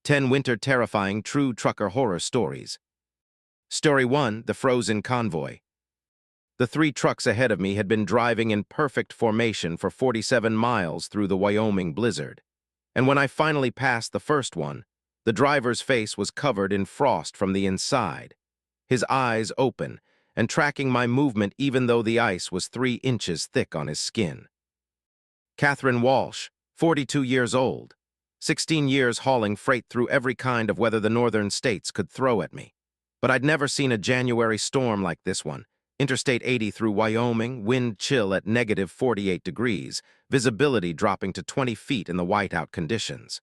10 Winter Terrifying True Trucker Horror Stories. Story 1, The Frozen Convoy. The 3 trucks ahead of me had been driving in perfect formation for 47 miles through the Wyoming blizzard. And when I finally passed the first one, the driver's face was covered in frost from the inside, his eyes open, and tracking my movement even though the ice was 3 inches thick on his skin. Catherine Walsh, 42 years old, 16 years hauling freight through every kind of weather the northern states could throw at me. But I'd never seen a January storm like this one. Interstate 80 through Wyoming, wind chill at negative 48 degrees, visibility dropping to 20 feet in the whiteout conditions.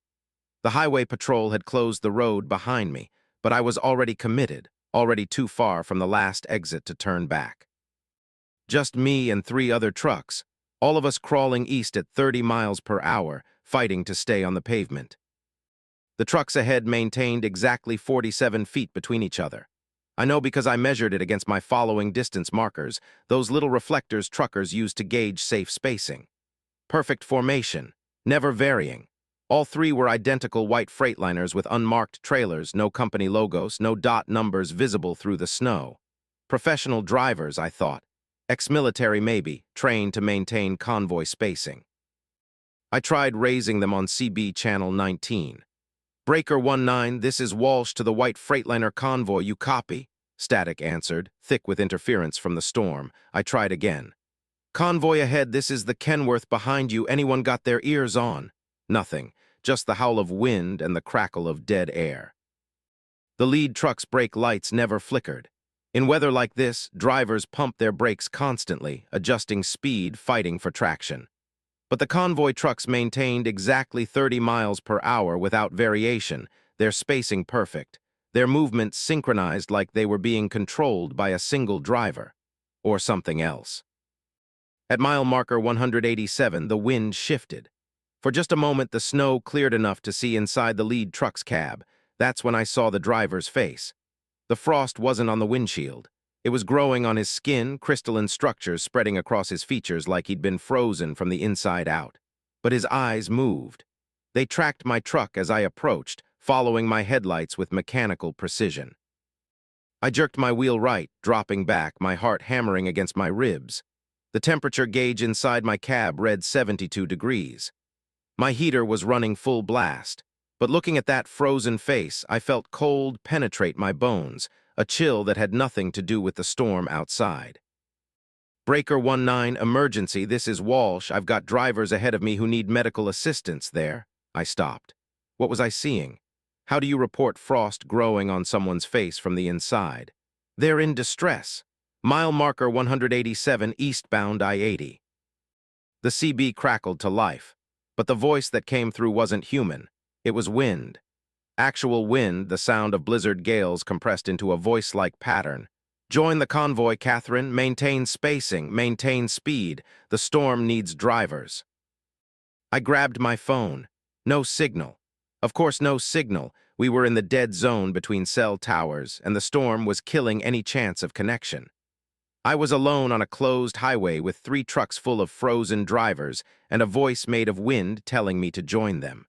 The highway patrol had closed the road behind me, but I was already committed, already too far from the last exit to turn back. Just me and 3 other trucks, all of us crawling east at 30 miles per hour, fighting to stay on the pavement. The trucks ahead maintained exactly 47 feet between each other. I know because I measured it against my following distance markers, those little reflectors truckers use to gauge safe spacing. Perfect formation, never varying. All 3 were identical white Freightliners with unmarked trailers, no company logos, no dot numbers visible through the snow. Professional drivers, I thought. Ex-military maybe, trained to maintain convoy spacing. I tried raising them on CB Channel 19. Breaker 19, this is Walsh to the white Freightliner convoy, you copy? Static answered, thick with interference from the storm. I tried again. Convoy ahead, this is the Kenworth behind you, anyone got their ears on? Nothing, just the howl of wind and the crackle of dead air. The lead truck's brake lights never flickered. In weather like this, drivers pump their brakes constantly, adjusting speed, fighting for traction. But the convoy trucks maintained exactly 30 miles per hour without variation, their spacing perfect, their movements synchronized like they were being controlled by a single driver, or something else. At mile marker 187, the wind shifted. For just a moment, the snow cleared enough to see inside the lead truck's cab. That's when I saw the driver's face. The frost wasn't on the windshield. It was growing on his skin, crystalline structures spreading across his features like he'd been frozen from the inside out. But his eyes moved. They tracked my truck as I approached, following my headlights with mechanical precision. I jerked my wheel right, dropping back, my heart hammering against my ribs. The temperature gauge inside my cab read 72 degrees. My heater was running full blast. But looking at that frozen face, I felt cold penetrate my bones, a chill that had nothing to do with the storm outside. Breaker 19, emergency, this is Walsh. I've got drivers ahead of me who need medical assistance there. I stopped. What was I seeing? How do you report frost growing on someone's face from the inside? They're in distress. Mile marker 187, eastbound I-80. The CB crackled to life, but the voice that came through wasn't human. It was wind. Actual wind, the sound of blizzard gales compressed into a voice-like pattern. Join the convoy, Catherine. Maintain spacing. Maintain speed. The storm needs drivers. I grabbed my phone. No signal. Of course, no signal. We were in the dead zone between cell towers, and the storm was killing any chance of connection. I was alone on a closed highway with 3 trucks full of frozen drivers and a voice made of wind telling me to join them.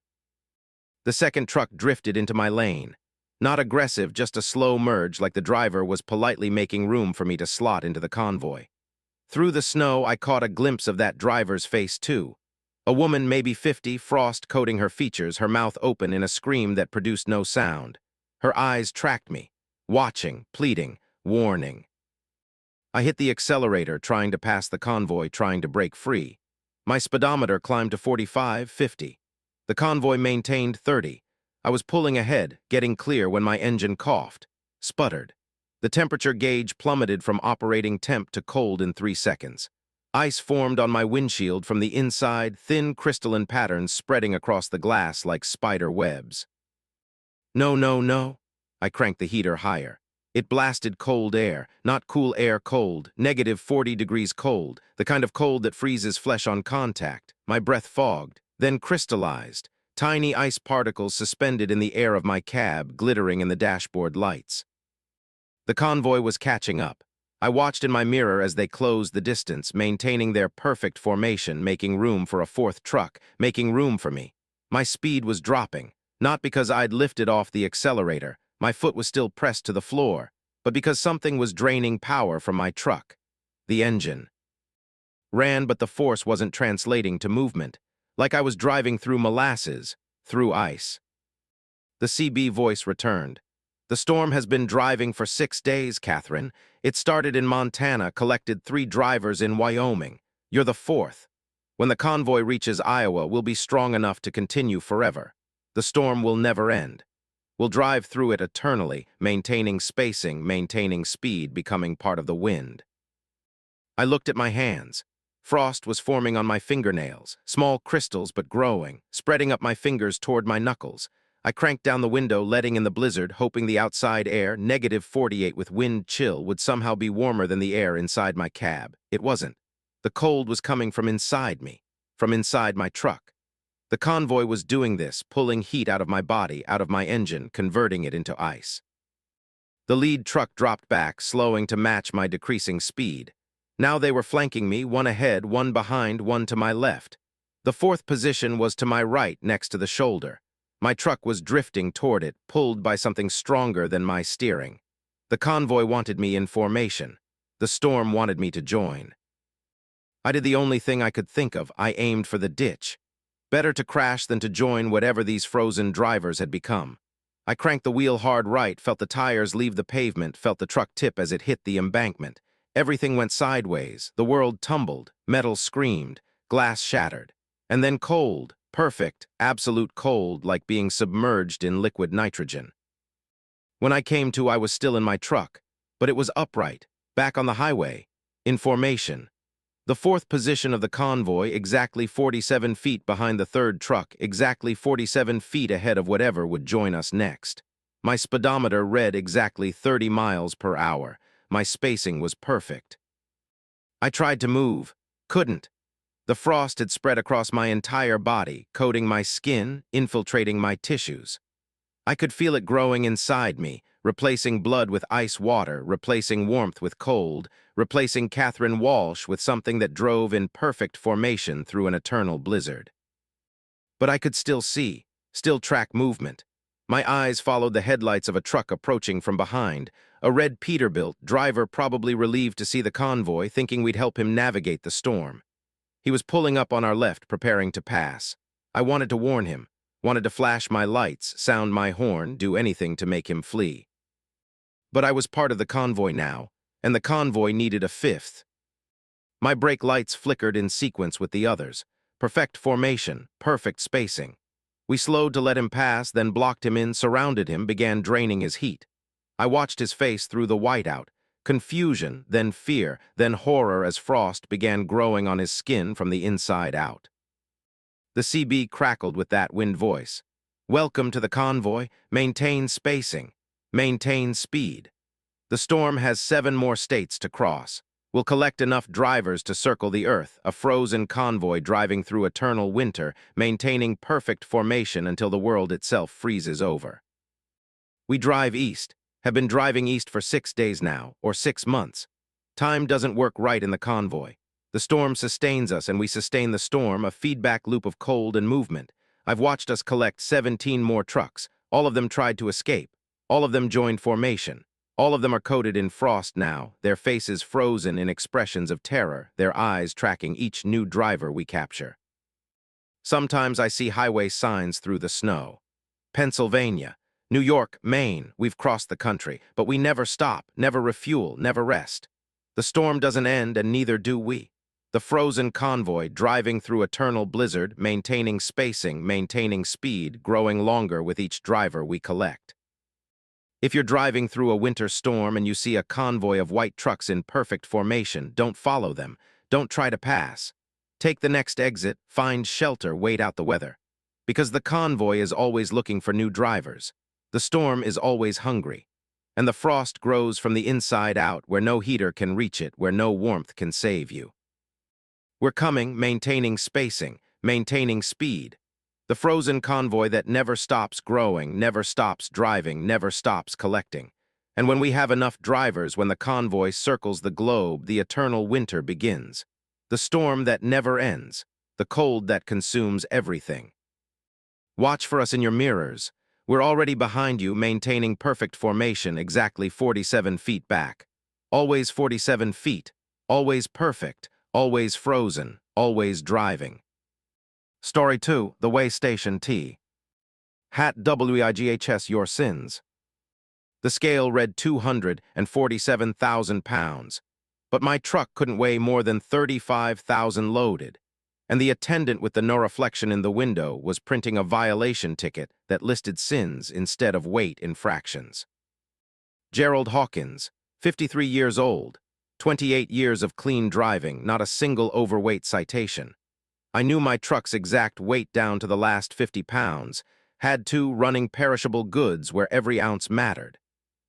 The second truck drifted into my lane. Not aggressive, just a slow merge like the driver was politely making room for me to slot into the convoy. Through the snow, I caught a glimpse of that driver's face too. A woman, maybe 50, frost coating her features, her mouth open in a scream that produced no sound. Her eyes tracked me, watching, pleading, warning. I hit the accelerator, trying to pass the convoy, trying to break free. My speedometer climbed to 45, 50. The convoy maintained 30. I was pulling ahead, getting clear when my engine coughed, sputtered. The temperature gauge plummeted from operating temp to cold in 3 seconds. Ice formed on my windshield from the inside, thin crystalline patterns spreading across the glass like spider webs. No, no, no. I cranked the heater higher. It blasted cold air, not cool air cold, negative 40 degrees cold, the kind of cold that freezes flesh on contact. My breath fogged, then crystallized, tiny ice particles suspended in the air of my cab, glittering in the dashboard lights. The convoy was catching up. I watched in my mirror as they closed the distance, maintaining their perfect formation, making room for a 4th truck, making room for me. My speed was dropping, Not because I'd lifted off the accelerator, my foot was still pressed to the floor, but because something was draining power from my truck. The engine ran, but the force wasn't translating to movement, like I was driving through molasses, through ice. The CB voice returned. The storm has been driving for 6 days, Catherine. It started in Montana, collected 3 drivers in Wyoming. You're the 4th. When the convoy reaches Iowa, we'll be strong enough to continue forever. The storm will never end. We'll drive through it eternally, maintaining spacing, maintaining speed, becoming part of the wind. I looked at my hands. Frost was forming on my fingernails, small crystals but growing, spreading up my fingers toward my knuckles. I cranked down the window, letting in the blizzard, hoping the outside air, -48 with wind chill, would somehow be warmer than the air inside my cab. It wasn't. The cold was coming from inside me, from inside my truck. The convoy was doing this, pulling heat out of my body, out of my engine, converting it into ice. The lead truck dropped back, slowing to match my decreasing speed. Now they were flanking me, one ahead, one behind, one to my left. The 4th position was to my right, next to the shoulder. My truck was drifting toward it, pulled by something stronger than my steering. The convoy wanted me in formation. The storm wanted me to join. I did the only thing I could think of. I aimed for the ditch. Better to crash than to join whatever these frozen drivers had become. I cranked the wheel hard right, felt the tires leave the pavement, felt the truck tip as it hit the embankment. Everything went sideways. The world tumbled. Metal screamed. Glass shattered. And then cold. Perfect, absolute cold, like being submerged in liquid nitrogen. When I came to, I was still in my truck, but it was upright, back on the highway, in formation. The 4th position of the convoy, exactly 47 feet behind the 3rd truck, exactly 47 feet ahead of whatever would join us next. My speedometer read exactly 30 miles per hour. My spacing was perfect. I tried to move, couldn't. The frost had spread across my entire body, coating my skin, infiltrating my tissues. I could feel it growing inside me, replacing blood with ice water, replacing warmth with cold, replacing Catherine Walsh with something that drove in perfect formation through an eternal blizzard. But I could still see, still track movement. My eyes followed the headlights of a truck approaching from behind, a red Peterbilt, driver probably relieved to see the convoy, thinking we'd help him navigate the storm. He was pulling up on our left, preparing to pass. I wanted to warn him, wanted to flash my lights, sound my horn, do anything to make him flee. But I was part of the convoy now, and the convoy needed a 5th. My brake lights flickered in sequence with the others. Perfect formation, perfect spacing. We slowed to let him pass, then blocked him in, surrounded him, began draining his heat. I watched his face through the whiteout. Confusion, then fear, then horror as frost began growing on his skin from the inside out. The CB crackled with that wind voice. Welcome to the convoy. Maintain spacing. Maintain speed. The storm has 7 more states to cross. We'll collect enough drivers to circle the earth, a frozen convoy driving through eternal winter, maintaining perfect formation until the world itself freezes over. We drive east. Have been driving east for 6 days now, or 6 months. Time doesn't work right in the convoy. The storm sustains us, and we sustain the storm, a feedback loop of cold and movement. I've watched us collect 17 more trucks. All of them tried to escape. All of them joined formation. All of them are coated in frost now, their faces frozen in expressions of terror, their eyes tracking each new driver we capture. Sometimes I see highway signs through the snow. Pennsylvania, New York, Maine, we've crossed the country, but we never stop, never refuel, never rest. The storm doesn't end, and neither do we. The frozen convoy, driving through eternal blizzard, maintaining spacing, maintaining speed, growing longer with each driver we collect. If you're driving through a winter storm and you see a convoy of white trucks in perfect formation, don't follow them. Don't try to pass. Take the next exit, find shelter, wait out the weather. Because the convoy is always looking for new drivers. The storm is always hungry, and the frost grows from the inside out, where no heater can reach it, where no warmth can save you. We're coming, maintaining spacing, maintaining speed. The frozen convoy that never stops growing, never stops driving, never stops collecting. And when we have enough drivers, when the convoy circles the globe, the eternal winter begins. The storm that never ends, the cold that consumes everything. Watch for us in your mirrors. We're already behind you, maintaining perfect formation, exactly 47 feet back. Always 47 feet. Always perfect. Always frozen. Always driving. Story 2, The Way Station T. Hat WIGHS Your Sins. The scale read 247,000 pounds, but my truck couldn't weigh more than 35,000 loaded, and the attendant with the no reflection in the window was printing a violation ticket that listed sins instead of weight infractions. Gerald Hawkins, 53 years old, 28 years of clean driving, not a single overweight citation. I knew my truck's exact weight down to the last 50 pounds, had two running perishable goods where every ounce mattered.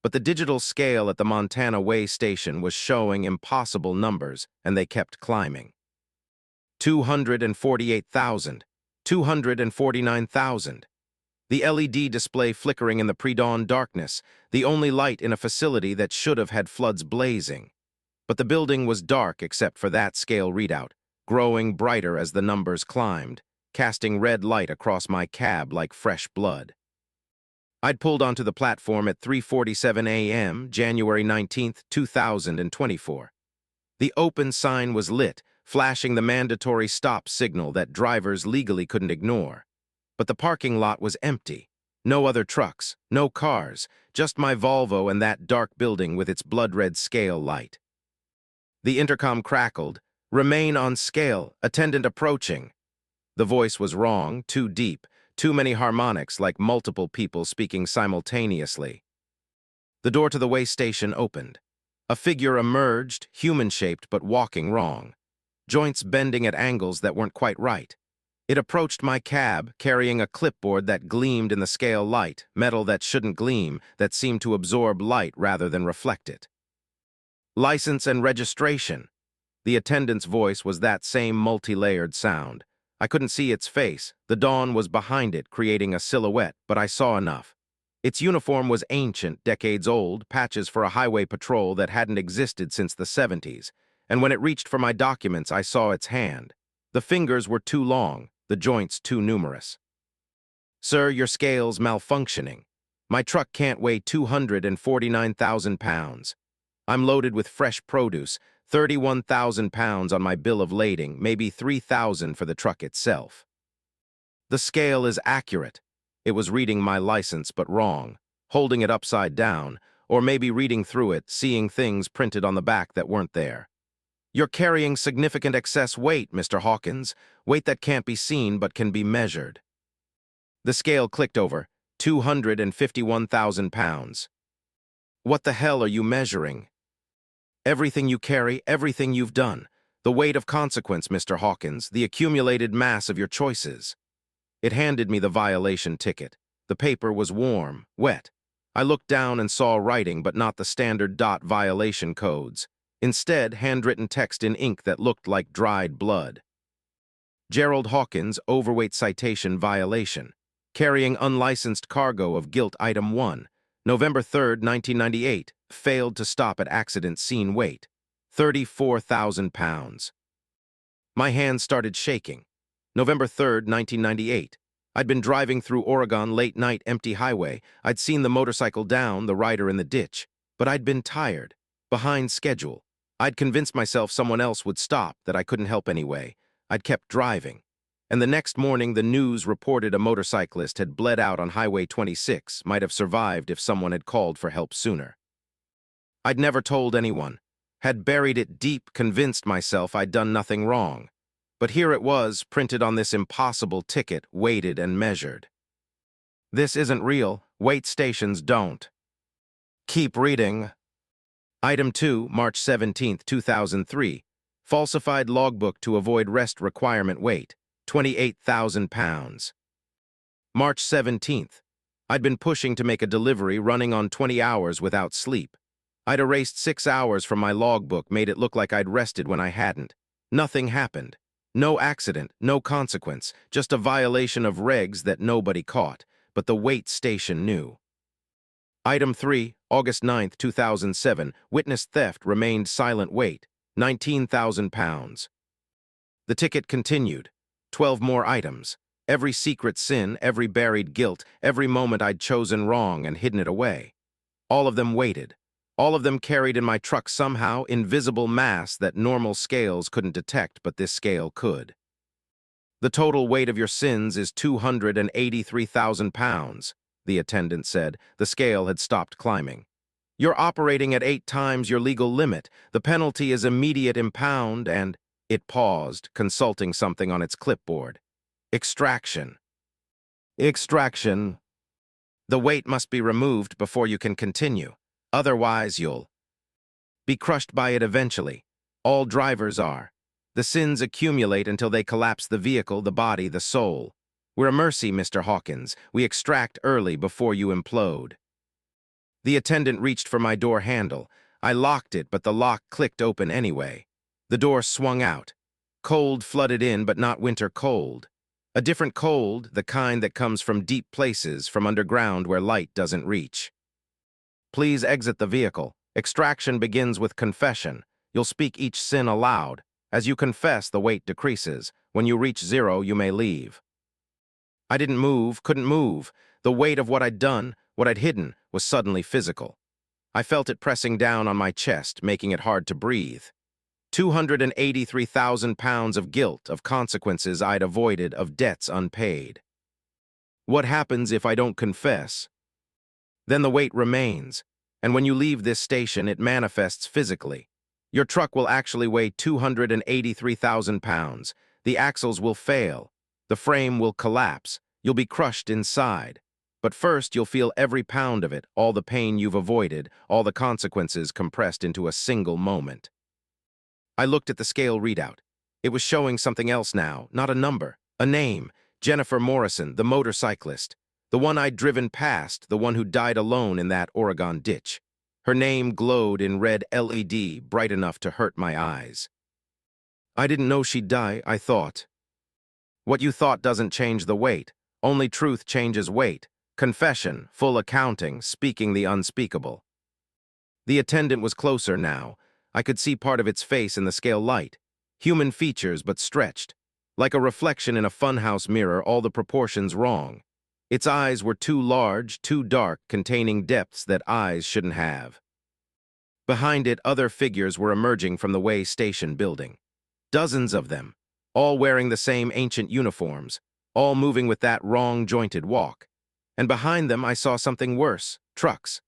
But the digital scale at the Montana Way station was showing impossible numbers, and they kept climbing. 248,000, 249,000. The LED display flickering in the pre-dawn darkness, the only light in a facility that should have had floods blazing. But the building was dark except for that scale readout, growing brighter as the numbers climbed, casting red light across my cab like fresh blood. I'd pulled onto the platform at 3:47 a.m., January 19, 2024. The open sign was lit, flashing the mandatory stop signal that drivers legally couldn't ignore. But the parking lot was empty. No other trucks, no cars, just my Volvo and that dark building with its blood-red scale light. The intercom crackled. "Remain on scale, attendant approaching." The voice was wrong, too deep, too many harmonics like multiple people speaking simultaneously. The door to the way station opened. A figure emerged, human-shaped but walking wrong, joints bending at angles that weren't quite right. It approached my cab, carrying a clipboard that gleamed in the scale light, metal that shouldn't gleam, that seemed to absorb light rather than reflect it. "License and registration." The attendant's voice was that same multi-layered sound. I couldn't see its face. The dawn was behind it, creating a silhouette, but I saw enough. Its uniform was ancient, decades old, patches for a highway patrol that hadn't existed since the 70s, and when it reached for my documents, I saw its hand. The fingers were too long, the joints too numerous. "Sir, your scale's malfunctioning. My truck can't weigh 249,000 pounds. I'm loaded with fresh produce, 31,000 pounds on my bill of lading, maybe 3,000 for the truck itself." The scale is accurate. It was reading my license but wrong, holding it upside down, or maybe reading through it, seeing things printed on the back that weren't there. "You're carrying significant excess weight, Mr. Hawkins, weight that can't be seen but can be measured." The scale clicked over, 251,000 pounds. "What the hell are you measuring?" "Everything you carry, everything you've done. The weight of consequence, Mr. Hawkins, the accumulated mass of your choices." It handed me the violation ticket. The paper was warm, wet. I looked down and saw writing, but not the standard dot violation codes. Instead, handwritten text in ink that looked like dried blood. "Gerald Hawkins, overweight citation violation. Carrying unlicensed cargo of guilt item 1. November 3rd, 1998. Failed to stop at accident scene weight. 34,000 pounds. My hands started shaking. November 3rd, 1998. I'd been driving through Oregon late-night empty highway. I'd seen the motorcycle down, the rider in the ditch. But I'd been tired, behind schedule. I'd convinced myself someone else would stop, that I couldn't help anyway. I'd kept driving. And the next morning, the news reported a motorcyclist had bled out on Highway 26, might have survived if someone had called for help sooner. I'd never told anyone. Had buried it deep, convinced myself I'd done nothing wrong. But here it was, printed on this impossible ticket, weighted and measured. "This isn't real. Weight stations don't." Keep reading. Item 2, March 17, 2003. Falsified logbook to avoid rest requirement weight, 28,000 pounds. March 17th. I'd been pushing to make a delivery, running on 20 hours without sleep. I'd erased 6 hours from my logbook, made it look like I'd rested when I hadn't. Nothing happened. No accident, no consequence, just a violation of regs that nobody caught, but the weight station knew. Item 3, August 9, 2007, witnessed theft, remained silent weight, 19,000 pounds. The ticket continued. 12 more items. Every secret sin, every buried guilt, every moment I'd chosen wrong and hidden it away. All of them weighted. All of them carried in my truck somehow invisible mass that normal scales couldn't detect, but this scale could. The total weight of your sins is 283,000 pounds, the attendant said. The scale had stopped climbing. You're operating at 8 times your legal limit. The penalty is immediate impound and... It paused, consulting something on its clipboard. Extraction. Extraction. The weight must be removed before you can continue. Otherwise, you'll be crushed by it eventually. All drivers are. The sins accumulate until they collapse the vehicle, the body, the soul. We're a mercy, Mr. Hawkins. We extract early before you implode. The attendant reached for my door handle. I locked it, but the lock clicked open anyway. The door swung out. Cold flooded in, but not winter cold. A different cold, the kind that comes from deep places, from underground where light doesn't reach. Please exit the vehicle. Extraction begins with confession. You'll speak each sin aloud. As you confess, the weight decreases. When you reach 0, you may leave. I didn't move, couldn't move. The weight of what I'd done, what I'd hidden, was suddenly physical. I felt it pressing down on my chest, making it hard to breathe. 283,000 pounds of guilt, of consequences I'd avoided, of debts unpaid. What happens if I don't confess? Then the weight remains, and when you leave this station, it manifests physically. Your truck will actually weigh 283,000 pounds. The axles will fail. The frame will collapse. You'll be crushed inside. But first, you'll feel every pound of it, all the pain you've avoided, all the consequences compressed into a single moment. I looked at the scale readout. It was showing something else now, not a number, a name. Jennifer Morrison, the motorcyclist. The one I'd driven past, the one who died alone in that Oregon ditch. Her name glowed in red LED, bright enough to hurt my eyes. I didn't know she'd die, I thought. What you thought doesn't change the weight. Only truth changes weight. Confession, full accounting, speaking the unspeakable. The attendant was closer now. I could see part of its face in the scale light. Human features, but stretched. Like a reflection in a funhouse mirror, all the proportions wrong. Its eyes were too large, too dark, containing depths that eyes shouldn't have. Behind it, other figures were emerging from the way station building. Dozens of them, all wearing the same ancient uniforms, all moving with that wrong-jointed walk. And behind them, I saw something worse, trucks.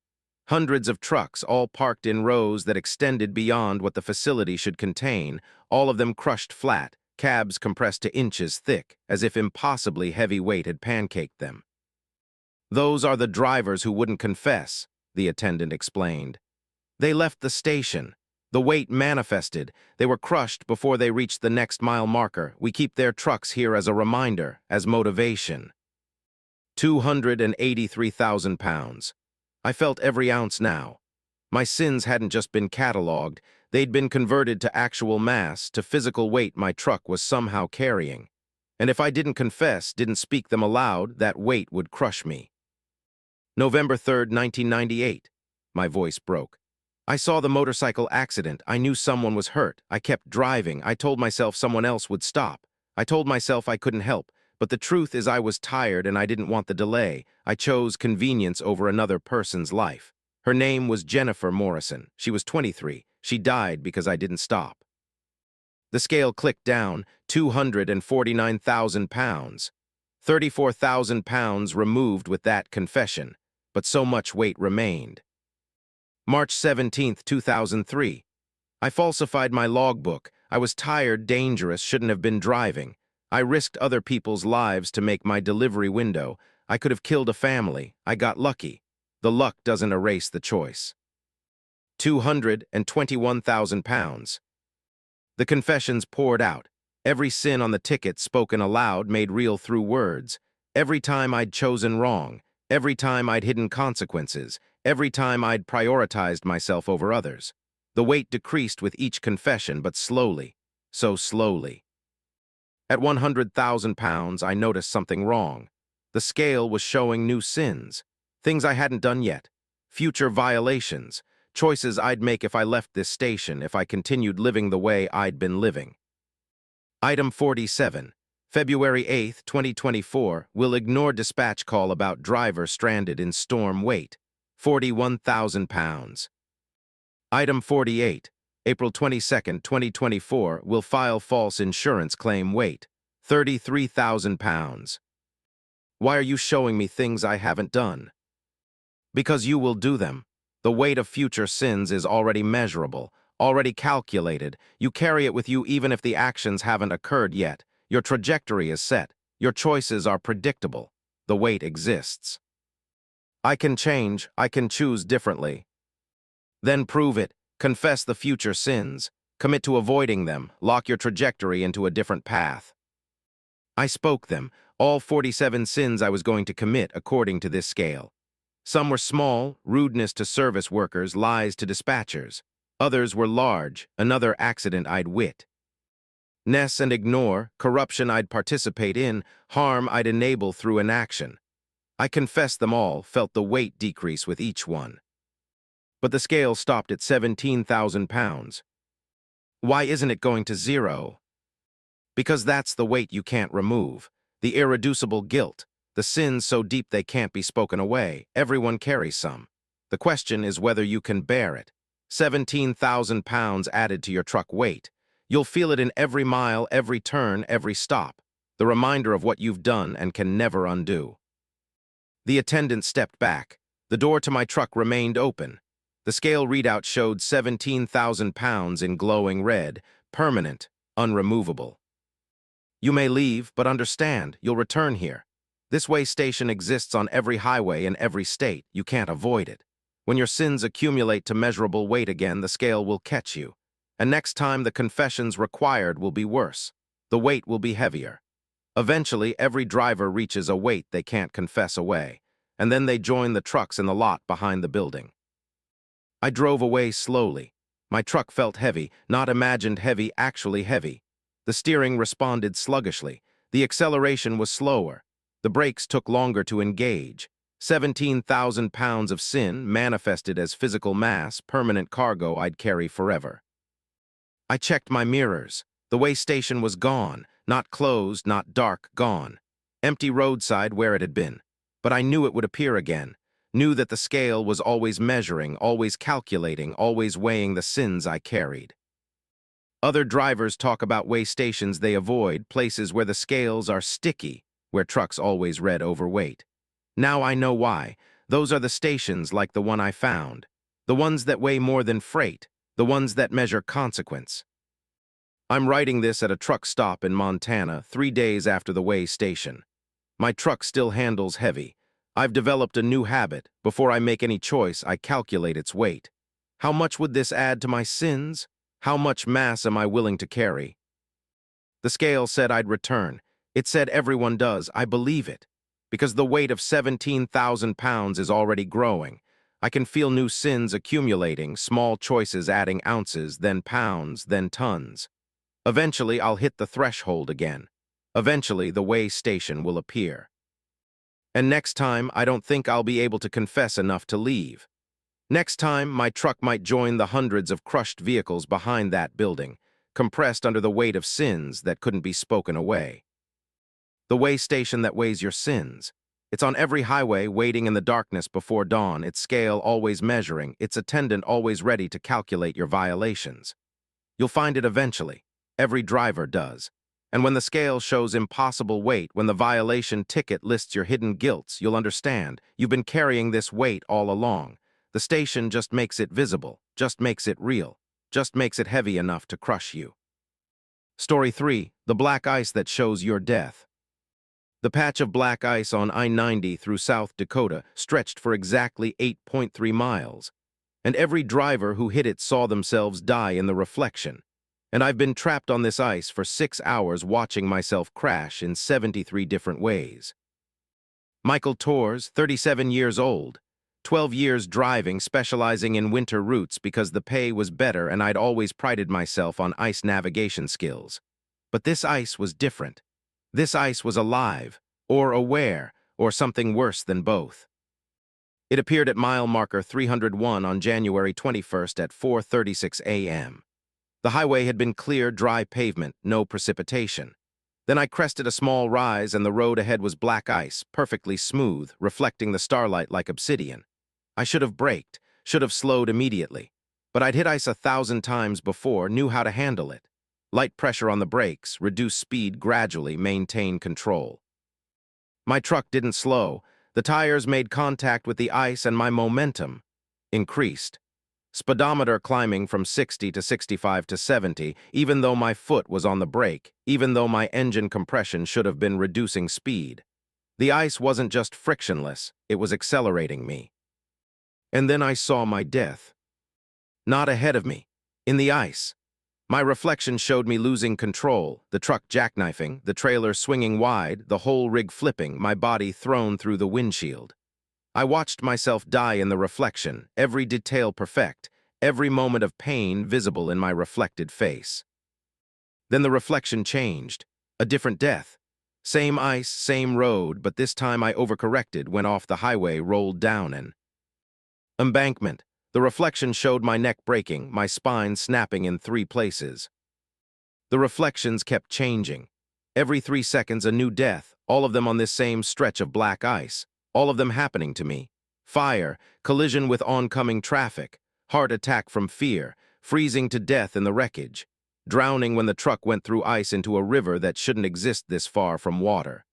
Hundreds of trucks, all parked in rows that extended beyond what the facility should contain, all of them crushed flat, cabs compressed to inches thick, as if impossibly heavy weight had pancaked them. Those are the drivers who wouldn't confess, the attendant explained. They left the station. The weight manifested. They were crushed before they reached the next mile marker. We keep their trucks here as a reminder, as motivation. 283,000 pounds. I felt every ounce now. My sins hadn't just been catalogued. They'd been converted to actual mass, to physical weight my truck was somehow carrying. And if I didn't confess, didn't speak them aloud, that weight would crush me. November 3rd, 1998. My voice broke. I saw the motorcycle accident. I knew someone was hurt. I kept driving. I told myself someone else would stop. I told myself I couldn't help. But the truth is I was tired and I didn't want the delay. I chose convenience over another person's life. Her name was Jennifer Morrison. She was 23. She died because I didn't stop. The scale clicked down, 249,000 pounds. 34,000 pounds removed with that confession, but so much weight remained. March 17, 2003. I falsified my logbook. I was tired, dangerous, shouldn't have been driving. I risked other people's lives to make my delivery window. I could have killed a family. I got lucky. The luck doesn't erase the choice. 221,000 pounds. The confessions poured out. Every sin on the ticket spoken aloud, made real through words. Every time I'd chosen wrong. Every time I'd hidden consequences. Every time I'd prioritized myself over others. The weight decreased with each confession, but slowly. So slowly. At 100,000 pounds, I noticed something wrong. The scale was showing new sins. Things I hadn't done yet. Future violations. Choices I'd make if I left this station, if I continued living the way I'd been living. Item 47. February 8, 2024, will ignore dispatch call about driver stranded in storm weight, 41,000 pounds. Item 48, April 22, 2024, will file false insurance claim weight, 33,000 pounds. Why are you showing me things I haven't done? Because you will do them. The weight of future sins is already measurable, already calculated. You carry it with you even if the actions haven't occurred yet. Your trajectory is set. Your choices are predictable. The weight exists. I can change. I can choose differently. Then prove it. Confess the future sins. Commit to avoiding them. Lock your trajectory into a different path. I spoke them, all 47 sins I was going to commit according to this scale. Some were small, rudeness to service workers, lies to dispatchers. Others were large, another accident I'd wit. Ness and ignore, corruption I'd participate in, harm I'd enable through inaction. I confessed them all, felt the weight decrease with each one. But the scale stopped at 17,000 pounds. Why isn't it going to zero? Because that's the weight you can't remove, the irreducible guilt, the sins so deep they can't be spoken away. Everyone carries some. The question is whether you can bear it. 17,000 pounds added to your truck weight. You'll feel it in every mile, every turn, every stop. The reminder of what you've done and can never undo. The attendant stepped back. The door to my truck remained open. The scale readout showed 17,000 pounds in glowing red, permanent, unremovable. You may leave, but understand, you'll return here. This weigh station exists on every highway in every state. You can't avoid it. When your sins accumulate to measurable weight again, the scale will catch you. And next time, the confessions required will be worse. The weight will be heavier. Eventually, every driver reaches a weight they can't confess away, and then they join the trucks in the lot behind the building. I drove away slowly. My truck felt heavy, not imagined heavy, actually heavy. The steering responded sluggishly. The acceleration was slower. The brakes took longer to engage. 17,000 pounds of sin manifested as physical mass, permanent cargo I'd carry forever. I checked my mirrors. The weigh station was gone, not closed, not dark, gone. Empty roadside where it had been. But I knew it would appear again. Knew that the scale was always measuring, always calculating, always weighing the sins I carried. Other drivers talk about weigh stations they avoid, places where the scales are sticky, where trucks always read overweight. Now I know why. Those are the stations like the one I found. The ones that weigh more than freight, the ones that measure consequence. I'm writing this at a truck stop in Montana, 3 days after the weigh station. My truck still handles heavy. I've developed a new habit. Before I make any choice, I calculate its weight. How much would this add to my sins? How much mass am I willing to carry? The scale said I'd return. It said everyone does. I believe it. Because the weight of 17,000 pounds is already growing. I can feel new sins accumulating, small choices adding ounces, then pounds, then tons. Eventually, I'll hit the threshold again. Eventually, the weigh station will appear. And next time, I don't think I'll be able to confess enough to leave. Next time, my truck might join the hundreds of crushed vehicles behind that building, compressed under the weight of sins that couldn't be spoken away. The weigh station that weighs your sins. It's on every highway, waiting in the darkness before dawn, its scale always measuring, its attendant always ready to calculate your violations. You'll find it eventually. Every driver does. And when the scale shows impossible weight, when the violation ticket lists your hidden guilts, you'll understand you've been carrying this weight all along. The station just makes it visible, just makes it real, just makes it heavy enough to crush you. Story 3. The black ice that shows your death. The patch of black ice on I-90 through South Dakota stretched for exactly 8.3 miles, and every driver who hit it saw themselves die in the reflection. And I've been trapped on this ice for 6 hours watching myself crash in 73 different ways. Michael Torres, 37 years old, 12 years driving, specializing in winter routes because the pay was better and I'd always prided myself on ice navigation skills. But this ice was different. This ice was alive, or aware, or something worse than both. It appeared at mile marker 301 on January 21st at 4:36 a.m. The highway had been clear, dry pavement, no precipitation. Then I crested a small rise and the road ahead was black ice, perfectly smooth, reflecting the starlight like obsidian. I should have braked, should have slowed immediately. But I'd hit ice 1,000 times before, knew how to handle it. Light pressure on the brakes, reduce speed gradually, maintain control. My truck didn't slow. The tires made contact with the ice and my momentum increased. Speedometer climbing from 60 to 65 to 70, even though my foot was on the brake, even though my engine compression should have been reducing speed. The ice wasn't just frictionless, it was accelerating me. And then I saw my death. Not ahead of me, in the ice. My reflection showed me losing control, the truck jackknifing, the trailer swinging wide, the whole rig flipping, my body thrown through the windshield. I watched myself die in the reflection, every detail perfect, every moment of pain visible in my reflected face. Then the reflection changed, a different death. Same ice, same road, but this time I overcorrected, went off the highway, rolled down an embankment. The reflection showed my neck breaking, my spine snapping in 3 places. The reflections kept changing. Every 3 seconds a new death, all of them on this same stretch of black ice. All of them happening to me. Fire, collision with oncoming traffic, heart attack from fear, freezing to death in the wreckage, drowning when the truck went through ice into a river that shouldn't exist this far from water.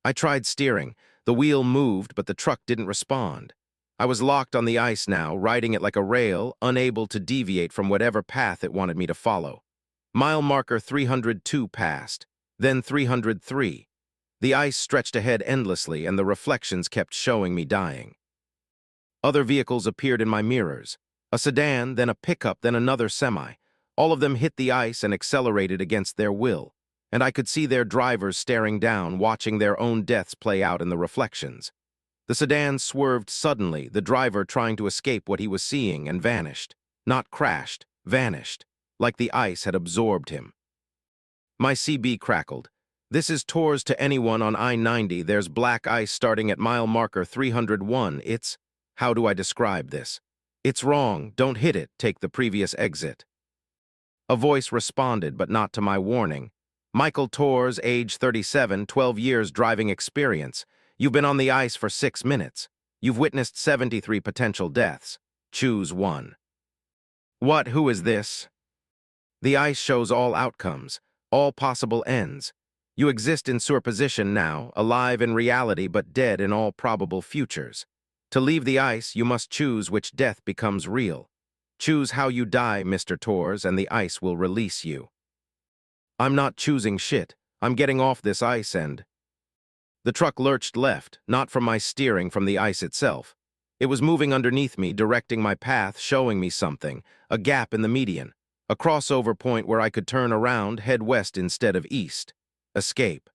I tried steering. The wheel moved, but the truck didn't respond. I was locked on the ice now, riding it like a rail, unable to deviate from whatever path it wanted me to follow. Mile marker 302 passed, then 303. The ice stretched ahead endlessly, and the reflections kept showing me dying. Other vehicles appeared in my mirrors. A sedan, then a pickup, then another semi. All of them hit the ice and accelerated against their will, and I could see their drivers staring down, watching their own deaths play out in the reflections. The sedan swerved suddenly, the driver trying to escape what he was seeing, and vanished. Not crashed, vanished, like the ice had absorbed him. My CB crackled. This is tours to anyone on I-90. There's black ice starting at mile marker 301. How do I describe this? It's wrong, don't hit it, take the previous exit. A voice responded, but not to my warning. Michael Torres, age 37, 12 years driving experience. You've been on the ice for 6 minutes. You've witnessed 73 potential deaths. Choose one. What? Who is this? The ice shows all outcomes, all possible ends. You exist in superposition now, alive in reality but dead in all probable futures. To leave the ice, you must choose which death becomes real. Choose how you die, Mr. Torres, and the ice will release you. I'm not choosing shit. I'm getting off this ice and... The truck lurched left, not from my steering, from the ice itself. It was moving underneath me, directing my path, showing me something, a gap in the median, a crossover point where I could turn around, head west instead of east. Escape.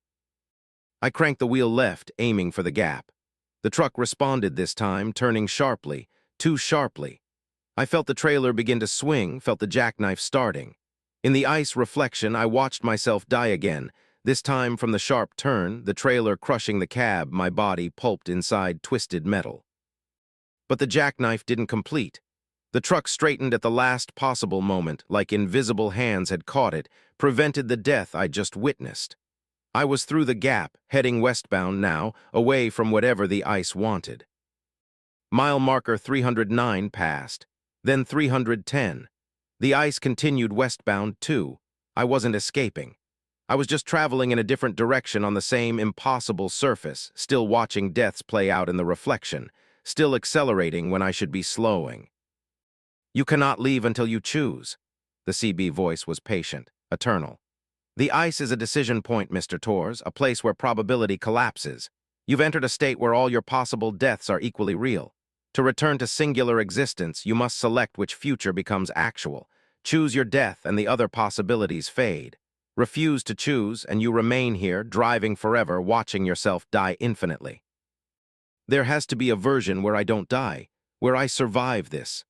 I cranked the wheel left, aiming for the gap. The truck responded this time, turning sharply, too sharply. I felt the trailer begin to swing, felt the jackknife starting. In the ice reflection, I watched myself die again, this time from the sharp turn, the trailer crushing the cab, my body pulped inside twisted metal. But the jackknife didn't complete. The truck straightened at the last possible moment, like invisible hands had caught it, prevented the death I just witnessed. I was through the gap, heading westbound now, away from whatever the ice wanted. Mile marker 309 passed, then 310. The ice continued westbound too. I wasn't escaping. I was just traveling in a different direction on the same impossible surface, still watching deaths play out in the reflection, still accelerating when I should be slowing. You cannot leave until you choose. The CB voice was patient, eternal. The ice is a decision point, Mr. Torres, a place where probability collapses. You've entered a state where all your possible deaths are equally real. To return to singular existence, you must select which future becomes actual. Choose your death and the other possibilities fade. Refuse to choose, and you remain here, driving forever, watching yourself die infinitely. There has to be a version where I don't die, where I survive this.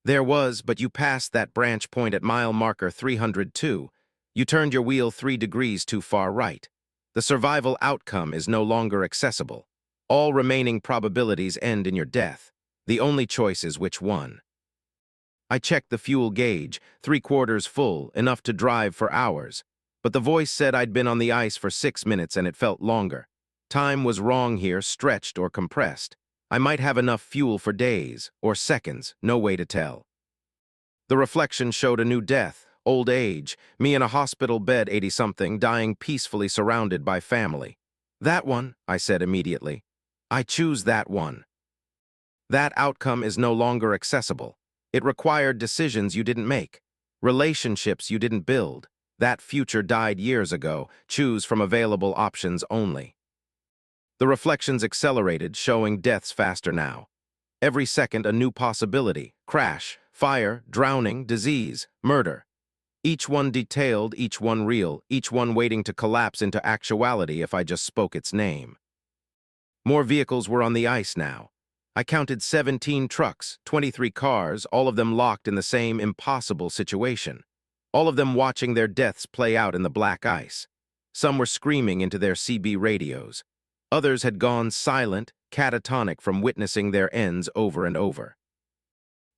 There was, but you passed that branch point at mile marker 302. You turned your wheel 3 degrees too far right. The survival outcome is no longer accessible. All remaining probabilities end in your death. The only choice is which one. I checked the fuel gauge, 3/4 full, enough to drive for hours. But the voice said I'd been on the ice for 6 minutes and it felt longer. Time was wrong here, stretched or compressed. I might have enough fuel for days, or seconds, no way to tell. The reflection showed a new death, old age, me in a hospital bed, 80-something, dying peacefully surrounded by family. That one, I said immediately. I choose that one. That outcome is no longer accessible. It required decisions you didn't make, relationships you didn't build. That future died years ago. Choose from available options only. The reflections accelerated, showing deaths faster now. Every second a new possibility: crash, fire, drowning, disease, murder. Each one detailed, each one real, each one waiting to collapse into actuality if I just spoke its name. More vehicles were on the ice now. I counted 17 trucks, 23 cars, all of them locked in the same impossible situation. All of them watching their deaths play out in the black ice. Some were screaming into their CB radios. Others had gone silent, catatonic from witnessing their ends over and over.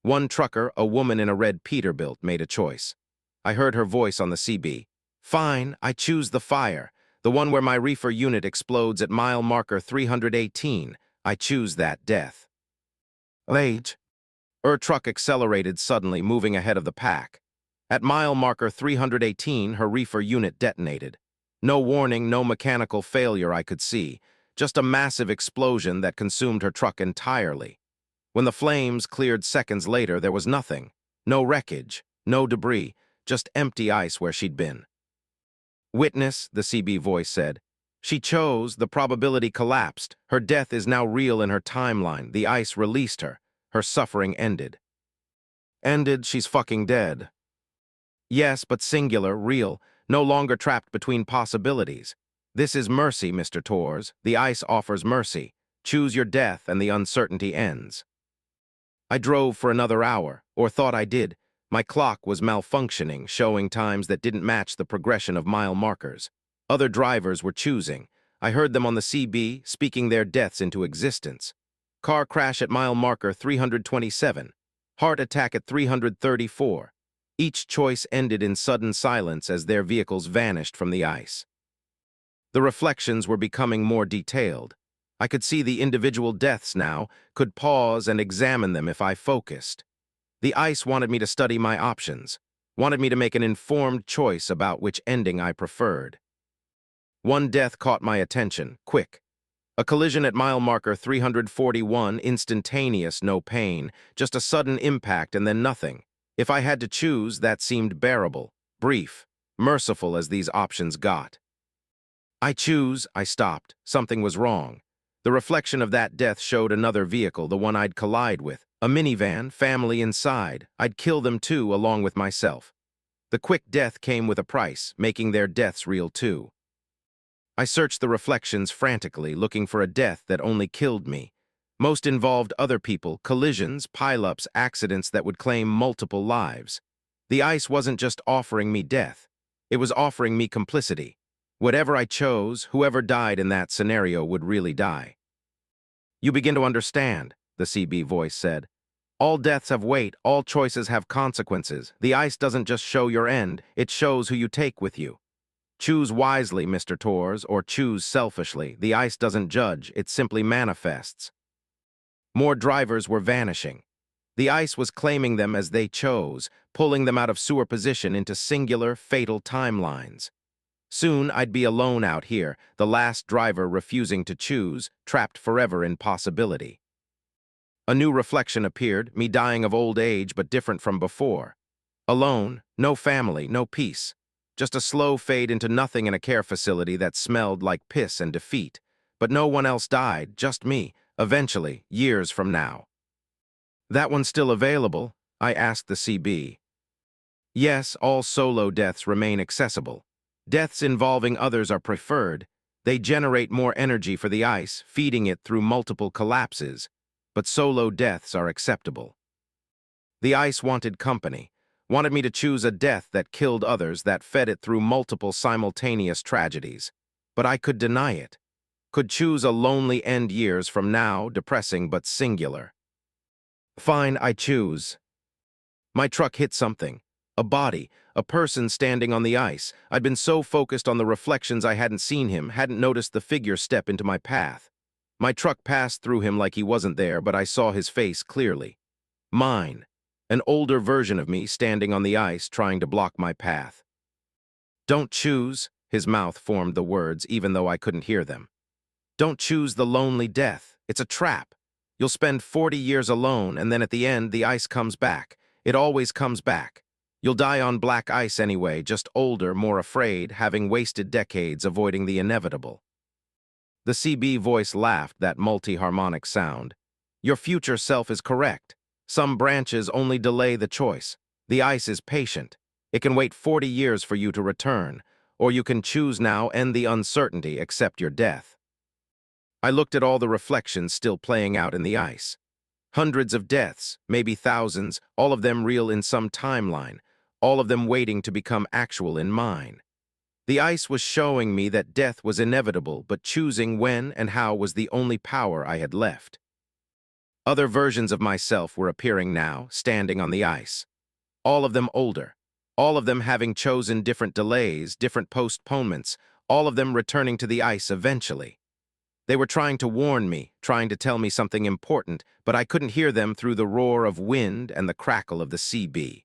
One trucker, a woman in a red Peterbilt, made a choice. I heard her voice on the CB. Fine, I choose the fire. The one where my reefer unit explodes at mile marker 318. I choose that death. Age. Her truck accelerated suddenly, moving ahead of the pack. At mile marker 318, her reefer unit detonated. No warning, no mechanical failure I could see. Just a massive explosion that consumed her truck entirely. When the flames cleared seconds later, there was nothing. No wreckage, no debris, just empty ice where she'd been. Witness, the CB voice said. She chose, the probability collapsed. Her death is now real in her timeline. The ice released her. Her suffering ended. Ended, she's fucking dead. Yes, but singular, real, no longer trapped between possibilities. This is mercy, Mr. Torres. The ice offers mercy. Choose your death and the uncertainty ends. I drove for another hour, or thought I did. My clock was malfunctioning, showing times that didn't match the progression of mile markers. Other drivers were choosing. I heard them on the CB, speaking their deaths into existence. Car crash at mile marker 327. Heart attack at 334. Each choice ended in sudden silence as their vehicles vanished from the ice. The reflections were becoming more detailed. I could see the individual deaths now, could pause and examine them if I focused. The ice wanted me to study my options, wanted me to make an informed choice about which ending I preferred. One death caught my attention, quick. A collision at mile marker 341, instantaneous, no pain, just a sudden impact and then nothing. If I had to choose, that seemed bearable, brief, merciful as these options got. I choose, I stopped. Something was wrong. The reflection of that death showed another vehicle, the one I'd collide with. A minivan, family inside. I'd kill them too, along with myself. The quick death came with a price, making their deaths real too. I searched the reflections frantically, looking for a death that only killed me. Most involved other people, collisions, pileups, accidents that would claim multiple lives. The ice wasn't just offering me death. It was offering me complicity. Whatever I chose, whoever died in that scenario would really die. You begin to understand, the CB voice said. All deaths have weight, all choices have consequences. The ice doesn't just show your end, it shows who you take with you. Choose wisely, Mr. Torres, or choose selfishly. The ice doesn't judge, it simply manifests. More drivers were vanishing. The ice was claiming them as they chose, pulling them out of sewer position into singular, fatal timelines. Soon I'd be alone out here, the last driver refusing to choose, trapped forever in possibility. A new reflection appeared, me dying of old age but different from before. Alone, no family, no peace. Just a slow fade into nothing in a care facility that smelled like piss and defeat. But no one else died, just me, eventually, years from now. That one's still available? I asked the CB. Yes, all solo deaths remain accessible. Deaths involving others are preferred. They generate more energy for the ice, feeding it through multiple collapses. But solo deaths are acceptable. The ice wanted company, wanted me to choose a death that killed others, that fed it through multiple simultaneous tragedies. But I could deny it. Could choose a lonely end years from now, depressing but singular. Fine, I choose. My truck hit something. A body, a person standing on the ice. I'd been so focused on the reflections I hadn't seen him, hadn't noticed the figure step into my path. My truck passed through him like he wasn't there, but I saw his face clearly. Mine. An older version of me standing on the ice trying to block my path. "Don't choose," his mouth formed the words even though I couldn't hear them. "Don't choose the lonely death. It's a trap. You'll spend 40 years alone, and then at the end, the ice comes back. It always comes back. You'll die on black ice anyway, just older, more afraid, having wasted decades avoiding the inevitable." The CB voice laughed, that multi-harmonic sound. "Your future self is correct. Some branches only delay the choice. The ice is patient. It can wait 40 years for you to return, or you can choose now, end the uncertainty, accept your death." I looked at all the reflections still playing out in the ice. Hundreds of deaths, maybe thousands, all of them real in some timeline, all of them waiting to become actual in mine. The ice was showing me that death was inevitable, but choosing when and how was the only power I had left. Other versions of myself were appearing now, standing on the ice. All of them older, all of them having chosen different delays, different postponements, all of them returning to the ice eventually. They were trying to warn me, trying to tell me something important, but I couldn't hear them through the roar of wind and the crackle of the CB.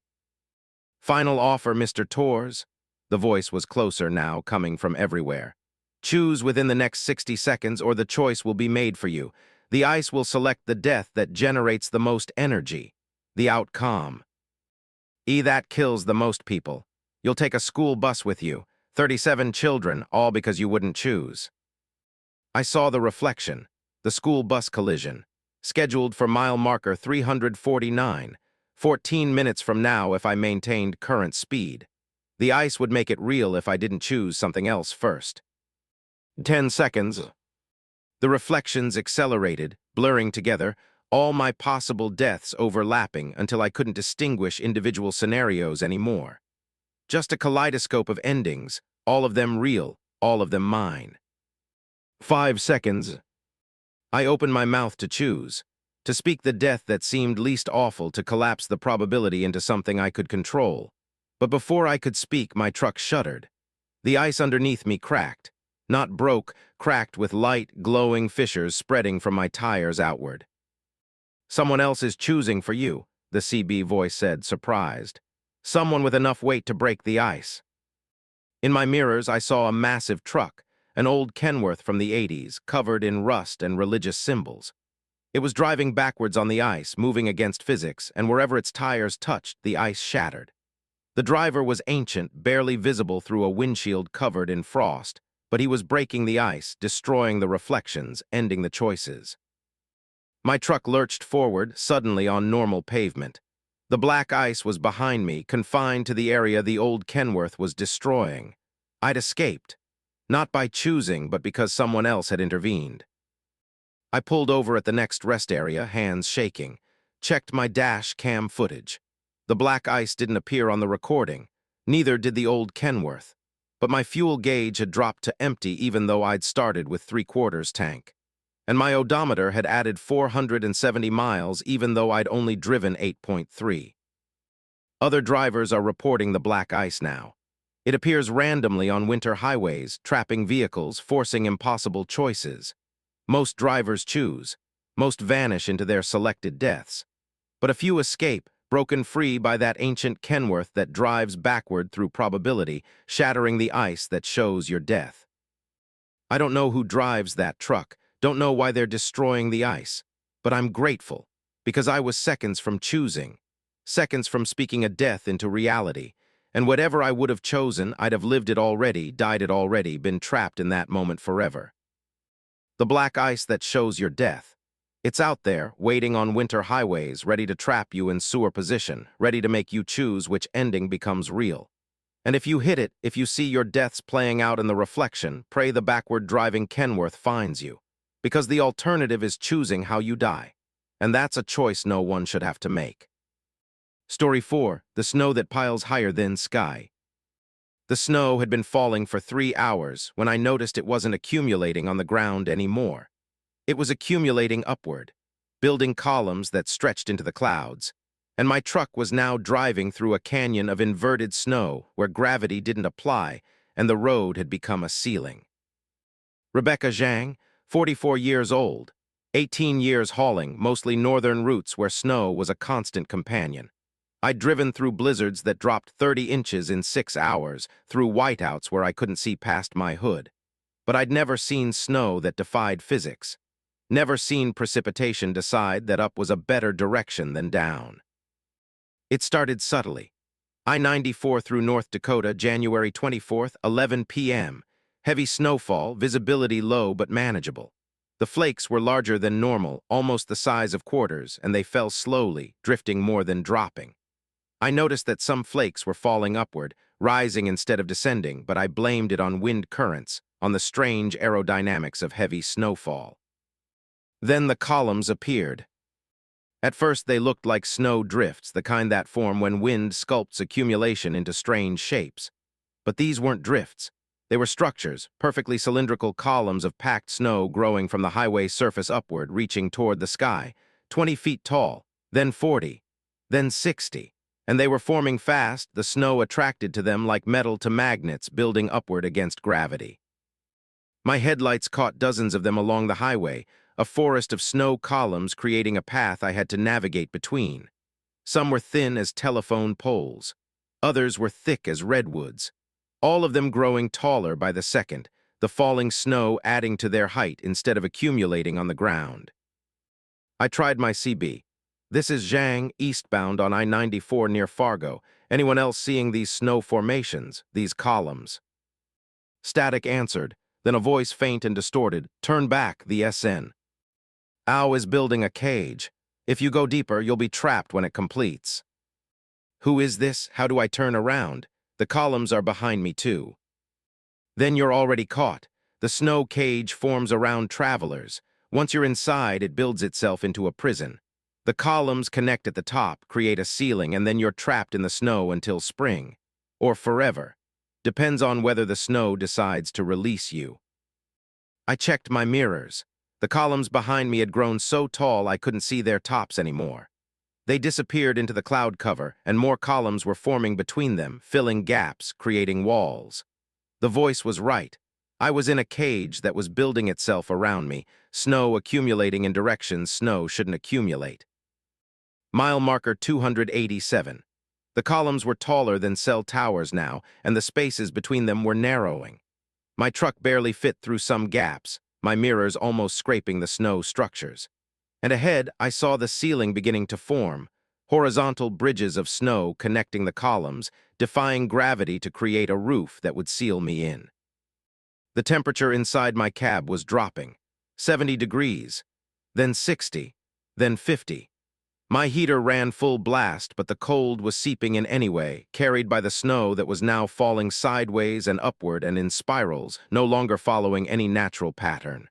"Final offer, Mr. Torres." The voice was closer now, coming from everywhere. "Choose within the next 60 seconds or the choice will be made for you. The ice will select the death that generates the most energy. The outcome. That kills the most people. You'll take a school bus with you. 37 children, all because you wouldn't choose." I saw the reflection, the school bus collision, scheduled for mile marker 349, 14 minutes from now if I maintained current speed. The ice would make it real if I didn't choose something else first. 10 seconds. The reflections accelerated, blurring together, all my possible deaths overlapping until I couldn't distinguish individual scenarios anymore. Just a kaleidoscope of endings, all of them real, all of them mine. 5 seconds. I opened my mouth to choose, to speak the death that seemed least awful, to collapse the probability into something I could control. But before I could speak, my truck shuddered. The ice underneath me cracked. Not broke, cracked with light, glowing fissures spreading from my tires outward. "Someone else is choosing for you," the CB voice said, surprised. "Someone with enough weight to break the ice." In my mirrors, I saw a massive truck, an old Kenworth from the 80s, covered in rust and religious symbols. It was driving backwards on the ice, moving against physics, and wherever its tires touched, the ice shattered. The driver was ancient, barely visible through a windshield covered in frost, but he was breaking the ice, destroying the reflections, ending the choices. My truck lurched forward, suddenly on normal pavement. The black ice was behind me, confined to the area the old Kenworth was destroying. I'd escaped. Not by choosing, but because someone else had intervened. I pulled over at the next rest area, hands shaking. Checked my dash cam footage. The black ice didn't appear on the recording. Neither did the old Kenworth. But my fuel gauge had dropped to empty even though I'd started with 3/4 tank. And my odometer had added 470 miles even though I'd only driven 8.3. Other drivers are reporting the black ice now. It appears randomly on winter highways, trapping vehicles, forcing impossible choices. Most drivers choose. Most vanish into their selected deaths. But a few escape, broken free by that ancient Kenworth that drives backward through probability, shattering the ice that shows your death. I don't know who drives that truck, don't know why they're destroying the ice, but I'm grateful, because I was seconds from choosing, seconds from speaking a death into reality, and whatever I would have chosen, I'd have lived it already, died it already, been trapped in that moment forever. The black ice that shows your death. It's out there, waiting on winter highways, ready to trap you in sewer position, ready to make you choose which ending becomes real. And if you hit it, if you see your deaths playing out in the reflection, pray the backward-driving Kenworth finds you. Because the alternative is choosing how you die. And that's a choice no one should have to make. Story 4, the snow that piles higher than sky. The snow had been falling for 3 hours when I noticed it wasn't accumulating on the ground anymore. It was accumulating upward, building columns that stretched into the clouds. and my truck was now driving through a canyon of inverted snow where gravity didn't apply and the road had become a ceiling. Rebecca Zhang, 44 years old, 18 years hauling mostly northern routes where snow was a constant companion. I'd driven through blizzards that dropped 30 inches in 6 hours, through whiteouts where I couldn't see past my hood. But I'd never seen snow that defied physics. Never seen precipitation decide that up was a better direction than down. It started subtly. I-94 through North Dakota, January 24th, 11 p.m. Heavy snowfall, visibility low but manageable. The flakes were larger than normal, almost the size of quarters, and they fell slowly, drifting more than dropping. I noticed that some flakes were falling upward, rising instead of descending, but I blamed it on wind currents, on the strange aerodynamics of heavy snowfall. Then the columns appeared. At first they looked like snow drifts, the kind that form when wind sculpts accumulation into strange shapes. But these weren't drifts. They were structures, perfectly cylindrical columns of packed snow growing from the highway surface upward, reaching toward the sky, 20 feet tall, then 40, then 60. And they were forming fast, the snow attracted to them like metal to magnets, building upward against gravity. My headlights caught dozens of them along the highway, a forest of snow columns creating a path I had to navigate between. Some were thin as telephone poles. Others were thick as redwoods. All of them growing taller by the second, the falling snow adding to their height instead of accumulating on the ground. I tried my CB. This is Zhang, eastbound on I-94 near Fargo. Anyone else seeing these snow formations, these columns? Static answered, then a voice faint and distorted, turn back, the SN. Ow is building a cage. If you go deeper, you'll be trapped when it completes. Who is this? How do I turn around? The columns are behind me too. Then you're already caught. The snow cage forms around travelers. Once you're inside, it builds itself into a prison. The columns connect at the top, create a ceiling, and then you're trapped in the snow until spring. Or forever. Depends on whether the snow decides to release you. I checked my mirrors. The columns behind me had grown so tall I couldn't see their tops anymore. They disappeared into the cloud cover, and more columns were forming between them, filling gaps, creating walls. The voice was right. I was in a cage that was building itself around me, snow accumulating in directions snow shouldn't accumulate. Mile marker 287. The columns were taller than cell towers now, and the spaces between them were narrowing. My truck barely fit through some gaps, my mirrors almost scraping the snow structures. And ahead, I saw the ceiling beginning to form, horizontal bridges of snow connecting the columns, defying gravity to create a roof that would seal me in. The temperature inside my cab was dropping, 70 degrees, then 60, then 50. My heater ran full blast, but the cold was seeping in anyway, carried by the snow that was now falling sideways and upward and in spirals, no longer following any natural pattern.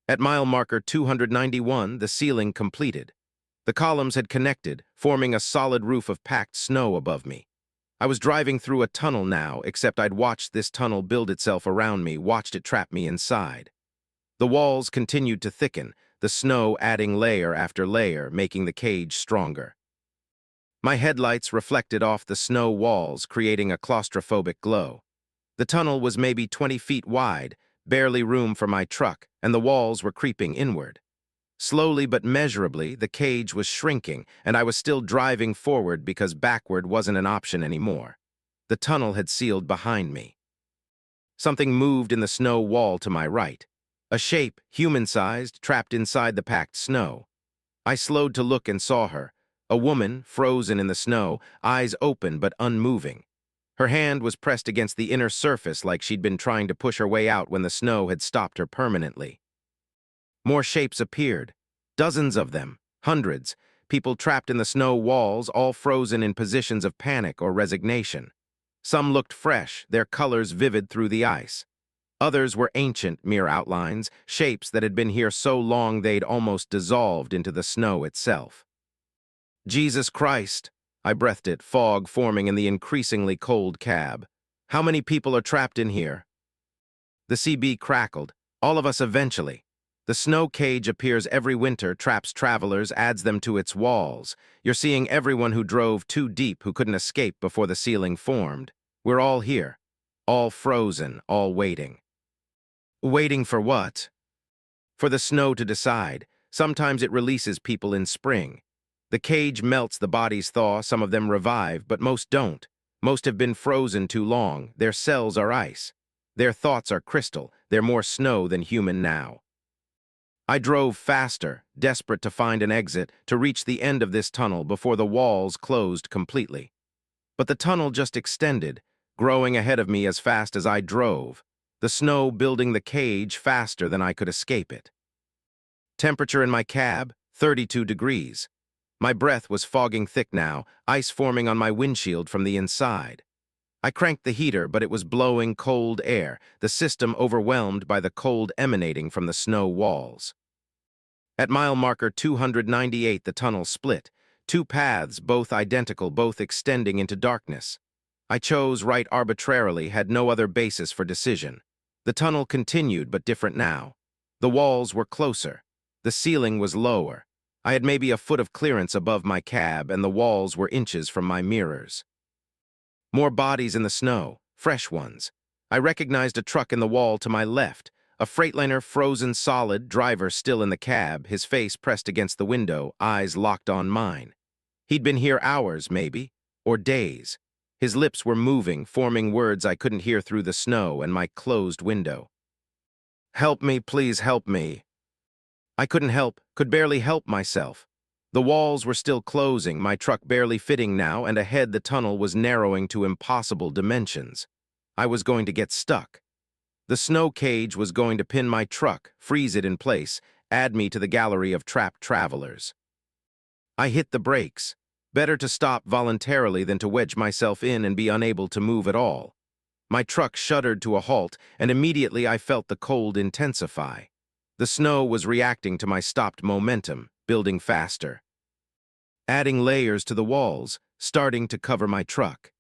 At mile marker 291, the ceiling completed. The columns had connected, forming a solid roof of packed snow above me. I was driving through a tunnel now, except I'd watched this tunnel build itself around me, watched it trap me inside. The walls continued to thicken, the snow adding layer after layer, making the cage stronger. My headlights reflected off the snow walls, creating a claustrophobic glow. The tunnel was maybe 20 feet wide, barely room for my truck, and the walls were creeping inward. Slowly but measurably, the cage was shrinking, and I was still driving forward because backward wasn't an option anymore. The tunnel had sealed behind me. Something moved in the snow wall to my right. A shape, human-sized, trapped inside the packed snow. I slowed to look and saw her, a woman, frozen in the snow, eyes open but unmoving. Her hand was pressed against the inner surface like she'd been trying to push her way out when the snow had stopped her permanently. More shapes appeared, dozens of them, hundreds, people trapped in the snow walls, all frozen in positions of panic or resignation. Some looked fresh, their colors vivid through the ice. Others were ancient, mere outlines, shapes that had been here so long they'd almost dissolved into the snow itself. Jesus Christ! I breathed it, fog forming in the increasingly cold cab. How many people are trapped in here? The CB crackled. All of us eventually. The snow cage appears every winter, traps travelers, adds them to its walls. You're seeing everyone who drove too deep, who couldn't escape before the ceiling formed. We're all here. All frozen, all waiting. Waiting for what? For the snow to decide. Sometimes it releases people in spring. The cage melts, the bodies thaw, some of them revive, but most don't. Most have been frozen too long, their cells are ice. Their thoughts are crystal, they're more snow than human now. I drove faster, desperate to find an exit, to reach the end of this tunnel before the walls closed completely. But the tunnel just extended, growing ahead of me as fast as I drove, the snow building the cage faster than I could escape it. Temperature in my cab, 32 degrees. My breath was fogging thick now, ice forming on my windshield from the inside. I cranked the heater, but it was blowing cold air, the system overwhelmed by the cold emanating from the snow walls. At mile marker 298, the tunnel split. Two paths, both identical, both extending into darkness. I chose right arbitrarily, had no other basis for decision. The tunnel continued, but different now. The walls were closer. The ceiling was lower. I had maybe a foot of clearance above my cab, and the walls were inches from my mirrors. More bodies in the snow, fresh ones. I recognized a truck in the wall to my left, a Freightliner frozen solid, driver still in the cab, his face pressed against the window, eyes locked on mine. He'd been here hours, maybe, or days. His lips were moving, forming words I couldn't hear through the snow and my closed window. "Help me, please help me." I couldn't help, could barely help myself. The walls were still closing, my truck barely fitting now, and ahead the tunnel was narrowing to impossible dimensions. I was going to get stuck. The snow cage was going to pin my truck, freeze it in place, add me to the gallery of trapped travelers. I hit the brakes. Better to stop voluntarily than to wedge myself in and be unable to move at all. My truck shuddered to a halt, and immediately I felt the cold intensify. The snow was reacting to my stopped momentum, building faster. Adding layers to the walls, starting to cover my truck.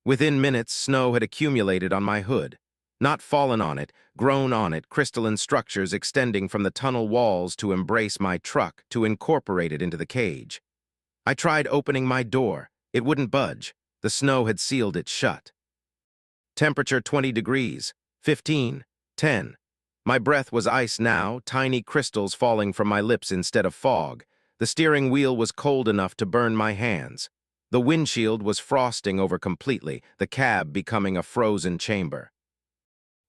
Within minutes, snow had accumulated on my hood. Not fallen on it, grown on it, crystalline structures extending from the tunnel walls to embrace my truck, to incorporate it into the cage. I tried opening my door. It wouldn't budge. The snow had sealed it shut. Temperature 20 degrees, 15, 10. My breath was ice now, tiny crystals falling from my lips instead of fog. The steering wheel was cold enough to burn my hands. The windshield was frosting over completely, the cab becoming a frozen chamber.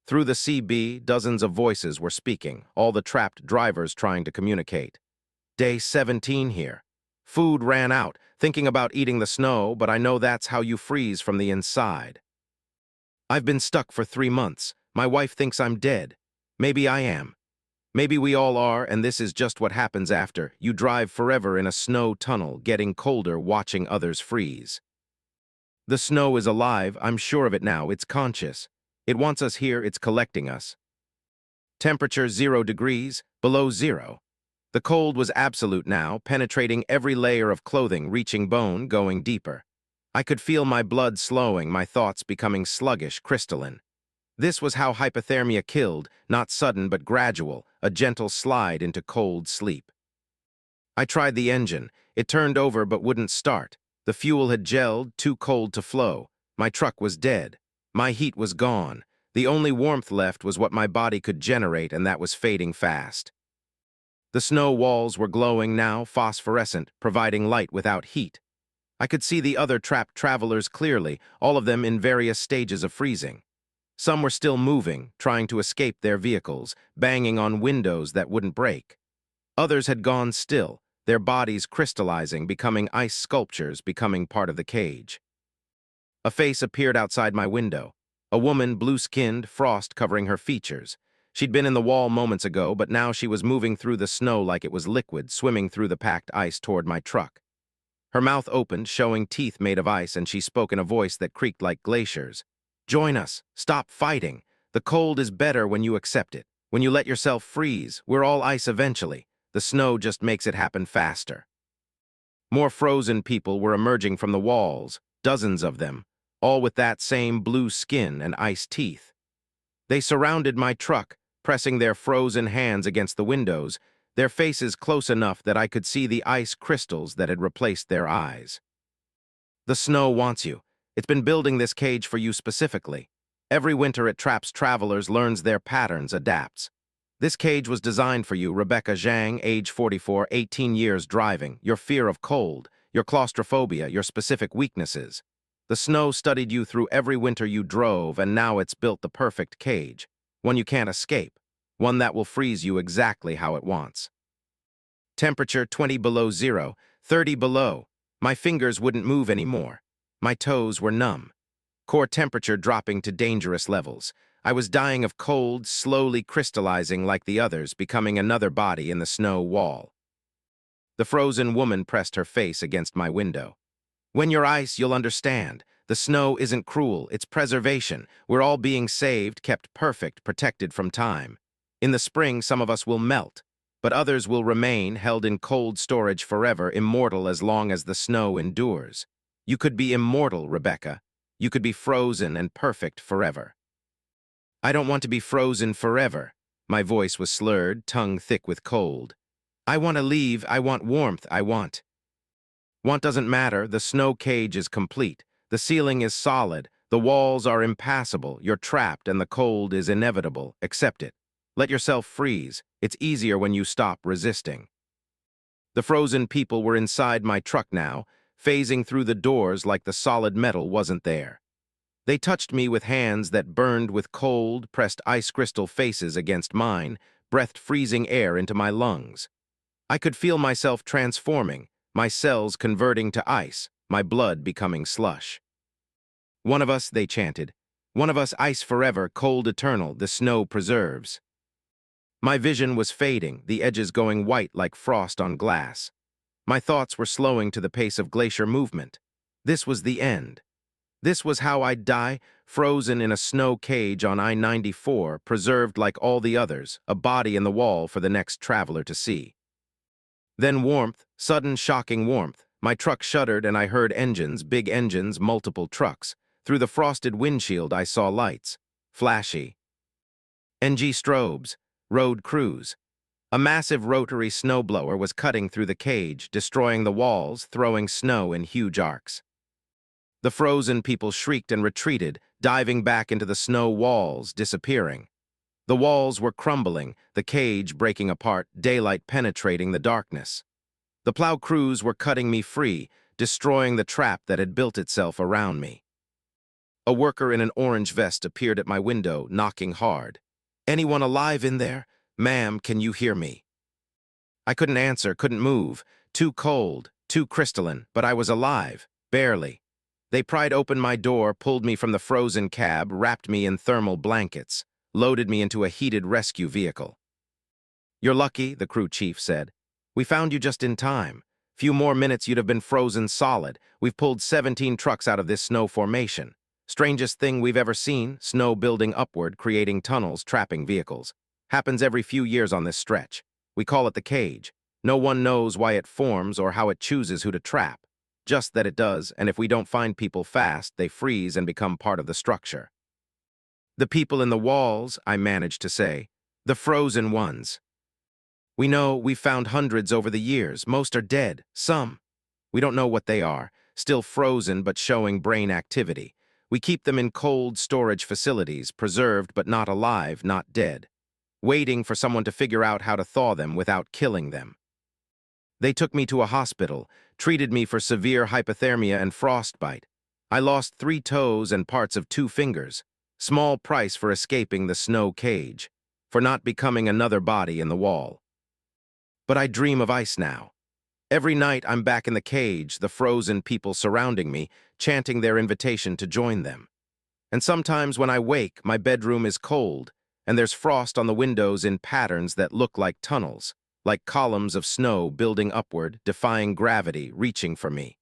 Through the CB, dozens of voices were speaking, all the trapped drivers trying to communicate. Day 17 here. Food ran out, thinking about eating the snow, but I know that's how you freeze from the inside. I've been stuck for 3 months. My wife thinks I'm dead. Maybe I am. Maybe we all are, and this is just what happens after. You drive forever in a snow tunnel, getting colder, watching others freeze. The snow is alive, I'm sure of it now, it's conscious. It wants us here, it's collecting us. Temperature 0 degrees, below zero. The cold was absolute now, penetrating every layer of clothing, reaching bone, going deeper. I could feel my blood slowing, my thoughts becoming sluggish, crystalline. This was how hypothermia killed, not sudden but gradual, a gentle slide into cold sleep. I tried the engine. It turned over but wouldn't start. The fuel had gelled, too cold to flow. My truck was dead. My heat was gone. The only warmth left was what my body could generate, and that was fading fast. The snow walls were glowing now, phosphorescent, providing light without heat. I could see the other trapped travelers clearly, all of them in various stages of freezing. Some were still moving, trying to escape their vehicles, banging on windows that wouldn't break. Others had gone still, their bodies crystallizing, becoming ice sculptures, becoming part of the cage. A face appeared outside my window. A woman, blue-skinned, frost covering her features. She'd been in the wall moments ago, but now she was moving through the snow like it was liquid, swimming through the packed ice toward my truck. Her mouth opened, showing teeth made of ice, and she spoke in a voice that creaked like glaciers. "Join us. Stop fighting. The cold is better when you accept it. When you let yourself freeze, we're all ice eventually. The snow just makes it happen faster." More frozen people were emerging from the walls, dozens of them, all with that same blue skin and ice teeth. They surrounded my truck, pressing their frozen hands against the windows, their faces close enough that I could see the ice crystals that had replaced their eyes. The snow wants you. It's been building this cage for you specifically. Every winter it traps travelers, learns their patterns, adapts. This cage was designed for you, Rebecca Zhang, age 44, 18 years driving, your fear of cold, your claustrophobia, your specific weaknesses. The snow studied you through every winter you drove, and now it's built the perfect cage, one you can't escape, one that will freeze you exactly how it wants. Temperature 20 below zero, 30 below. My fingers wouldn't move anymore. My toes were numb. Core temperature dropping to dangerous levels. I was dying of cold, slowly crystallizing like the others, becoming another body in the snow wall. The frozen woman pressed her face against my window. When you're ice, you'll understand. The snow isn't cruel, it's preservation. We're all being saved, kept perfect, protected from time. In the spring, some of us will melt, but others will remain, held in cold storage forever, immortal as long as the snow endures. You could be immortal, Rebecca. You could be frozen and perfect forever. I don't want to be frozen forever. My voice was slurred, tongue thick with cold. I want to leave, I want warmth, I want. Want doesn't matter, the snow cage is complete. The ceiling is solid, the walls are impassable, you're trapped and the cold is inevitable. Accept it. Let yourself freeze. It's easier when you stop resisting. The frozen people were inside my truck now, phasing through the doors like the solid metal wasn't there. They touched me with hands that burned with cold, pressed ice crystal faces against mine, breathed freezing air into my lungs. I could feel myself transforming, my cells converting to ice, my blood becoming slush. One of us, they chanted. One of us, ice forever, cold eternal, the snow preserves. My vision was fading, the edges going white like frost on glass. My thoughts were slowing to the pace of glacier movement. This was the end. This was how I'd die, frozen in a snow cage on I-94, preserved like all the others, a body in the wall for the next traveler to see. Then warmth, sudden shocking warmth. My truck shuddered and I heard engines, big engines, multiple trucks. Through the frosted windshield I saw lights. Flashy. NG strobes. Road crews. A massive rotary snowblower was cutting through the cage, destroying the walls, throwing snow in huge arcs. The frozen people shrieked and retreated, diving back into the snow walls, disappearing. The walls were crumbling, the cage breaking apart, daylight penetrating the darkness. The plow crews were cutting me free, destroying the trap that had built itself around me. A worker in an orange vest appeared at my window, knocking hard. "Anyone alive in there? Ma'am, can you hear me?" I couldn't answer, couldn't move. Too cold, too crystalline, but I was alive, barely. They pried open my door, pulled me from the frozen cab, wrapped me in thermal blankets, loaded me into a heated rescue vehicle. "You're lucky," the crew chief said. "We found you just in time. Few more minutes you'd have been frozen solid. We've pulled 17 trucks out of this snow formation. Strangest thing we've ever seen, snow building upward, creating tunnels, trapping vehicles. Happens every few years on this stretch. We call it the cage. No one knows why it forms or how it chooses who to trap. Just that it does, and if we don't find people fast, they freeze and become part of the structure." "The people in the walls," I managed to say. "The frozen ones. We know we've found hundreds over the years. Most are dead. Some. We don't know what they are. Still frozen but showing brain activity. We keep them in cold storage facilities, preserved but not alive, not dead. Waiting for someone to figure out how to thaw them without killing them." They took me to a hospital, treated me for severe hypothermia and frostbite. I lost 3 toes and parts of 2 fingers. Small price for escaping the snow cage, for not becoming another body in the wall. But I dream of ice now. Every night I'm back in the cage, the frozen people surrounding me, chanting their invitation to join them. And sometimes when I wake, my bedroom is cold, and there's frost on the windows in patterns that look like tunnels, like columns of snow building upward, defying gravity, reaching for me.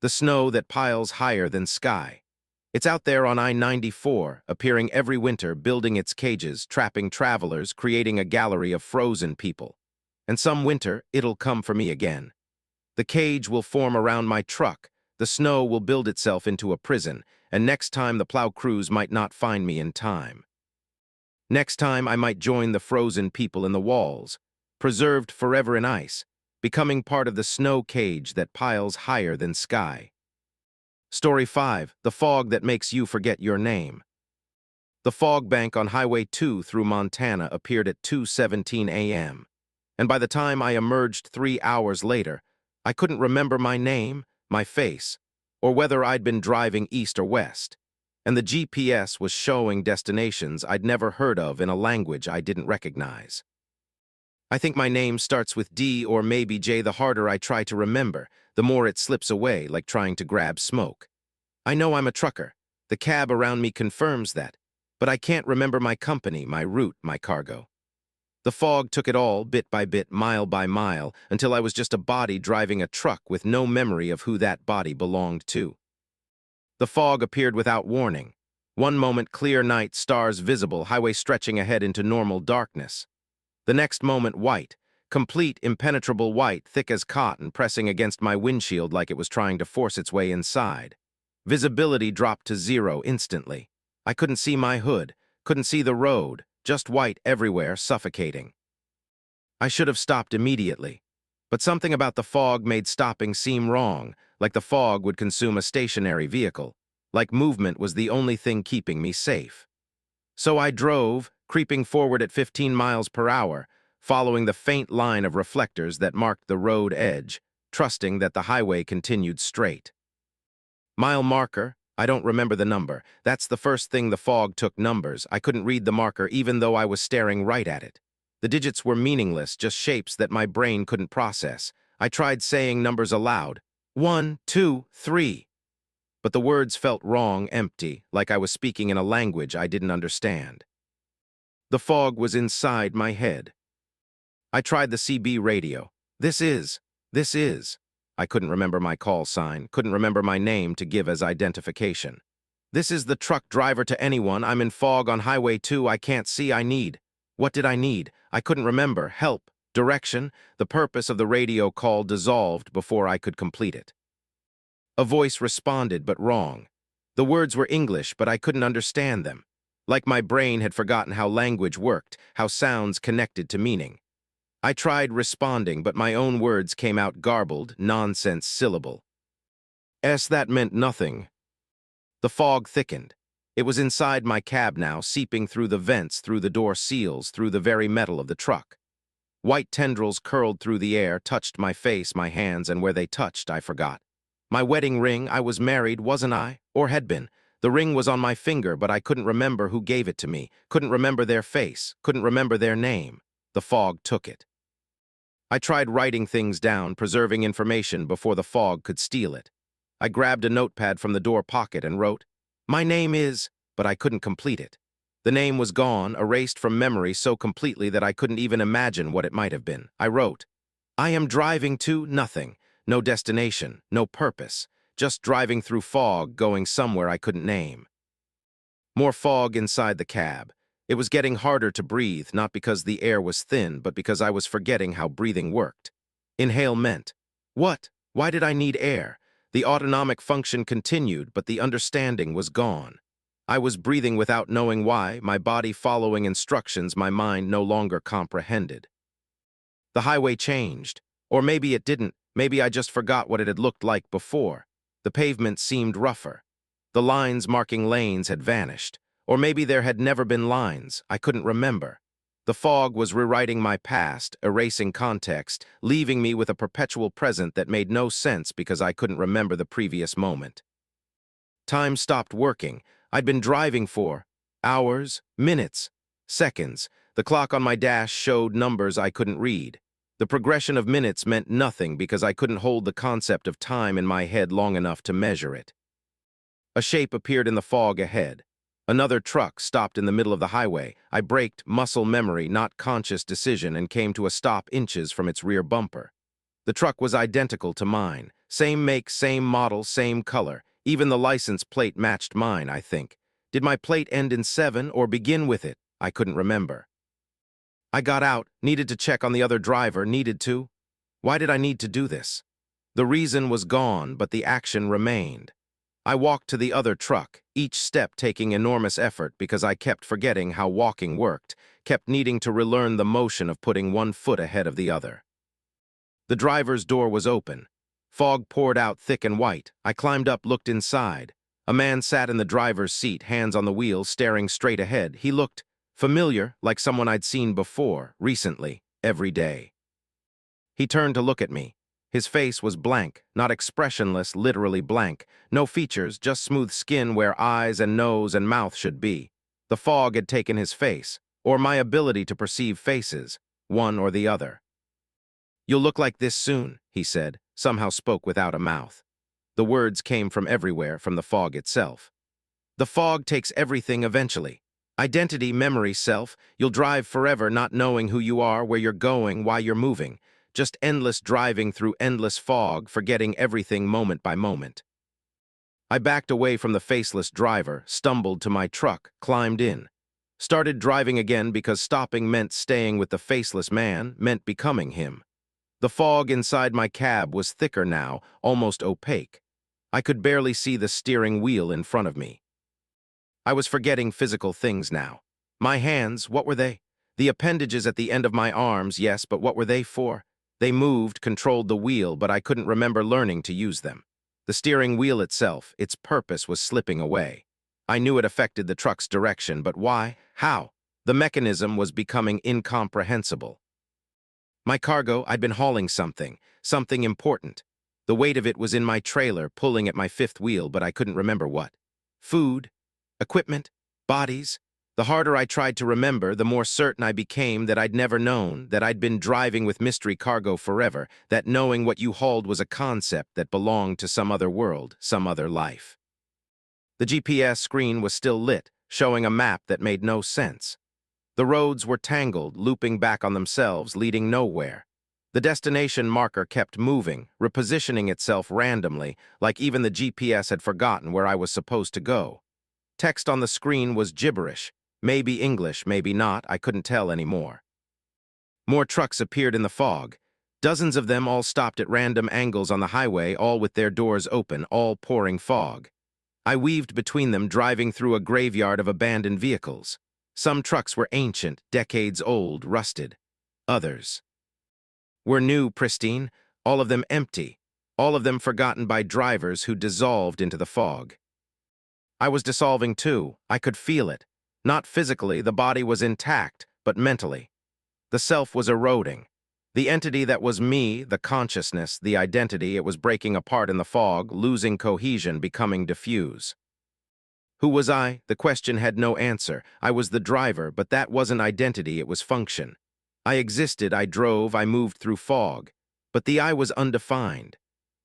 The snow that piles higher than sky. It's out there on I-94, appearing every winter, building its cages, trapping travelers, creating a gallery of frozen people. And some winter, it'll come for me again. The cage will form around my truck, the snow will build itself into a prison, and next time the plow crews might not find me in time. Next time I might join the frozen people in the walls, preserved forever in ice, becoming part of the snow cage that piles higher than sky. Story 5, the fog that makes you forget your name. The fog bank on Highway 2 through Montana appeared at 2:17 a.m., and by the time I emerged 3 hours later, I couldn't remember my name, my face, or whether I'd been driving east or west, and the GPS was showing destinations I'd never heard of in a language I didn't recognize. I think my name starts with D or maybe J. The harder I try to remember, the more it slips away, like trying to grab smoke. I know I'm a trucker. The cab around me confirms that, but I can't remember my company, my route, my cargo. The fog took it all, bit by bit, mile by mile, until I was just a body driving a truck with no memory of who that body belonged to. The fog appeared without warning. One moment, clear night, stars visible, highway stretching ahead into normal darkness. The next moment, white, complete, impenetrable white, thick as cotton, pressing against my windshield like it was trying to force its way inside. Visibility dropped to 0 instantly. I couldn't see my hood, couldn't see the road, just white everywhere, suffocating. I should have stopped immediately, but something about the fog made stopping seem wrong, like the fog would consume a stationary vehicle, like movement was the only thing keeping me safe. So I drove, creeping forward at 15 miles per hour, following the faint line of reflectors that marked the road edge, trusting that the highway continued straight. Mile marker, I don't remember the number. That's the first thing the fog took, numbers. I couldn't read the marker even though I was staring right at it. The digits were meaningless, just shapes that my brain couldn't process. I tried saying numbers aloud. 1, 2, 3. But the words felt wrong, empty, like I was speaking in a language I didn't understand. The fog was inside my head. I tried the CB radio. This is. I couldn't remember my call sign, couldn't remember my name to give as identification. This is the truck driver to anyone. I'm in fog on Highway 2. I can't see. I need. What did I need? I couldn't remember. Help. Direction. The purpose of the radio call dissolved before I could complete it. A voice responded, but wrong. The words were English, but I couldn't understand them. Like my brain had forgotten how language worked, how sounds connected to meaning. I tried responding, but my own words came out garbled, nonsense syllable. That meant nothing. The fog thickened. It was inside my cab now, seeping through the vents, through the door seals, through the very metal of the truck. White tendrils curled through the air, touched my face, my hands, and where they touched, I forgot. My wedding ring, I was married, wasn't I? Or had been. The ring was on my finger, but I couldn't remember who gave it to me, couldn't remember their face, couldn't remember their name. The fog took it. I tried writing things down, preserving information before the fog could steal it. I grabbed a notepad from the door pocket and wrote, "My name is," but I couldn't complete it. The name was gone, erased from memory so completely that I couldn't even imagine what it might have been. I wrote, "I am driving to nothing, no destination, no purpose, just driving through fog, going somewhere I couldn't name." More fog inside the cab. It was getting harder to breathe, not because the air was thin, but because I was forgetting how breathing worked. Inhale meant, what? Why did I need air? The autonomic function continued, but the understanding was gone. I was breathing without knowing why, my body following instructions my mind no longer comprehended. The highway changed. Or maybe it didn't. Maybe I just forgot what it had looked like before. The pavement seemed rougher. The lines marking lanes had vanished. Or maybe there had never been lines. I couldn't remember. The fog was rewriting my past, erasing context, leaving me with a perpetual present that made no sense because I couldn't remember the previous moment. Time stopped working. I'd been driving for hours, minutes, seconds. The clock on my dash showed numbers I couldn't read. The progression of minutes meant nothing because I couldn't hold the concept of time in my head long enough to measure it. A shape appeared in the fog ahead. Another truck stopped in the middle of the highway. I braked, muscle memory, not conscious decision, and came to a stop inches from its rear bumper. The truck was identical to mine. Same make, same model, same color. Even the license plate matched mine, I think. Did my plate end in 7 or begin with it? I couldn't remember. I got out, needed to check on the other driver, needed to. Why did I need to do this? The reason was gone, but the action remained. I walked to the other truck, each step taking enormous effort because I kept forgetting how walking worked, kept needing to relearn the motion of putting one foot ahead of the other. The driver's door was open. Fog poured out thick and white. I climbed up, looked inside. A man sat in the driver's seat, hands on the wheel, staring straight ahead. He looked familiar, like someone I'd seen before, recently, every day. He turned to look at me. His face was blank, not expressionless, literally blank. No features, just smooth skin where eyes and nose and mouth should be. The fog had taken his face, or my ability to perceive faces, one or the other. "You'll look like this soon," he said, somehow spoke without a mouth. The words came from everywhere, from the fog itself. The fog takes everything eventually. Identity, memory, self. You'll drive forever not knowing who you are, where you're going, why you're moving. Just endless driving through endless fog, forgetting everything moment by moment. I backed away from the faceless driver, stumbled to my truck, climbed in. Started driving again because stopping meant staying with the faceless man, meant becoming him. The fog inside my cab was thicker now, almost opaque. I could barely see the steering wheel in front of me. I was forgetting physical things now. My hands, what were they? The appendages at the end of my arms, yes, but what were they for? They moved, controlled the wheel, but I couldn't remember learning to use them. The steering wheel itself, its purpose was slipping away. I knew it affected the truck's direction, but why? How? The mechanism was becoming incomprehensible. My cargo, I'd been hauling something important. The weight of it was in my trailer, pulling at my fifth wheel, but I couldn't remember what. Food? Equipment? Bodies? The harder I tried to remember, the more certain I became that I'd never known, that I'd been driving with mystery cargo forever, that knowing what you hauled was a concept that belonged to some other world, some other life. The GPS screen was still lit, showing a map that made no sense. The roads were tangled, looping back on themselves, leading nowhere. The destination marker kept moving, repositioning itself randomly, like even the GPS had forgotten where I was supposed to go. Text on the screen was gibberish. Maybe English, maybe not, I couldn't tell anymore. More trucks appeared in the fog. Dozens of them all stopped at random angles on the highway, all with their doors open, all pouring fog. I weaved between them, driving through a graveyard of abandoned vehicles. Some trucks were ancient, decades old, rusted. Others were new, pristine, all of them empty, all of them forgotten by drivers who dissolved into the fog. I was dissolving too. I could feel it. Not physically, the body was intact, but mentally. The self was eroding. The entity that was me, the consciousness, the identity, it was breaking apart in the fog, losing cohesion, becoming diffuse. Who was I? The question had no answer. I was the driver, but that wasn't identity, it was function. I existed, I drove, I moved through fog. But the I was undefined.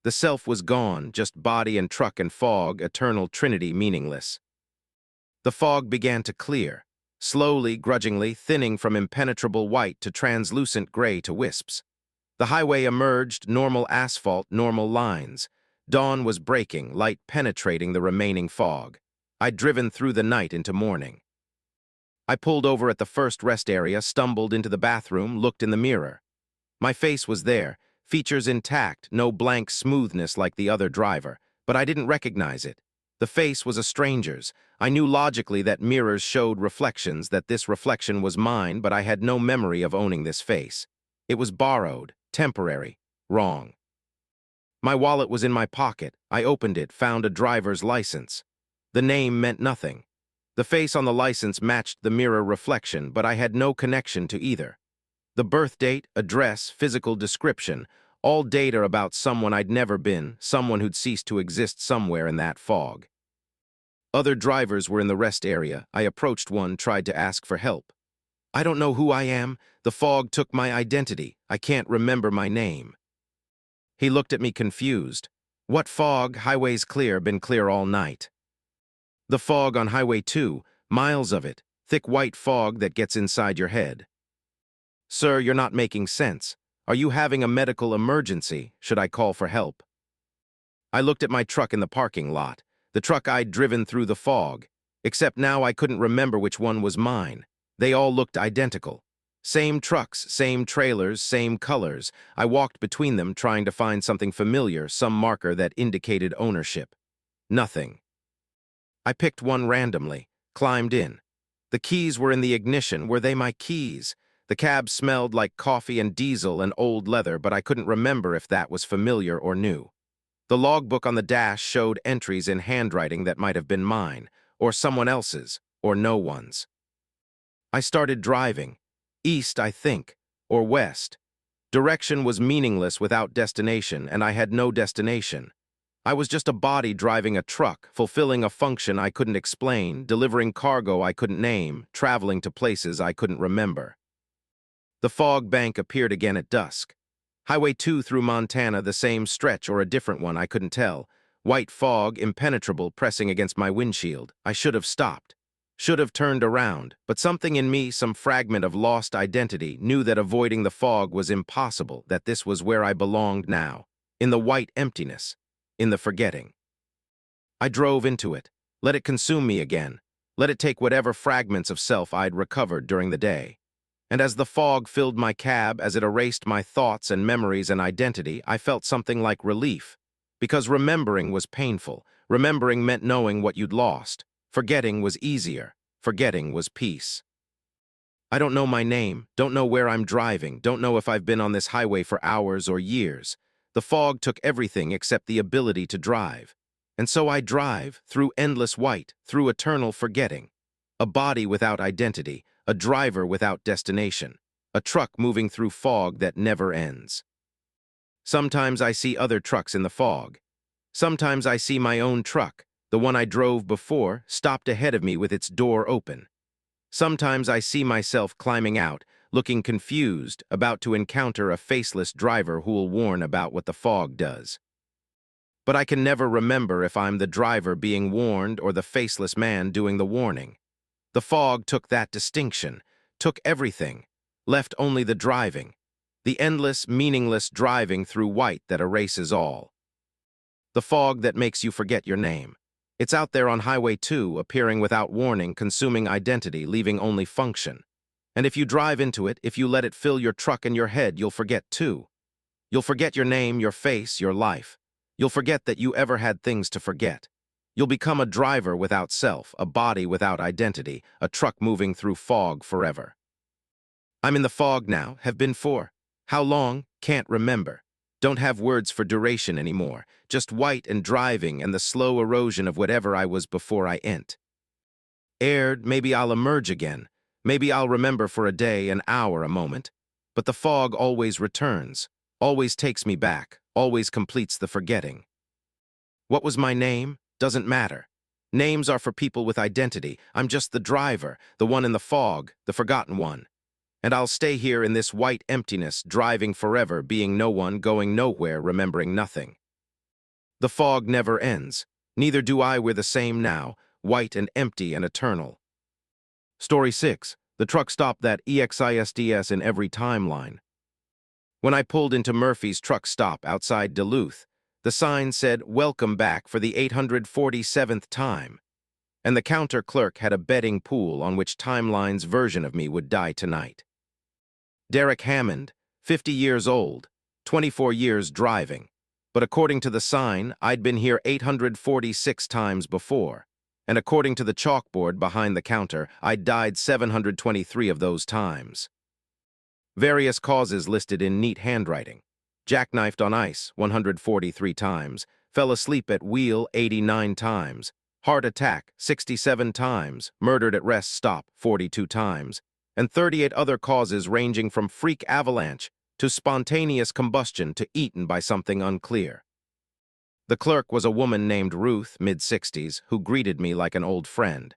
The self was gone, just body and truck and fog, eternal trinity, meaningless. The fog began to clear, slowly, grudgingly, thinning from impenetrable white to translucent gray to wisps. The highway emerged, normal asphalt, normal lines. Dawn was breaking, light penetrating the remaining fog. I'd driven through the night into morning. I pulled over at the first rest area, stumbled into the bathroom, looked in the mirror. My face was there, features intact, no blank smoothness like the other driver, but I didn't recognize it. The face was a stranger's. I knew logically that mirrors showed reflections, that this reflection was mine, but I had no memory of owning this face. It was borrowed, temporary, wrong. My wallet was in my pocket. I opened it, found a driver's license. The name meant nothing. The face on the license matched the mirror reflection, but I had no connection to either. The birth date, address, physical description, all data about someone I'd never been, someone who'd ceased to exist somewhere in that fog. Other drivers were in the rest area. I approached one, tried to ask for help. "I don't know who I am. The fog took my identity. I can't remember my name." He looked at me confused. "What fog? Highway's clear, been clear all night." "The fog on Highway 2, miles of it, thick white fog that gets inside your head." "Sir, you're not making sense. Are you having a medical emergency? Should I call for help?" I looked at my truck in the parking lot, the truck I'd driven through the fog, except now I couldn't remember which one was mine. They all looked identical. Same trucks, same trailers, same colors. I walked between them trying to find something familiar, some marker that indicated ownership. Nothing. I picked one randomly, climbed in. The keys were in the ignition. Were they my keys? The cab smelled like coffee and diesel and old leather, but I couldn't remember if that was familiar or new. The logbook on the dash showed entries in handwriting that might have been mine, or someone else's, or no one's. I started driving. East, I think, or west. Direction was meaningless without destination, and I had no destination. I was just a body driving a truck, fulfilling a function I couldn't explain, delivering cargo I couldn't name, traveling to places I couldn't remember. The fog bank appeared again at dusk. Highway 2 through Montana, the same stretch or a different one, I couldn't tell. White fog, impenetrable, pressing against my windshield. I should have stopped. Should have turned around, but something in me, some fragment of lost identity, knew that avoiding the fog was impossible, that this was where I belonged now, in the white emptiness, in the forgetting. I drove into it, let it consume me again, let it take whatever fragments of self I'd recovered during the day. And as the fog filled my cab, as it erased my thoughts and memories and identity, I felt something like relief. Because remembering was painful. Remembering meant knowing what you'd lost. Forgetting was easier. Forgetting was peace. I don't know my name, don't know where I'm driving, don't know if I've been on this highway for hours or years. The fog took everything except the ability to drive. And so I drive, through endless white, through eternal forgetting. A body without identity, a driver without destination, a truck moving through fog that never ends. Sometimes I see other trucks in the fog. Sometimes I see my own truck, the one I drove before, stopped ahead of me with its door open. Sometimes I see myself climbing out, looking confused, about to encounter a faceless driver who'll warn about what the fog does. But I can never remember if I'm the driver being warned or the faceless man doing the warning. The fog took that distinction, took everything, left only the driving, the endless, meaningless driving through white that erases all. The fog that makes you forget your name. It's out there on Highway 2, appearing without warning, consuming identity, leaving only function. And if you drive into it, if you let it fill your truck and your head, you'll forget too. You'll forget your name, your face, your life. You'll forget that you ever had things to forget. You'll become a driver without self, a body without identity, a truck moving through fog forever. I'm in the fog now, have been for. How long? Can't remember. Don't have words for duration anymore, just white and driving and the slow erosion of whatever I was before I ent. Aired, maybe I'll emerge again. Maybe I'll remember for a day, an hour, a moment. But the fog always returns, always takes me back, always completes the forgetting. What was my name? Doesn't matter. Names are for people with identity. I'm just the driver, the one in the fog, the forgotten one. And I'll stay here in this white emptiness, driving forever, being no one, going nowhere, remembering nothing. The fog never ends. Neither do I. We're the same now, white and empty and eternal. Story 6. The truck stop that exists in every timeline. When I pulled into Murphy's truck stop outside Duluth, the sign said, "Welcome back for the 847th time." And the counter clerk had a betting pool on which timeline's version of me would die tonight. Derek Hammond, 50 years old, 24 years driving. But according to the sign, I'd been here 846 times before. And according to the chalkboard behind the counter, I'd died 723 of those times. Various causes listed in neat handwriting. Jackknifed on ice, 143 times. Fell asleep at wheel, 89 times. Heart attack, 67 times. Murdered at rest stop, 42 times. And 38 other causes ranging from freak avalanche to spontaneous combustion to eaten by something unclear. The clerk was a woman named Ruth, mid-60s, who greeted me like an old friend.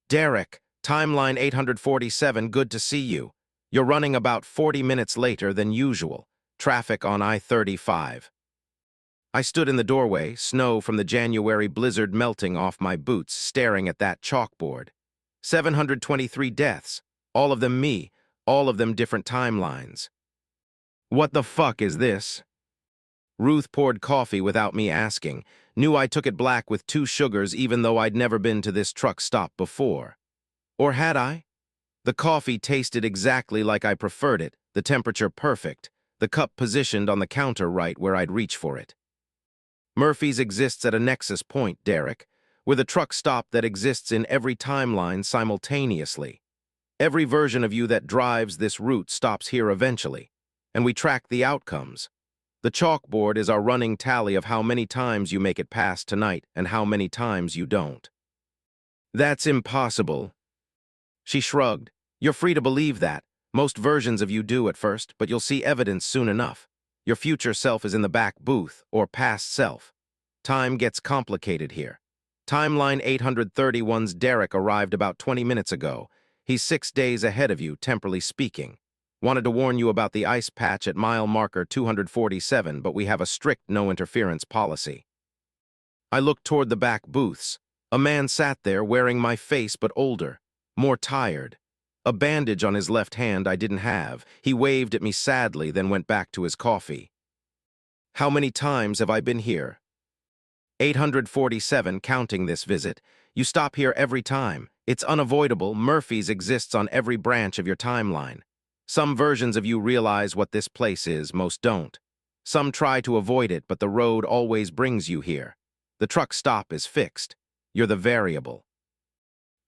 "Derek, timeline 847, good to see you. You're running about 40 minutes later than usual. Traffic on I-35. I stood in the doorway, snow from the January blizzard melting off my boots, staring at that chalkboard. 723 deaths, all of them me, all of them different timelines. What the fuck is this? Ruth poured coffee without me asking, knew I took it black with 2 sugars even though I'd never been to this truck stop before. Or had I? The coffee tasted exactly like I preferred it, the temperature perfect, the cup positioned on the counter right where I'd reach for it. Murphy's exists at a nexus point, Derek, with a truck stop that exists in every timeline simultaneously. Every version of you that drives this route stops here eventually, and we track the outcomes. The chalkboard is our running tally of how many times you make it past tonight and how many times you don't. That's impossible. She shrugged. You're free to believe that. Most versions of you do at first, but you'll see evidence soon enough. Your future self is in the back booth, or past self. Time gets complicated here. Timeline 831's Derek arrived about 20 minutes ago. He's 6 days ahead of you, temporally speaking. Wanted to warn you about the ice patch at mile marker 247, but we have a strict no-interference policy. I looked toward the back booths. A man sat there wearing my face but older, more tired. A bandage on his left hand I didn't have. He waved at me sadly, then went back to his coffee. How many times have I been here? 847, counting this visit. You stop here every time. It's unavoidable. Murphy's exists on every branch of your timeline. Some versions of you realize what this place is, most don't. Some try to avoid it, but the road always brings you here. The truck stop is fixed. You're the variable.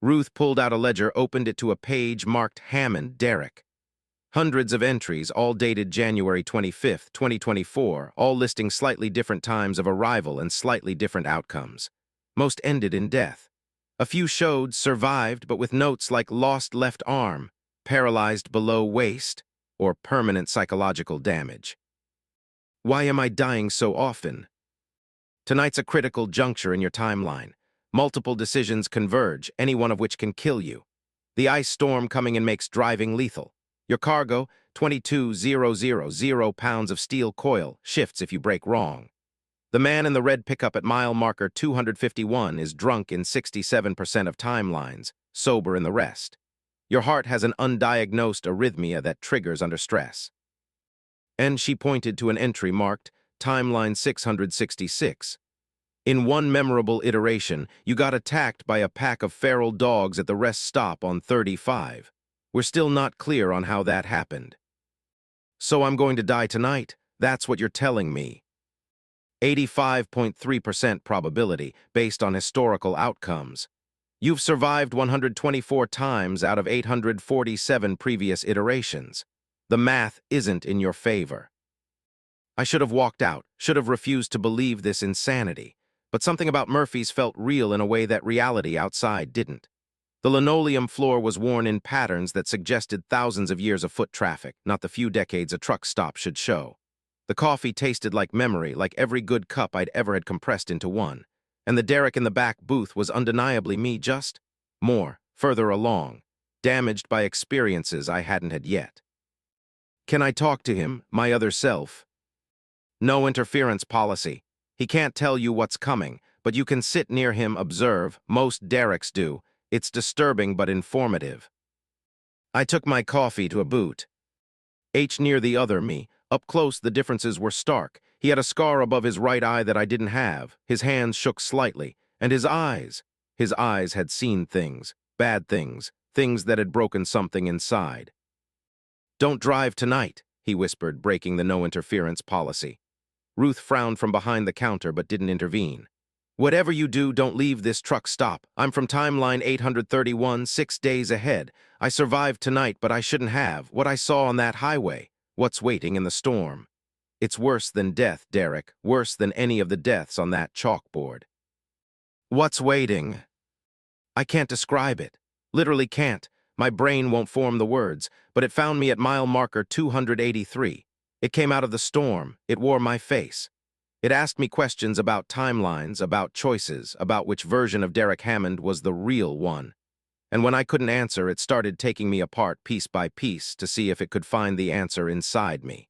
Ruth pulled out a ledger, opened it to a page marked Hammond, Derek. Hundreds of entries, all dated January 25th, 2024, all listing slightly different times of arrival and slightly different outcomes. Most ended in death. A few showed survived, but with notes like lost left arm, paralyzed below waist, or permanent psychological damage. Why am I dying so often? Tonight's a critical juncture in your timeline. Multiple decisions converge, any one of which can kill you. The ice storm coming in makes driving lethal. Your cargo, 22,000 pounds of steel coil, shifts if you brake wrong. The man in the red pickup at mile marker 251 is drunk in 67% of timelines, sober in the rest. Your heart has an undiagnosed arrhythmia that triggers under stress. And she pointed to an entry marked Timeline 666. In one memorable iteration, you got attacked by a pack of feral dogs at the rest stop on 35. We're still not clear on how that happened. So I'm going to die tonight? That's what you're telling me. 85.3% probability based on historical outcomes. You've survived 124 times out of 847 previous iterations. The math isn't in your favor. I should have walked out, should have refused to believe this insanity. But something about Murphy's felt real in a way that reality outside didn't. The linoleum floor was worn in patterns that suggested thousands of years of foot traffic, not the few decades a truck stop should show. The coffee tasted like memory, like every good cup I'd ever had compressed into one. And the Derek in the back booth was undeniably me, just more, further along, damaged by experiences I hadn't had yet. Can I talk to him, my other self? No interference policy. He can't tell you what's coming, but you can sit near him, observe. Most Dereks do. It's disturbing but informative. I took my coffee to a boot. H near the other me. Up close, the differences were stark. He had a scar above his right eye that I didn't have. His hands shook slightly. And his eyes had seen things, bad things, things that had broken something inside. Don't drive tonight, he whispered, breaking the no-interference policy. Ruth frowned from behind the counter but didn't intervene. Whatever you do, don't leave this truck stop. I'm from timeline 831, 6 days ahead. I survived tonight, but I shouldn't have. What I saw on that highway. What's waiting in the storm? It's worse than death, Derek. Worse than any of the deaths on that chalkboard. What's waiting? I can't describe it. Literally can't. My brain won't form the words, but it found me at mile marker 283. It came out of the storm. It wore my face. It asked me questions about timelines, about choices, about which version of Derek Hammond was the real one. And when I couldn't answer, it started taking me apart piece by piece to see if it could find the answer inside me.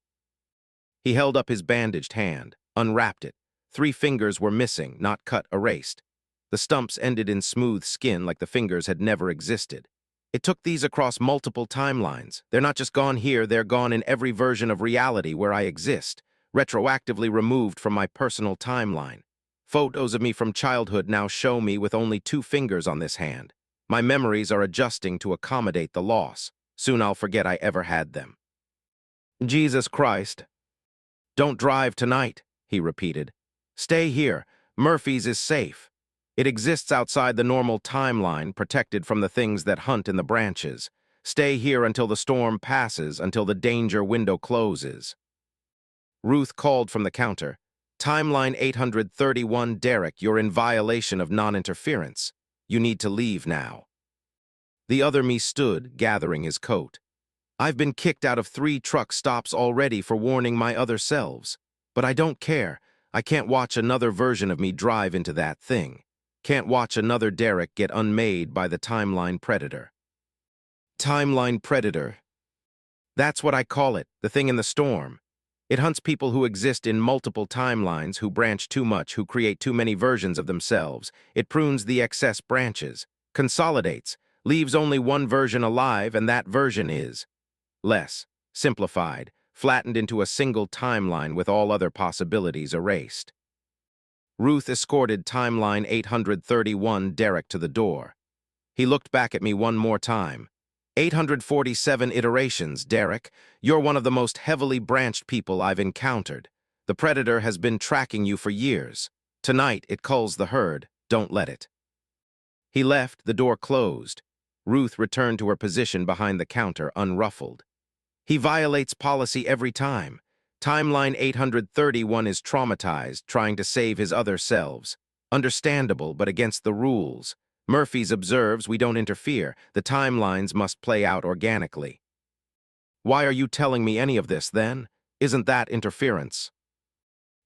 He held up his bandaged hand, unwrapped it. 3 fingers were missing, not cut, erased. The stumps ended in smooth skin like the fingers had never existed. It took these across multiple timelines. They're not just gone here, they're gone in every version of reality where I exist, retroactively removed from my personal timeline. Photos of me from childhood now show me with only 2 fingers on this hand. My memories are adjusting to accommodate the loss. Soon I'll forget I ever had them. Jesus Christ. Don't drive tonight, he repeated. Stay here. Murphy's is safe. It exists outside the normal timeline, protected from the things that hunt in the branches. Stay here until the storm passes, until the danger window closes. Ruth called from the counter. Timeline 831, Derek, you're in violation of non-interference. You need to leave now. The other me stood, gathering his coat. I've been kicked out of 3 truck stops already for warning my other selves. But I don't care. I can't watch another version of me drive into that thing. Can't watch another Derek get unmade by the timeline predator. Timeline predator. That's what I call it, the thing in the storm. It hunts people who exist in multiple timelines, who branch too much, who create too many versions of themselves. It prunes the excess branches, consolidates, leaves only one version alive, and that version is less, simplified, flattened into a single timeline with all other possibilities erased. Ruth escorted timeline 831 Derek to the door. He looked back at me one more time. 847 iterations, Derek. You're one of the most heavily branched people I've encountered. The predator has been tracking you for years. Tonight, it culls the herd. Don't let it. He left, the door closed. Ruth returned to her position behind the counter, unruffled. He violates policy every time. Timeline 831 is traumatized, trying to save his other selves. Understandable, but against the rules. Murphy's observes we don't interfere. The timelines must play out organically. Why are you telling me any of this, then? Isn't that interference?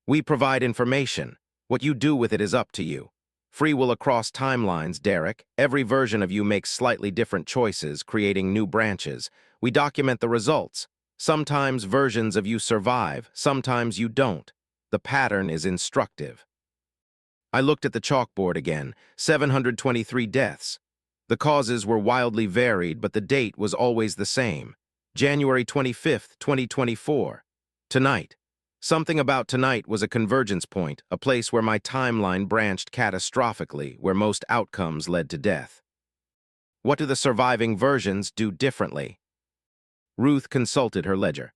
We provide information. What you do with it is up to you. Free will across timelines, Derek. Every version of you makes slightly different choices, creating new branches. We document the results. Sometimes versions of you survive, sometimes you don't. The pattern is instructive. I looked at the chalkboard again. 723 deaths. The causes were wildly varied, but the date was always the same. January 25th, 2024. Tonight. Something about tonight was a convergence point, a place where my timeline branched catastrophically, where most outcomes led to death. What do the surviving versions do differently? Ruth consulted her ledger.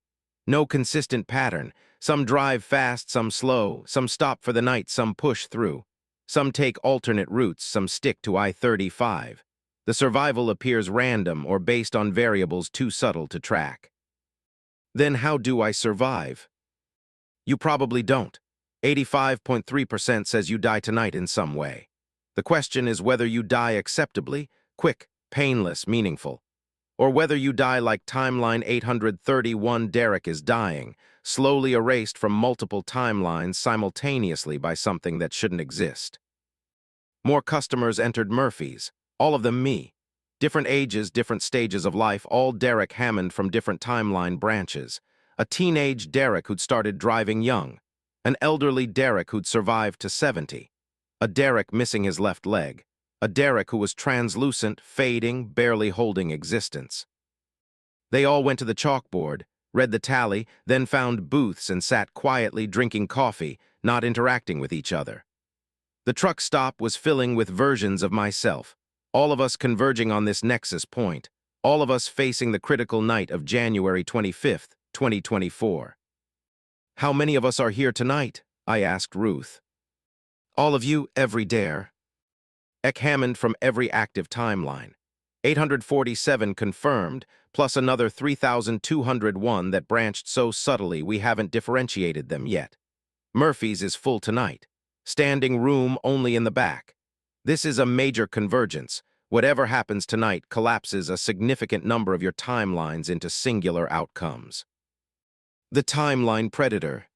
No consistent pattern. Some drive fast, some slow, some stop for the night, some push through. Some take alternate routes, some stick to I-35. The survival appears random or based on variables too subtle to track. Then how do I survive? You probably don't. 85.3% says you die tonight in some way. The question is whether you die acceptably, quick, painless, meaningful, or whether you die like timeline 831 Derek is dying, slowly erased from multiple timelines simultaneously by something that shouldn't exist. More customers entered Murphy's, all of them me. Different ages, different stages of life, all Derek Hammond from different timeline branches. A teenage Derek who'd started driving young. An elderly Derek who'd survived to 70. A Derek missing his left leg. A Derek who was translucent, fading, barely holding existence. They all went to the chalkboard, read the tally, then found booths and sat quietly drinking coffee, not interacting with each other. The truck stop was filling with versions of myself, all of us converging on this nexus point, all of us facing the critical night of January 25th, 2024. How many of us are here tonight? I asked Ruth. All of you, every dare. Hammond from every active timeline. 847 confirmed, plus another 3,201 that branched so subtly we haven't differentiated them yet. Murphy's is full tonight. Standing room only in the back. This is a major convergence. Whatever happens tonight collapses a significant number of your timelines into singular outcomes. The timeline predator.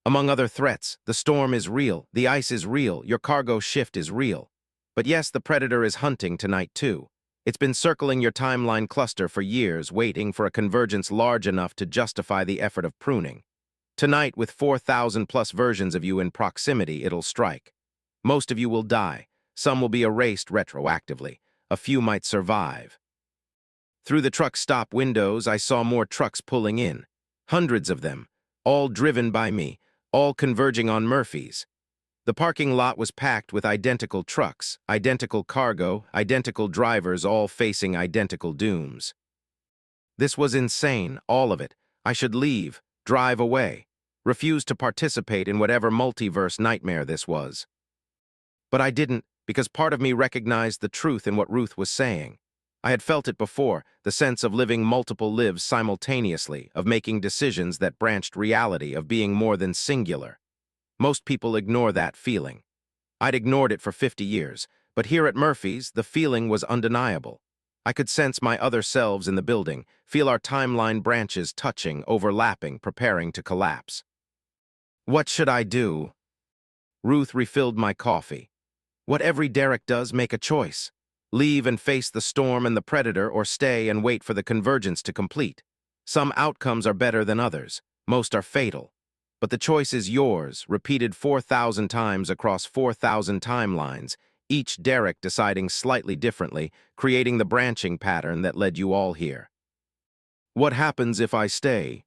Among other threats, the storm is real, the ice is real, your cargo shift is real. But yes, the predator is hunting tonight too. It's been circling your timeline cluster for years, waiting for a convergence large enough to justify the effort of pruning. Tonight, with 4,000+ versions of you in proximity, it'll strike. Most of you will die. Some will be erased retroactively. A few might survive. Through the truck stop windows, I saw more trucks pulling in. Hundreds of them, all driven by me, all converging on Murphy's. The parking lot was packed with identical trucks, identical cargo, identical drivers, all facing identical dooms. This was insane, all of it. I should leave, drive away. refused to participate in whatever multiverse nightmare this was. But I didn't, because part of me recognized the truth in what Ruth was saying. I had felt it before, the sense of living multiple lives simultaneously, of making decisions that branched reality, of being more than singular. Most people ignore that feeling. I'd ignored it for 50 years, but here at Murphy's, the feeling was undeniable. I could sense my other selves in the building, feel our timeline branches touching, overlapping, preparing to collapse. What should I do? Ruth refilled my coffee. What every Derek does, make a choice. Leave and face the storm and the predator, or stay and wait for the convergence to complete. Some outcomes are better than others. Most are fatal. But the choice is yours, repeated 4,000 times across 4,000 timelines, each Derek deciding slightly differently, creating the branching pattern that led you all here. What happens if I stay?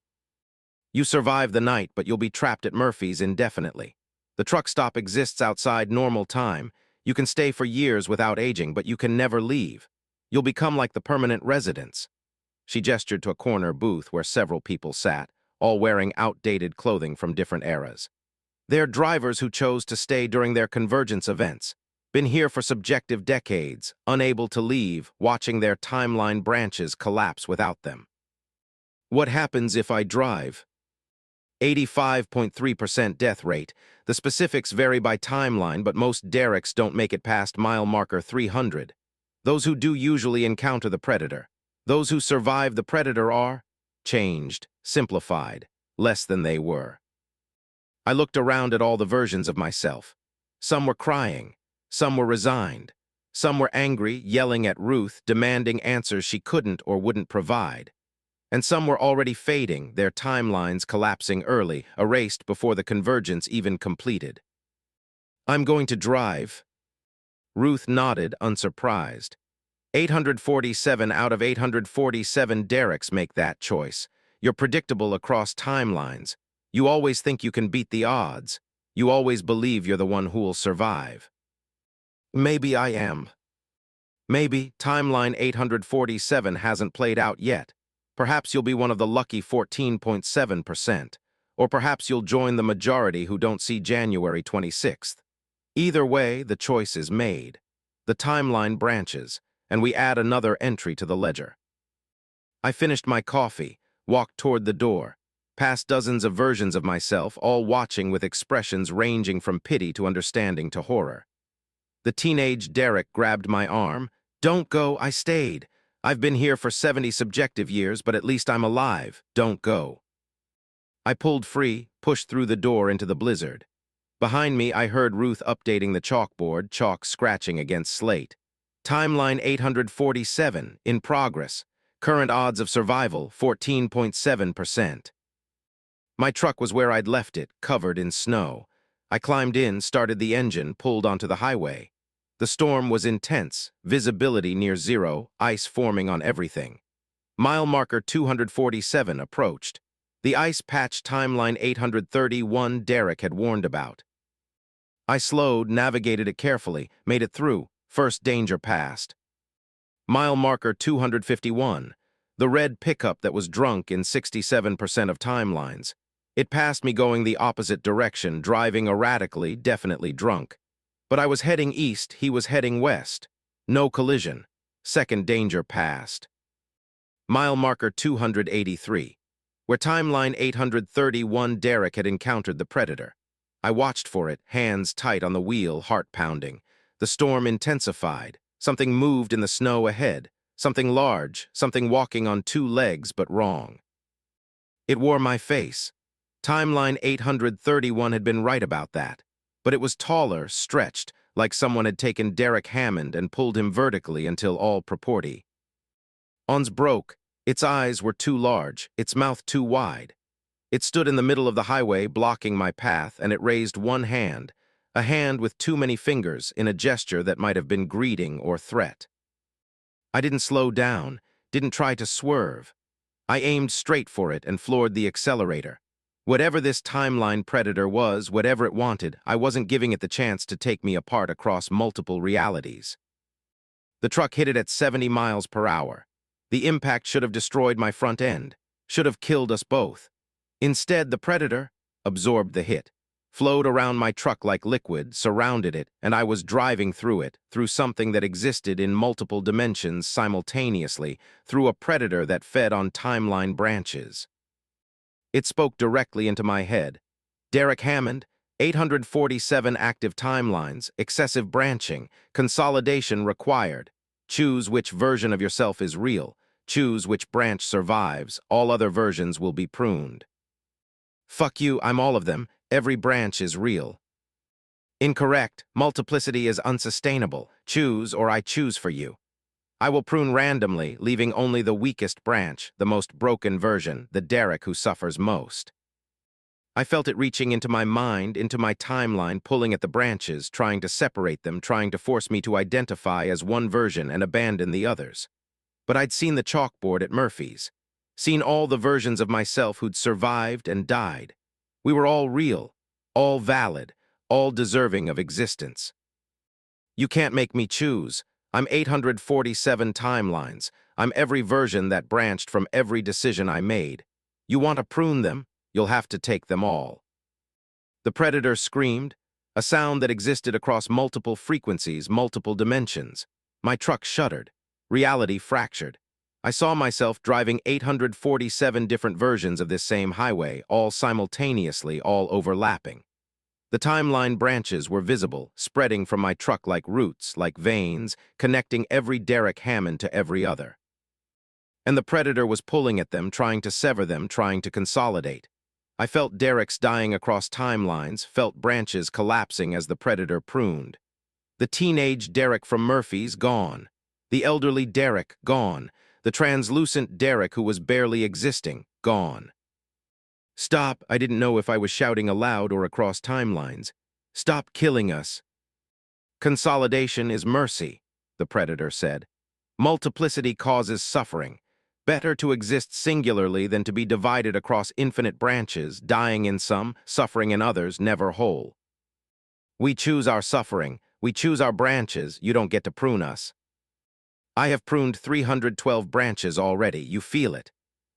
You survive the night, but you'll be trapped at Murphy's indefinitely. The truck stop exists outside normal time. You can stay for years without aging, but you can never leave. You'll become like the permanent residents. She gestured to a corner booth where several people sat, all wearing outdated clothing from different eras. They're drivers who chose to stay during their convergence events, been here for subjective decades, unable to leave, watching their timeline branches collapse without them. What happens if I drive? 85.3% death rate. The specifics vary by timeline, but most Dereks don't make it past mile marker 300. Those who do usually encounter the predator. Those who survive the predator are changed, simplified, less than they were. I looked around at all the versions of myself. Some were crying, some were resigned, some were angry, yelling at Ruth, demanding answers she couldn't or wouldn't provide. And some were already fading, their timelines collapsing early, erased before the convergence even completed. I'm going to drive. Ruth nodded, unsurprised. 847 out of 847 Dereks make that choice. You're predictable across timelines. You always think you can beat the odds. You always believe you're the one who'll survive. Maybe I am. Maybe timeline 847 hasn't played out yet. Perhaps you'll be one of the lucky 14.7%. Or perhaps you'll join the majority who don't see January 26th. Either way, the choice is made. The timeline branches, and we add another entry to the ledger. I finished my coffee, walked toward the door, past dozens of versions of myself, all watching with expressions ranging from pity to understanding to horror. The teenage Derek grabbed my arm. Don't go, I stayed. I've been here for 70 subjective years, but at least I'm alive. Don't go. I pulled free, pushed through the door into the blizzard. Behind me, I heard Ruth updating the chalkboard, chalk scratching against slate. Timeline 847, in progress. Current odds of survival, 14.7%. My truck was where I'd left it, covered in snow. I climbed in, started the engine, pulled onto the highway. The storm was intense, visibility near zero, ice forming on everything. Mile marker 247 approached. The ice patch timeline 831 Derek had warned about. I slowed, navigated it carefully, made it through. First danger passed. Mile marker 251, the red pickup that was drunk in 67% of timelines. It passed me going the opposite direction, driving erratically, definitely drunk. But I was heading east, he was heading west. No collision. Second danger passed. Mile marker 283, where timeline 831 Derek had encountered the predator. I watched for it, hands tight on the wheel, heart pounding. The storm intensified. Something moved in the snow ahead. Something large, something walking on two legs but wrong. It wore my face. Timeline 831 had been right about that. But it was taller, stretched, like someone had taken Derek Hammond and pulled him vertically until all proporty. Ons broke. Its eyes were too large, its mouth too wide. It stood in the middle of the highway, blocking my path, and it raised one hand, a hand with too many fingers in a gesture that might have been greeting or threat. I didn't slow down, didn't try to swerve. I aimed straight for it and floored the accelerator. Whatever this timeline predator was, whatever it wanted, I wasn't giving it the chance to take me apart across multiple realities. The truck hit it at 70 miles per hour. The impact should have destroyed my front end, should have killed us both. Instead, the predator, absorbed the hit, flowed around my truck like liquid, surrounded it, and I was driving through it, through something that existed in multiple dimensions simultaneously, through a predator that fed on timeline branches. It spoke directly into my head. Derek Hammond, 847 active timelines, excessive branching, consolidation required. Choose which version of yourself is real. Choose which branch survives. All other versions will be pruned. Fuck you, I'm all of them. Every branch is real. Incorrect. Multiplicity is unsustainable. Choose or I choose for you. I will prune randomly, leaving only the weakest branch, the most broken version, the Derek who suffers most. I felt it reaching into my mind, into my timeline, pulling at the branches, trying to separate them, trying to force me to identify as one version and abandon the others. But I'd seen the chalkboard at Murphy's, seen all the versions of myself who'd survived and died. We were all real, all valid, all deserving of existence. You can't make me choose. I'm 847 timelines. I'm every version that branched from every decision I made. You want to prune them? You'll have to take them all. The predator screamed, a sound that existed across multiple frequencies, multiple dimensions. My truck shuddered. Reality fractured. I saw myself driving 847 different versions of this same highway, all simultaneously, all overlapping. The timeline branches were visible, spreading from my truck like roots, like veins, connecting every Derek Hammond to every other. And the predator was pulling at them, trying to sever them, trying to consolidate. I felt Derek's dying across timelines, felt branches collapsing as the predator pruned. The teenage Derek from Murphy's gone. The elderly Derek gone. The translucent Derek who was barely existing gone. Stop, I didn't know if I was shouting aloud or across timelines. Stop killing us. Consolidation is mercy, the predator said. Multiplicity causes suffering. Better to exist singularly than to be divided across infinite branches, dying in some, suffering in others, never whole. We choose our suffering. We choose our branches. You don't get to prune us. I have pruned 312 branches already. You feel it.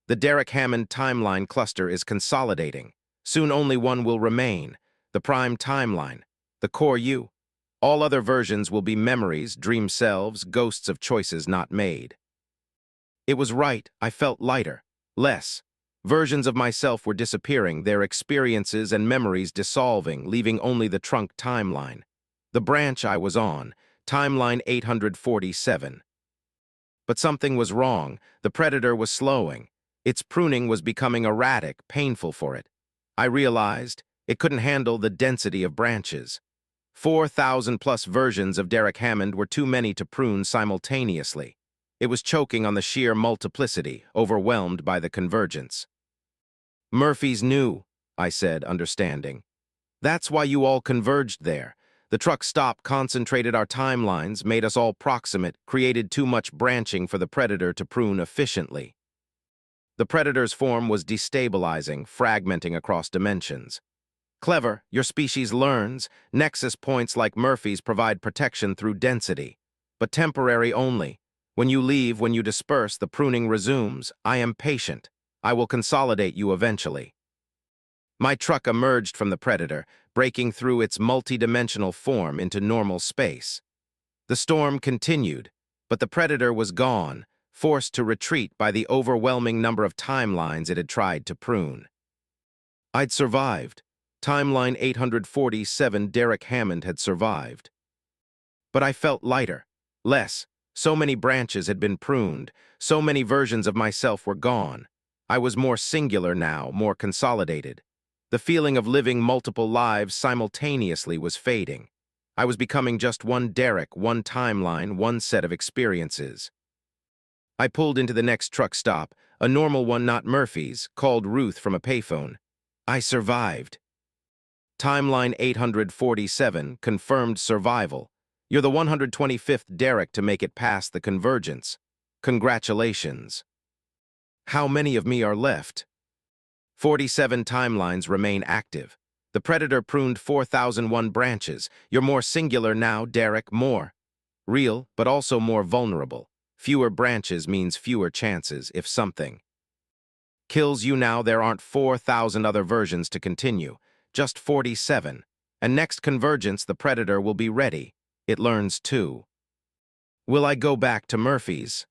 The Derek Hammond timeline cluster is consolidating. Soon only one will remain, the prime timeline, the core you. All other versions will be memories, dream selves, ghosts of choices not made. It was right, I felt lighter, less. Versions of myself were disappearing, their experiences and memories dissolving, leaving only the trunk timeline. The branch I was on, timeline 847. But something was wrong. The predator was slowing. Its pruning was becoming erratic, painful for it. I realized it couldn't handle the density of branches. 4,000+ versions of Derek Hammond were too many to prune simultaneously. It was choking on the sheer multiplicity, overwhelmed by the convergence. Murphy's knew, I said, understanding. That's why you all converged there. The truck stop concentrated our timelines, made us all proximate, created too much branching for the predator to prune efficiently. The predator's form was destabilizing, fragmenting across dimensions. Clever, your species learns. Nexus points like Murphy's provide protection through density. But temporary only. When you leave, when you disperse, the pruning resumes. I am patient. I will consolidate you eventually. My truck emerged from the predator, breaking through its multidimensional form into normal space. The storm continued, but the predator was gone, forced to retreat by the overwhelming number of timelines it had tried to prune. I'd survived. Timeline 847 Derek Hammond had survived. But I felt lighter, less. So many branches had been pruned, so many versions of myself were gone. I was more singular now, more consolidated. The feeling of living multiple lives simultaneously was fading. I was becoming just one Derek, one timeline, one set of experiences. I pulled into the next truck stop, a normal one, not Murphy's, called Ruth from a payphone. I survived. Timeline 847 confirmed survival. You're the 125th Derek to make it past the convergence. Congratulations. How many of me are left? 47 timelines remain active. The predator pruned 4,001 branches. You're more singular now, Derek, more real, but also more vulnerable. Fewer branches means fewer chances, if something. Kills you now, there aren't 4,000 other versions to continue, just 47. And next convergence, the predator will be ready. It learns too. Will I go back to Murphy's?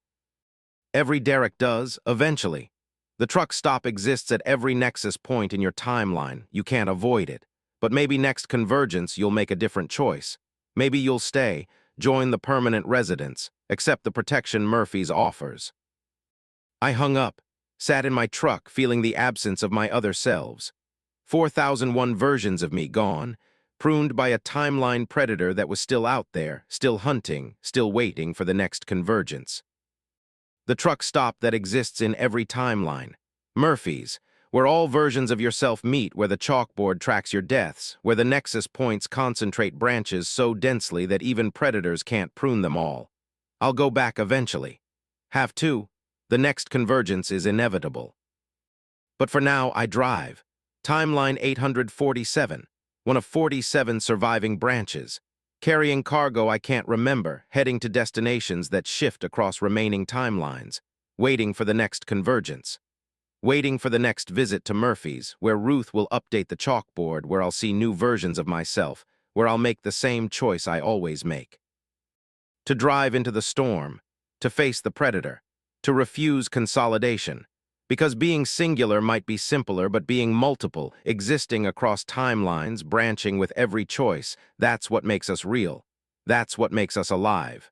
Every Derek does, eventually. The truck stop exists at every nexus point in your timeline. You can't avoid it. But maybe next convergence you'll make a different choice. Maybe you'll stay, join the permanent residents, accept the protection Murphy's offers. I hung up, sat in my truck feeling the absence of my other selves. 4,001 versions of me gone, pruned by a timeline predator that was still out there, still hunting, still waiting for the next convergence. The truck stop that exists in every timeline. Murphy's, where all versions of yourself meet, where the chalkboard tracks your deaths, where the nexus points concentrate branches so densely that even predators can't prune them all. I'll go back eventually. Have to. The next convergence is inevitable. But for now, I drive. Timeline 847, one of 47 surviving branches. Carrying cargo I can't remember, heading to destinations that shift across remaining timelines, waiting for the next convergence. Waiting for the next visit to Murphy's, where Ruth will update the chalkboard, where I'll see new versions of myself, where I'll make the same choice I always make. To drive into the storm, to face the predator, to refuse consolidation. Because being singular might be simpler, but being multiple, existing across timelines, branching with every choice, that's what makes us real. That's what makes us alive.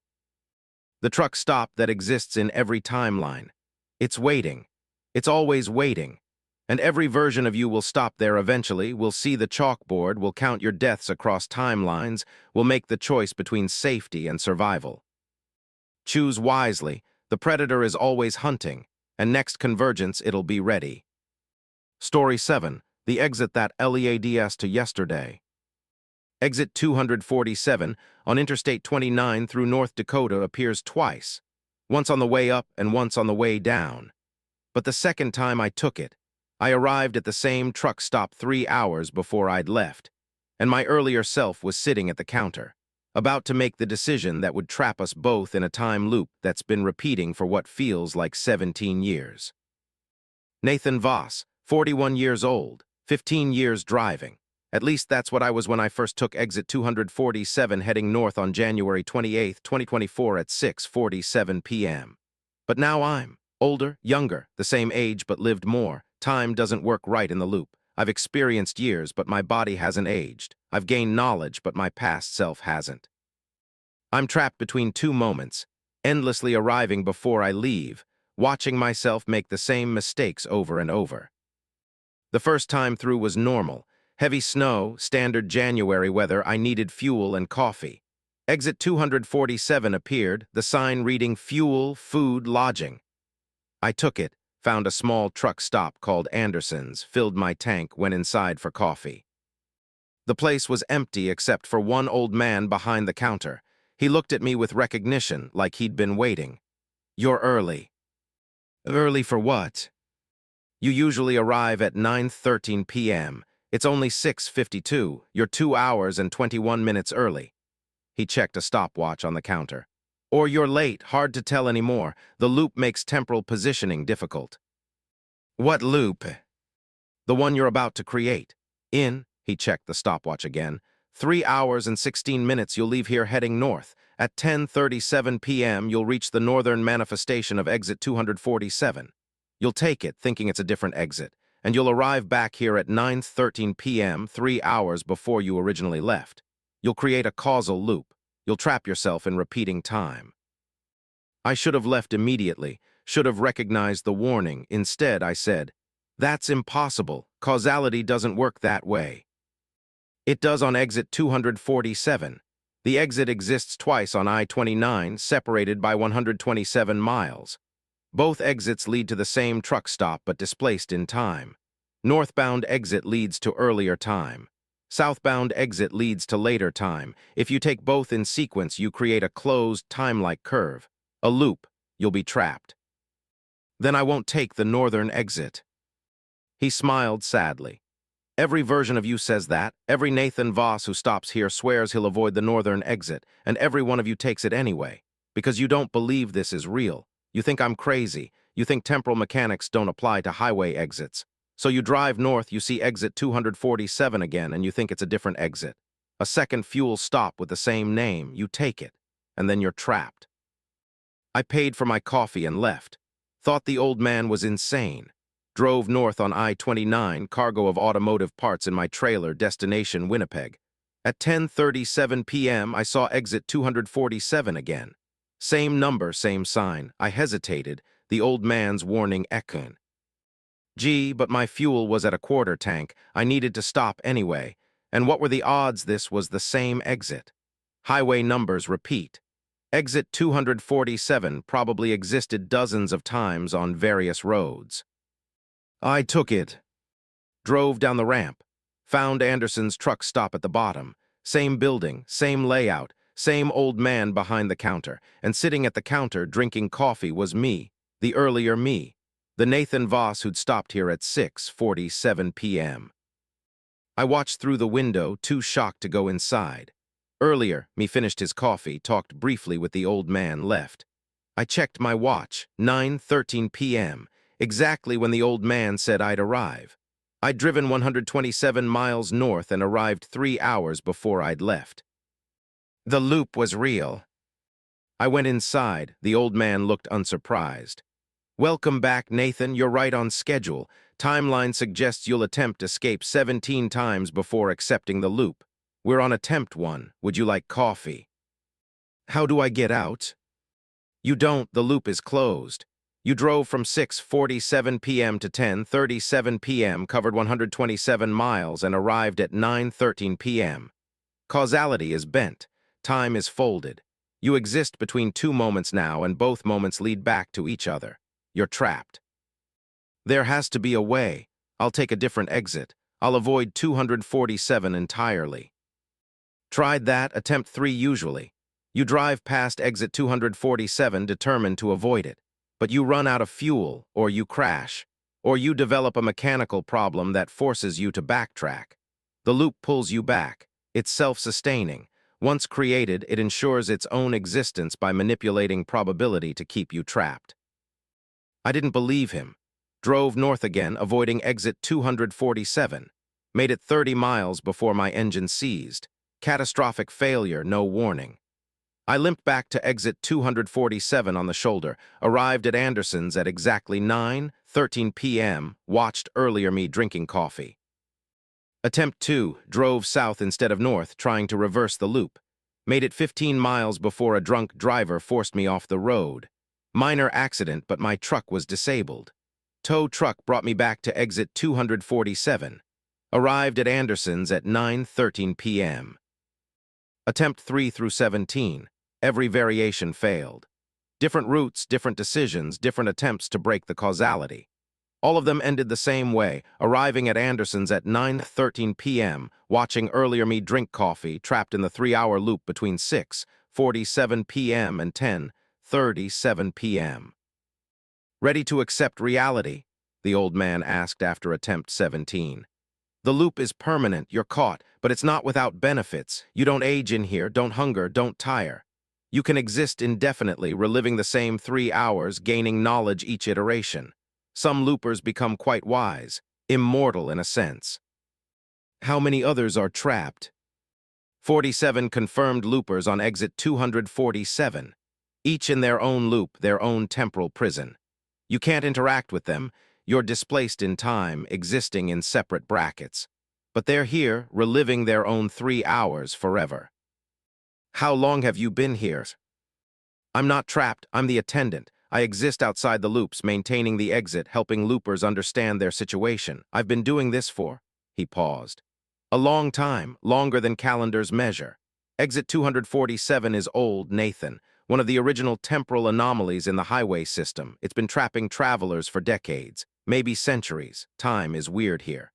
The truck stop that exists in every timeline. It's waiting. It's always waiting. And every version of you will stop there eventually, will see the chalkboard, will count your deaths across timelines, will make the choice between safety and survival. Choose wisely. The predator is always hunting. And next convergence, it'll be ready. Story 7. The exit that leads to yesterday. Exit 247 on Interstate 29 through North Dakota appears twice, once on the way up and once on the way down. But the second time I took it, I arrived at the same truck stop 3 hours before I'd left, and my earlier self was sitting at the counter, about to make the decision that would trap us both in a time loop that's been repeating for what feels like 17 years. Nathan Voss, 41 years old, 15 years driving. At least that's what I was when I first took exit 247 heading north on January 28, 2024 at 6:47 p.m. But now I'm older, younger, the same age but lived more. Time doesn't work right in the loop. I've experienced years, but my body hasn't aged. I've gained knowledge, but my past self hasn't. I'm trapped between two moments, endlessly arriving before I leave, watching myself make the same mistakes over and over. The first time through was normal. Heavy snow, standard January weather, I needed fuel and coffee. Exit 247 appeared, the sign reading fuel, food, lodging. I took it, found a small truck stop called Anderson's, filled my tank, went inside for coffee. The place was empty except for one old man behind the counter. He looked at me with recognition, like he'd been waiting. "You're early." "Early for what?" "You usually arrive at 9:13 p.m. It's only 6:52. You're 2 hours and 21 minutes early." He checked a stopwatch on the counter. "Or you're late, hard to tell anymore. The loop makes temporal positioning difficult." "What loop?" "The one you're about to create." He checked the stopwatch again. 3 hours and 16 minutes you'll leave here heading north. At 10:37 p.m. you'll reach the northern manifestation of exit 247. You'll take it, thinking it's a different exit, and you'll arrive back here at 9:13 p.m., 3 hours before you originally left. You'll create a causal loop. You'll trap yourself in repeating time. I should have left immediately, should have recognized the warning. Instead, I said, "That's impossible. Causality doesn't work that way." It does on exit 247. The exit exists twice on I-29, separated by 127 miles. Both exits lead to the same truck stop but displaced in time. Northbound exit leads to earlier time. Southbound exit leads to later time. If you take both in sequence, you create a closed, time-like curve. A loop. You'll be trapped. "Then I won't take the northern exit." He smiled sadly. "Every version of you says that. Every Nathan Voss who stops here swears he'll avoid the northern exit, and every one of you takes it anyway. Because you don't believe this is real. You think I'm crazy. You think temporal mechanics don't apply to highway exits. So you drive north, you see exit 247 again, and you think it's a different exit. A second fuel stop with the same name, you take it, and then you're trapped. I paid for my coffee and left. Thought the old man was insane. Drove north on I-29, cargo of automotive parts in my trailer, destination Winnipeg. At 10:37 p.m., I saw exit 247 again. Same number, same sign. I hesitated, the old man's warning echoing. Gee, but my fuel was at a quarter tank. I needed to stop anyway. And what were the odds this was the same exit? Highway numbers repeat. Exit 247 probably existed dozens of times on various roads. I took it. Drove down the ramp. Found Anderson's truck stop at the bottom. Same building, same layout, same old man behind the counter. And sitting at the counter drinking coffee was me, the earlier me. The Nathan Voss who'd stopped here at 6:47 p.m. I watched through the window, too shocked to go inside. Earlier, me finished his coffee, talked briefly with the old man, left. I checked my watch, 9:13 p.m., exactly when the old man said I'd arrive. I'd driven 127 miles north and arrived 3 hours before I'd left. The loop was real. I went inside. The old man looked unsurprised. Welcome back, Nathan. You're right on schedule. Timeline suggests you'll attempt escape 17 times before accepting the loop. We're on attempt 1. Would you like coffee? How do I get out? You don't. The loop is closed. You drove from 6:47 p.m. to 10:37 p.m., covered 127 miles, and arrived at 9:13 p.m. Causality is bent. Time is folded. You exist between two moments now, and both moments lead back to each other. You're trapped. There has to be a way. I'll take a different exit. I'll avoid 247 entirely. Tried that, attempt 3 usually. You drive past exit 247 determined to avoid it. But you run out of fuel, or you crash, or you develop a mechanical problem that forces you to backtrack. The loop pulls you back. It's self-sustaining. Once created, it ensures its own existence by manipulating probability to keep you trapped. I didn't believe him. Drove north again, avoiding exit 247. Made it 30 miles before my engine seized. Catastrophic failure, no warning. I limped back to exit 247 on the shoulder, arrived at Anderson's at exactly 9:13 p.m., watched earlier me drinking coffee. Attempt 2, drove south instead of north, trying to reverse the loop. Made it 15 miles before a drunk driver forced me off the road. Minor accident, but my truck was disabled. Tow truck brought me back to exit 247. Arrived at Anderson's at 9:13 p.m. Attempt 3 through 17. Every variation failed. Different routes, different decisions, different attempts to break the causality. All of them ended the same way, arriving at Anderson's at 9:13 p.m., watching earlier me drink coffee, trapped in the 3-hour loop between 6:47 p.m. and 10:37 p.m. Ready to accept reality? The old man asked after attempt 17. The loop is permanent, you're caught, but it's not without benefits. You don't age in here, don't hunger, don't tire. You can exist indefinitely, reliving the same 3 hours, gaining knowledge each iteration. Some loopers become quite wise, immortal in a sense. How many others are trapped? 47 confirmed loopers on exit 247, each in their own loop, their own temporal prison. You can't interact with them. You're displaced in time, existing in separate brackets. But they're here, reliving their own 3 hours forever. How long have you been here? I'm not trapped, I'm the attendant. I exist outside the loops, maintaining the exit, helping loopers understand their situation. I've been doing this for, he paused, a long time, longer than calendars measure. Exit 247 is old, Nathan, one of the original temporal anomalies in the highway system. It's been trapping travelers for decades, maybe centuries. Time is weird here.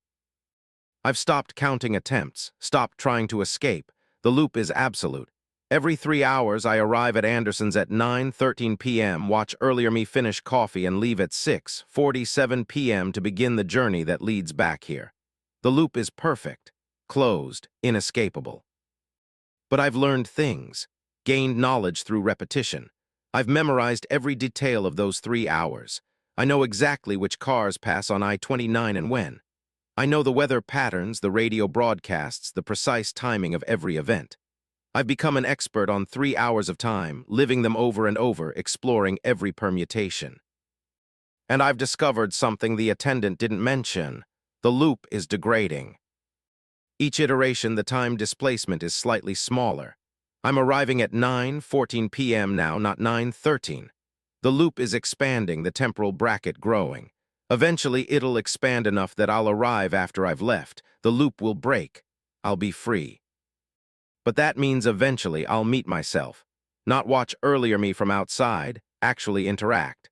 I've stopped counting attempts, stopped trying to escape. The loop is absolute. Every 3 hours, I arrive at Anderson's at 9:13 p.m., watch earlier me finish coffee, and leave at 6:47 p.m. to begin the journey that leads back here. The loop is perfect, closed, inescapable. But I've learned things, gained knowledge through repetition. I've memorized every detail of those 3 hours. I know exactly which cars pass on I-29 and when. I know the weather patterns, the radio broadcasts, the precise timing of every event. I've become an expert on 3 hours of time, living them over and over, exploring every permutation. And I've discovered something the attendant didn't mention. The loop is degrading. Each iteration, the time displacement is slightly smaller. I'm arriving at 9:14 p.m. now, not 9:13. The loop is expanding, the temporal bracket growing. Eventually, it'll expand enough that I'll arrive after I've left. The loop will break. I'll be free. But that means eventually I'll meet myself. Not watch earlier me from outside, actually interact.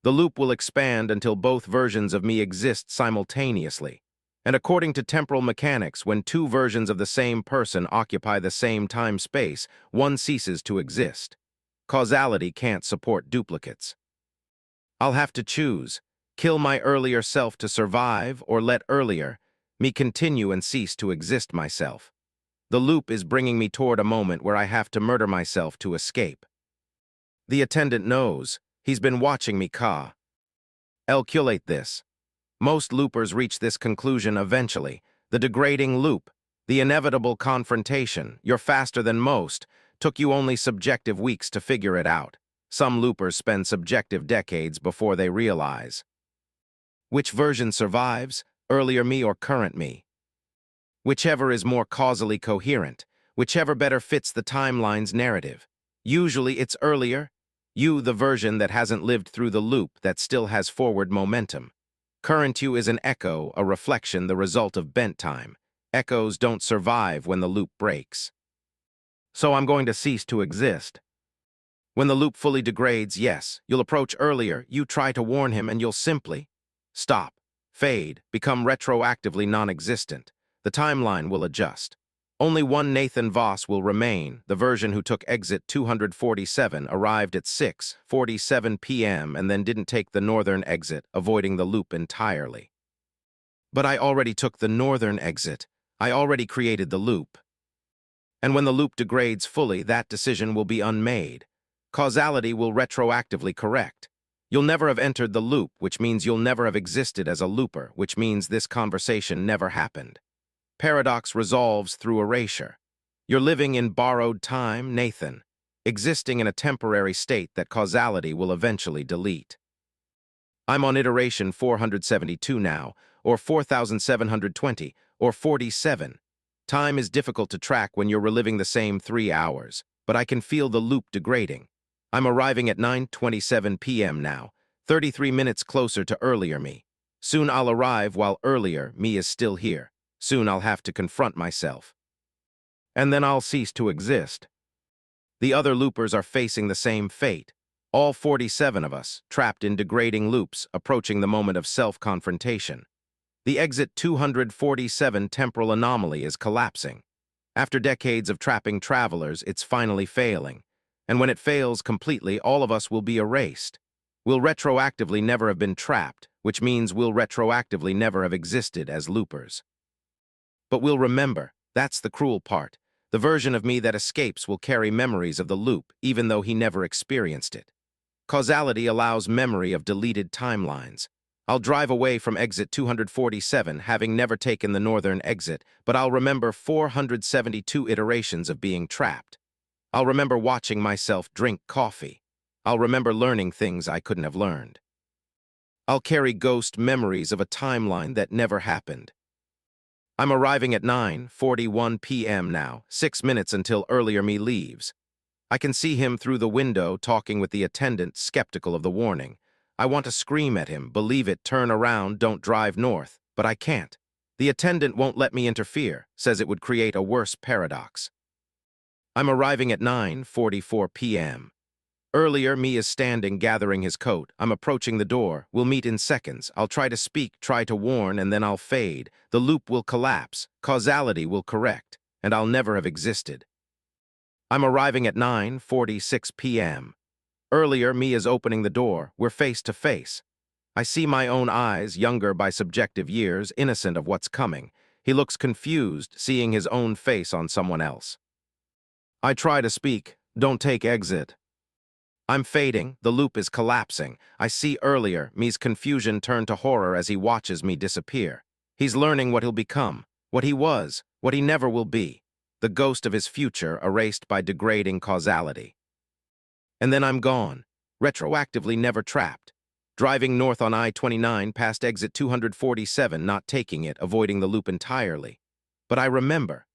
The loop will expand until both versions of me exist simultaneously. And according to temporal mechanics, when two versions of the same person occupy the same time-space, one ceases to exist. Causality can't support duplicates. I'll have to choose, kill my earlier self to survive, or let earlier me continue and cease to exist myself. The loop is bringing me toward a moment where I have to murder myself to escape. The attendant knows. He's been watching me calculate this. Most loopers reach this conclusion eventually. The degrading loop, the inevitable confrontation, you're faster than most, took you only subjective weeks to figure it out. Some loopers spend subjective decades before they realize. Which version survives, earlier me or current me? Whichever is more causally coherent, whichever better fits the timeline's narrative. Usually it's earlier, you, the version that hasn't lived through the loop that still has forward momentum. Current you is an echo, a reflection, the result of bent time. Echoes don't survive when the loop breaks. So I'm going to cease to exist. When the loop fully degrades, yes, you'll approach earlier, you try to warn him, and you'll simply stop, fade, become retroactively non-existent. The timeline will adjust. Only one Nathan Voss will remain, the version who took exit 247, arrived at 6:47 p.m. and then didn't take the northern exit, avoiding the loop entirely. But I already took the northern exit. I already created the loop. And when the loop degrades fully, that decision will be unmade. Causality will retroactively correct. You'll never have entered the loop, which means you'll never have existed as a looper, which means this conversation never happened. Paradox resolves through erasure. You're living in borrowed time, Nathan, existing in a temporary state that causality will eventually delete. I'm on iteration 472 now, or 4720, or 47. Time is difficult to track when you're reliving the same 3 hours, but I can feel the loop degrading. I'm arriving at 9:27 p.m. now, 33 minutes closer to earlier me. Soon I'll arrive while earlier me is still here. Soon I'll have to confront myself. And then I'll cease to exist. The other loopers are facing the same fate. All 47 of us, trapped in degrading loops, approaching the moment of self-confrontation. The exit 247 temporal anomaly is collapsing. After decades of trapping travelers, it's finally failing. And when it fails completely, all of us will be erased. We'll retroactively never have been trapped, which means we'll retroactively never have existed as loopers. But we'll remember. That's the cruel part. The version of me that escapes will carry memories of the loop, even though he never experienced it. Causality allows memory of deleted timelines. I'll drive away from exit 247, having never taken the northern exit, but I'll remember 472 iterations of being trapped. I'll remember watching myself drink coffee. I'll remember learning things I couldn't have learned. I'll carry ghost memories of a timeline that never happened. I'm arriving at 9:41 p.m. now, 6 minutes until earlier me leaves. I can see him through the window talking with the attendant, skeptical of the warning. I want to scream at him, believe it, turn around, don't drive north, but I can't. The attendant won't let me interfere, says it would create a worse paradox. I'm arriving at 9:44 p.m. Earlier, me is standing, gathering his coat. I'm approaching the door. We'll meet in seconds. I'll try to speak, try to warn, and then I'll fade. The loop will collapse. Causality will correct, and I'll never have existed. I'm arriving at 9:46 p.m. Earlier, me is opening the door. We're face to face. I see my own eyes, younger by subjective years, innocent of what's coming. He looks confused, seeing his own face on someone else. I try to speak. Don't take exit. I'm fading, the loop is collapsing. I see earlier, me's confusion turn to horror as he watches me disappear. He's learning what he'll become, what he was, what he never will be. The ghost of his future erased by degrading causality. And then I'm gone, retroactively never trapped. Driving north on I-29 past exit 247, not taking it, avoiding the loop entirely. But I remember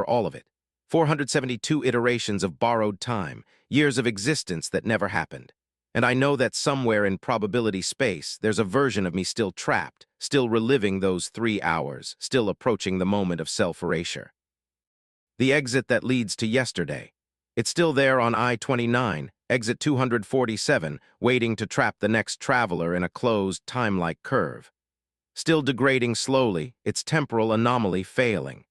all of it. 472 iterations of borrowed time, years of existence that never happened. And I know that somewhere in probability space, there's a version of me still trapped, still reliving those 3 hours, still approaching the moment of self-erasure. The exit that leads to yesterday. It's still there on I-29, exit 247, waiting to trap the next traveler in a closed, time-like curve. Still degrading slowly, its temporal anomaly failing.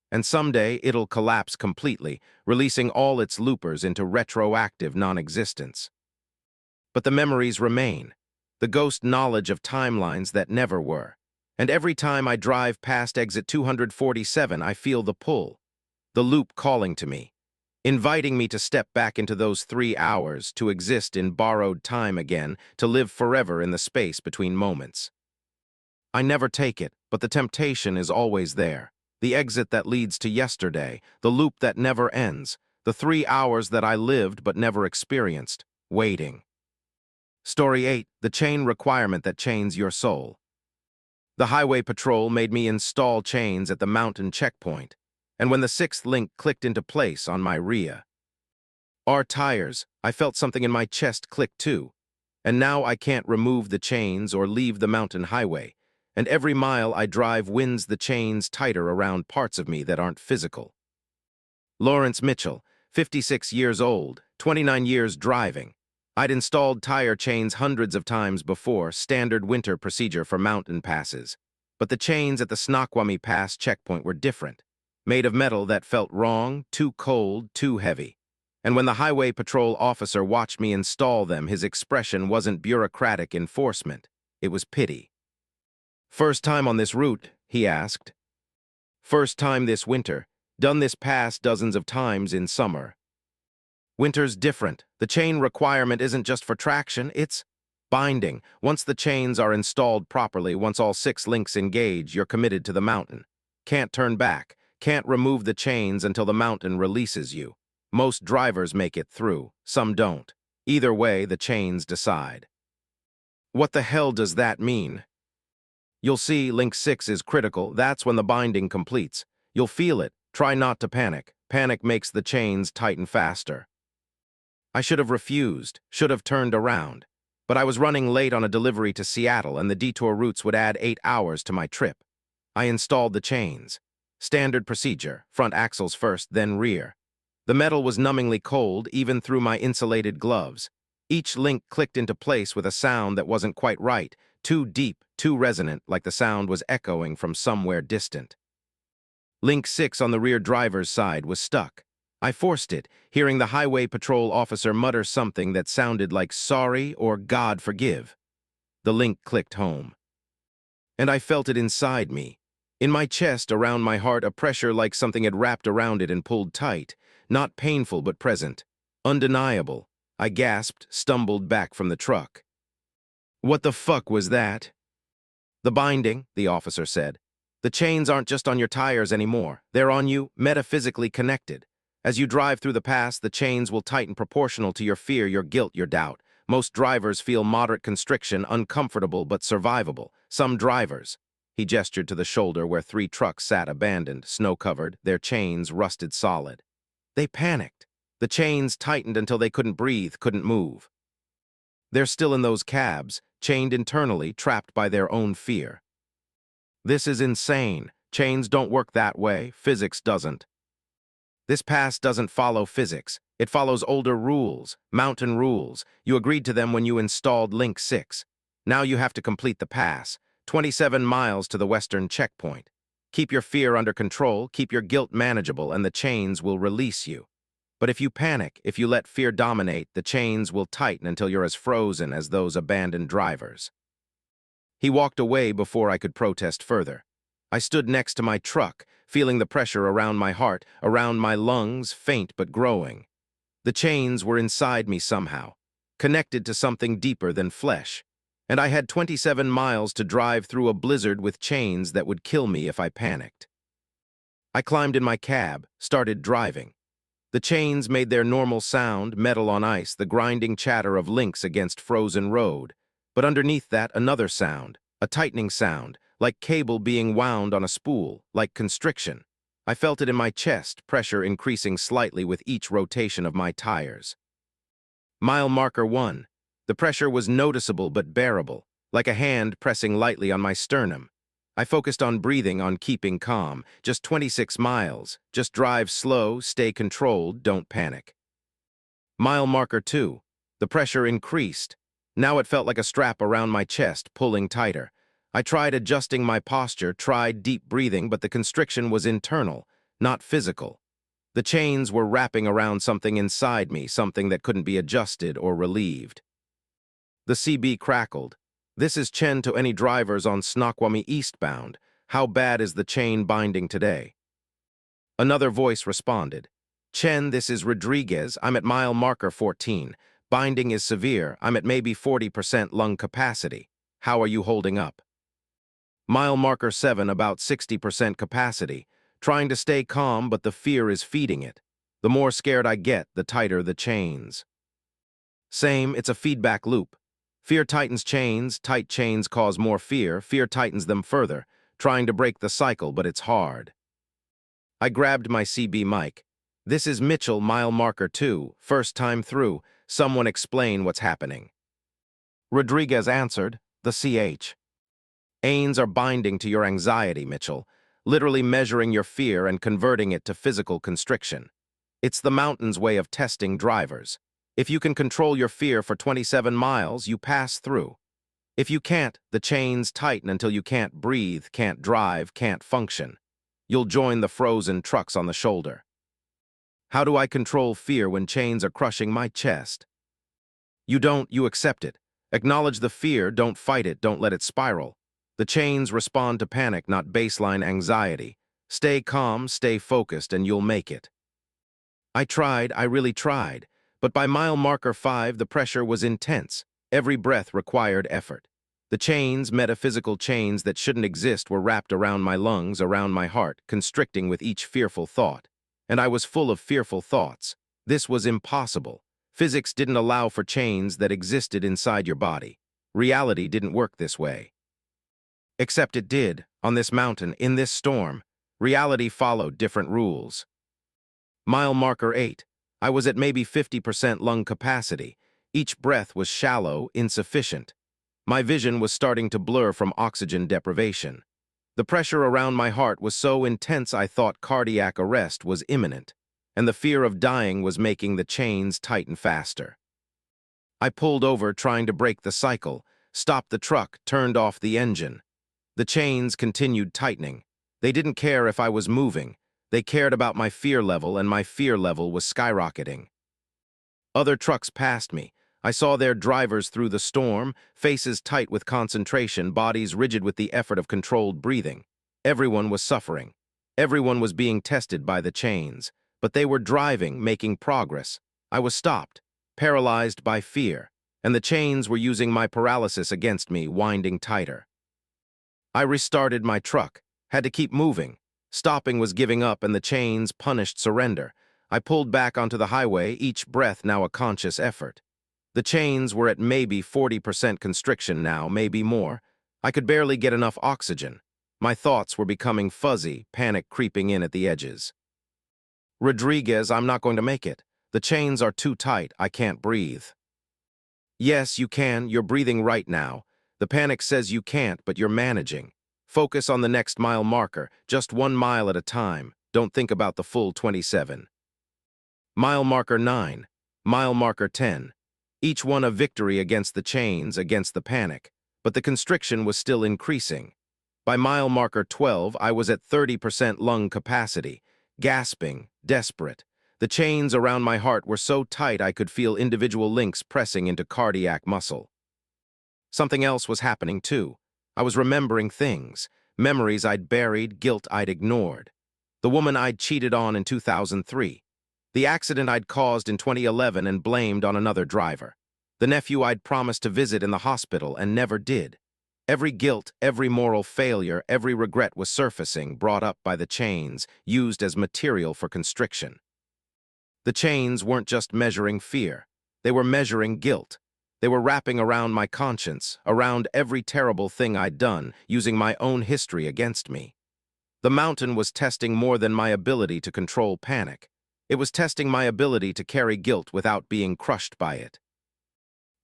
And someday it'll collapse completely, releasing all its loopers into retroactive non-existence. But the memories remain, the ghost knowledge of timelines that never were. And every time I drive past exit 247, I feel the pull, the loop calling to me, inviting me to step back into those 3 hours, to exist in borrowed time again, to live forever in the space between moments. I never take it, but the temptation is always there. The exit that leads to yesterday, the loop that never ends, the 3 hours that I lived but never experienced, waiting. Story 8, the chain requirement that chains your soul. The highway patrol made me install chains at the mountain checkpoint, and when the 6th link clicked into place on my rear tires, I felt something in my chest click too, and now I can't remove the chains or leave the mountain highway. And every mile I drive winds the chains tighter around parts of me that aren't physical. Lawrence Mitchell, 56 years old, 29 years driving. I'd installed tire chains hundreds of times before, standard winter procedure for mountain passes. But the chains at the Snoqualmie Pass checkpoint were different, made of metal that felt wrong, too cold, too heavy. And when the highway patrol officer watched me install them, his expression wasn't bureaucratic enforcement, it was pity. "First time on this route?" he asked. "First time this winter. Done this pass dozens of times in summer." Winter's different. The chain requirement isn't just for traction, it's binding. Once the chains are installed properly, once all 6 links engage, you're committed to the mountain. Can't turn back. Can't remove the chains until the mountain releases you. Most drivers make it through. Some don't. Either way, the chains decide. What the hell does that mean? You'll see link 6 is critical. That's when the binding completes. You'll feel it. Try not to panic. Panic makes the chains tighten faster. I should have refused, should have turned around. But I was running late on a delivery to Seattle, and the detour routes would add 8 hours to my trip. I installed the chains. Standard procedure, front axles first, then rear. The metal was numbingly cold, even through my insulated gloves. Each link clicked into place with a sound that wasn't quite right, too deep, too resonant, like the sound was echoing from somewhere distant. Link 6 on the rear driver's side was stuck. I forced it, hearing the highway patrol officer mutter something that sounded like sorry or God forgive. The link clicked home. And I felt it inside me. In my chest, around my heart, a pressure like something had wrapped around it and pulled tight. Not painful but present. Undeniable. I gasped, stumbled back from the truck. "What the fuck was that?" "The binding," the officer said. "The chains aren't just on your tires anymore. They're on you, metaphysically connected. As you drive through the pass, the chains will tighten proportional to your fear, your guilt, your doubt. Most drivers feel moderate constriction, uncomfortable but survivable. Some drivers," he gestured to the shoulder where 3 trucks sat abandoned, snow-covered, their chains rusted solid. "They panicked. The chains tightened until they couldn't breathe, couldn't move. They're still in those cabs, chained internally, trapped by their own fear. This is insane. Chains don't work that way. Physics doesn't. This pass doesn't follow physics. It follows older rules, mountain rules. You agreed to them when you installed Link 6. Now you have to complete the pass, 27 miles to the western checkpoint. Keep your fear under control, keep your guilt manageable, and the chains will release you. But if you panic, if you let fear dominate, the chains will tighten until you're as frozen as those abandoned drivers. He walked away before I could protest further. I stood next to my truck, feeling the pressure around my heart, around my lungs, faint but growing. The chains were inside me somehow. connected to something deeper than flesh. And I had 27 miles to drive through a blizzard with chains that would kill me if I panicked. I climbed in my cab, started driving. The chains made their normal sound, metal on ice, the grinding chatter of links against frozen road. But underneath that, another sound, a tightening sound, like cable being wound on a spool, like constriction. I felt it in my chest, pressure increasing slightly with each rotation of my tires. Mile marker 1. The pressure was noticeable but bearable, like a hand pressing lightly on my sternum. I focused on breathing, on keeping calm. Just 26 miles. Just drive slow, stay controlled, don't panic. Mile marker 2. The pressure increased. Now it felt like a strap around my chest, pulling tighter. I tried adjusting my posture, tried deep breathing, but the constriction was internal, not physical. The chains were wrapping around something inside me, something that couldn't be adjusted or relieved. The CB crackled. "This is Chen to any drivers on Snoqualmie eastbound. How bad is the chain binding today?" Another voice responded. "Chen, this is Rodriguez. I'm at mile marker 14. Binding is severe. I'm at maybe 40% lung capacity. How are you holding up?" Mile marker 7, about 60% capacity. Trying to stay calm, but the fear is feeding it. The more scared I get, the tighter the chains. Same, it's a feedback loop. Fear tightens chains, tight chains cause more fear tightens them further, trying to break the cycle, but it's hard. I grabbed my CB mic. "This is Mitchell, mile marker 2, first time through. Someone explain what's happening." Rodriguez answered, "The CH. Ains are binding to your anxiety, Mitchell, literally measuring your fear and converting it to physical constriction. It's the mountain's way of testing drivers. If you can control your fear for 27 miles, you pass through. If you can't, the chains tighten until you can't breathe, can't drive, can't function. You'll join the frozen trucks on the shoulder." How do I control fear when chains are crushing my chest? You don't, you accept it. Acknowledge the fear, don't fight it, don't let it spiral. The chains respond to panic, not baseline anxiety. Stay calm, stay focused, and you'll make it. I really tried. But by mile marker 5, the pressure was intense. Every breath required effort. The chains, metaphysical chains that shouldn't exist, were wrapped around my lungs, around my heart, constricting with each fearful thought. And I was full of fearful thoughts. This was impossible. Physics didn't allow for chains that existed inside your body. Reality didn't work this way. Except it did, on this mountain, in this storm. Reality followed different rules. Mile marker 8. I was at maybe 50% lung capacity. Each breath was shallow, insufficient. My vision was starting to blur from oxygen deprivation. The pressure around my heart was so intense I thought cardiac arrest was imminent, and the fear of dying was making the chains tighten faster. I pulled over, trying to break the cycle, stopped the truck, turned off the engine. The chains continued tightening. They didn't care if I was moving. They cared about my fear level, and my fear level was skyrocketing. Other trucks passed me. I saw their drivers through the storm, faces tight with concentration, bodies rigid with the effort of controlled breathing. Everyone was suffering. Everyone was being tested by the chains. But they were driving, making progress. I was stopped, paralyzed by fear, and the chains were using my paralysis against me, winding tighter. I restarted my truck, had to keep moving. Stopping was giving up, and the chains punished surrender. I pulled back onto the highway, each breath now a conscious effort. The chains were at maybe 40% constriction now, maybe more. I could barely get enough oxygen. My thoughts were becoming fuzzy, panic creeping in at the edges. "Rodriguez, I'm not going to make it. The chains are too tight, I can't breathe." "Yes, you can, you're breathing right now. The panic says you can't, but you're managing. Focus on the next mile marker, just 1 mile at a time. Don't think about the full 27. Mile marker 9, mile marker 10. Each one a victory against the chains, against the panic. But the constriction was still increasing. By mile marker 12, I was at 30% lung capacity, gasping, desperate. The chains around my heart were so tight I could feel individual links pressing into cardiac muscle. Something else was happening too. I was remembering things, memories I'd buried, guilt I'd ignored. The woman I'd cheated on in 2003. The accident I'd caused in 2011 and blamed on another driver. The nephew I'd promised to visit in the hospital and never did. Every guilt, every moral failure, every regret was surfacing, brought up by the chains, used as material for constriction. The chains weren't just measuring fear. They were measuring guilt. They were wrapping around my conscience, around every terrible thing I'd done, using my own history against me. The mountain was testing more than my ability to control panic. It was testing my ability to carry guilt without being crushed by it.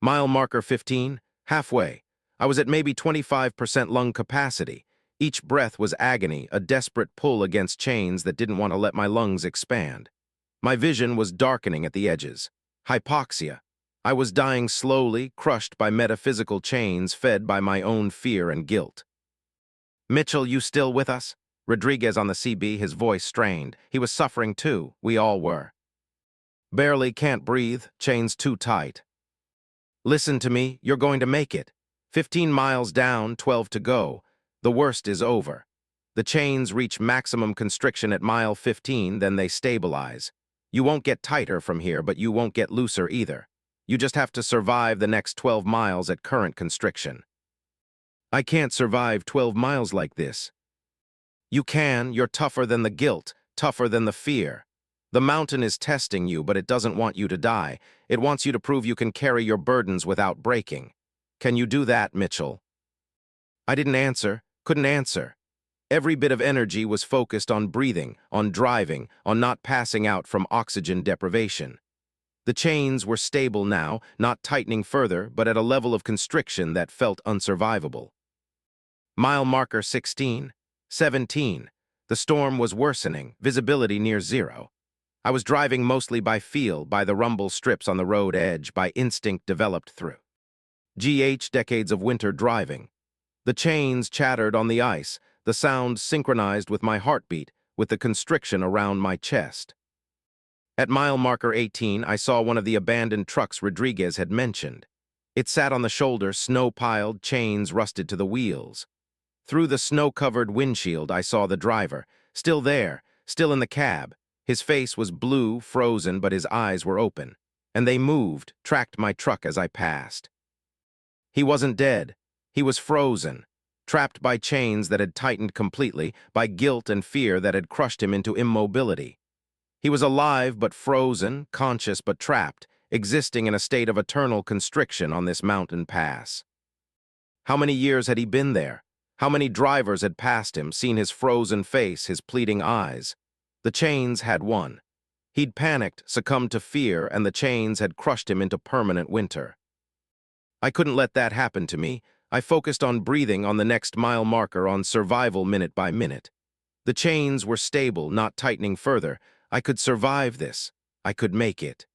Mile marker 15, halfway. I was at maybe 25% lung capacity. Each breath was agony, a desperate pull against chains that didn't want to let my lungs expand. My vision was darkening at the edges. Hypoxia. I was dying slowly, crushed by metaphysical chains fed by my own fear and guilt. "Mitchell, you still with us?" Rodriguez on the CB, his voice strained. He was suffering too. We all were. "Barely, can't breathe, chains too tight." "Listen to me, you're going to make it. 15 miles down, 12 to go. The worst is over." The chains reach maximum constriction at mile 15, then they stabilize. You won't get tighter from here, but you won't get looser either. You just have to survive the next 12 miles at current constriction. "I can't survive 12 miles like this." "You can. You're tougher than the guilt, tougher than the fear. The mountain is testing you, but it doesn't want you to die. It wants you to prove you can carry your burdens without breaking. Can you do that, Mitchell?" I didn't answer, couldn't answer. Every bit of energy was focused on breathing, on driving, on not passing out from oxygen deprivation. The chains were stable now, not tightening further, but at a level of constriction that felt unsurvivable. Mile marker 16, 17. The storm was worsening, visibility near zero. I was driving mostly by feel, by the rumble strips on the road edge, by instinct developed through decades of winter driving. The chains chattered on the ice, the sound synchronized with my heartbeat, with the constriction around my chest. At mile marker 18, I saw one of the abandoned trucks Rodriguez had mentioned. It sat on the shoulder, snow-piled, chains rusted to the wheels. Through the snow-covered windshield, I saw the driver, still there, still in the cab. His face was blue, frozen, but his eyes were open. And they moved, tracked my truck as I passed. He wasn't dead. He was frozen, trapped by chains that had tightened completely, by guilt and fear that had crushed him into immobility. He was alive but frozen, conscious but trapped, existing in a state of eternal constriction on this mountain pass. How many years had he been there? How many drivers had passed him, seen his frozen face, his pleading eyes? The chains had won. He'd panicked, succumbed to fear, and the chains had crushed him into permanent winter. I couldn't let that happen to me. I focused on breathing, on the next mile marker, on survival minute by minute. The chains were stable, not tightening further. I could survive this. I could make it.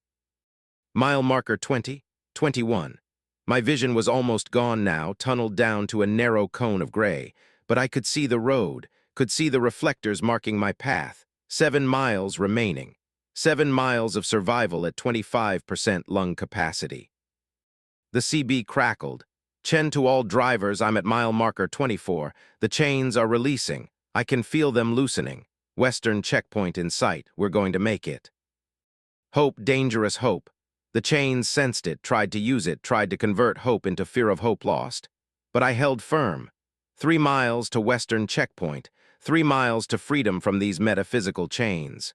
Mile marker 20, 21. My vision was almost gone now, tunneled down to a narrow cone of gray, but I could see the road, could see the reflectors marking my path. 7 miles remaining. 7 miles of survival at 25% lung capacity. The CB crackled. "Chen to all drivers, I'm at mile marker 24. The chains are releasing. I can feel them loosening. Western checkpoint in sight. We're going to make it." Hope, dangerous hope. The chains sensed it, tried to use it, tried to convert hope into fear of hope lost. But I held firm. 3 miles to Western checkpoint. 3 miles to freedom from these metaphysical chains.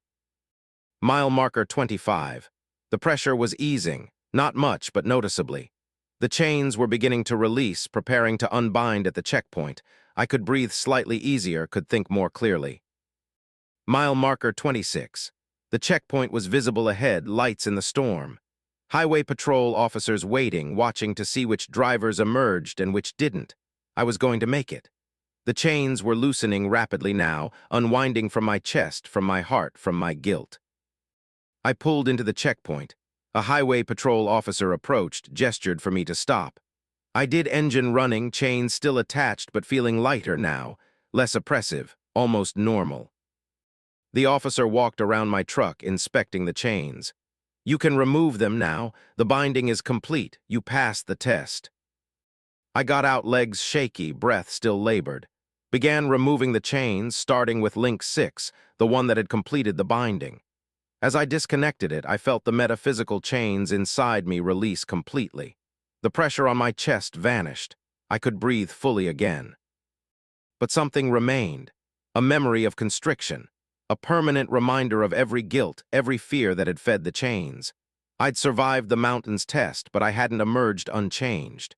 Mile marker 25. The pressure was easing, not much, but noticeably. The chains were beginning to release, preparing to unbind at the checkpoint. I could breathe slightly easier, could think more clearly. Mile marker 26. The checkpoint was visible ahead, lights in the storm. Highway patrol officers waiting, watching to see which drivers emerged and which didn't. I was going to make it. The chains were loosening rapidly now, unwinding from my chest, from my heart, from my guilt. I pulled into the checkpoint. A highway patrol officer approached, gestured for me to stop. I did, engine running, chains still attached, but feeling lighter now, less oppressive, almost normal. The officer walked around my truck, inspecting the chains. "You can remove them now. The binding is complete. You passed the test." I got out, legs shaky, breath still labored. Began removing the chains, starting with link 6, the one that had completed the binding. As I disconnected it, I felt the metaphysical chains inside me release completely. The pressure on my chest vanished. I could breathe fully again. But something remained, a memory of constriction, a permanent reminder of every guilt, every fear that had fed the chains. I'd survived the mountain's test, but I hadn't emerged unchanged.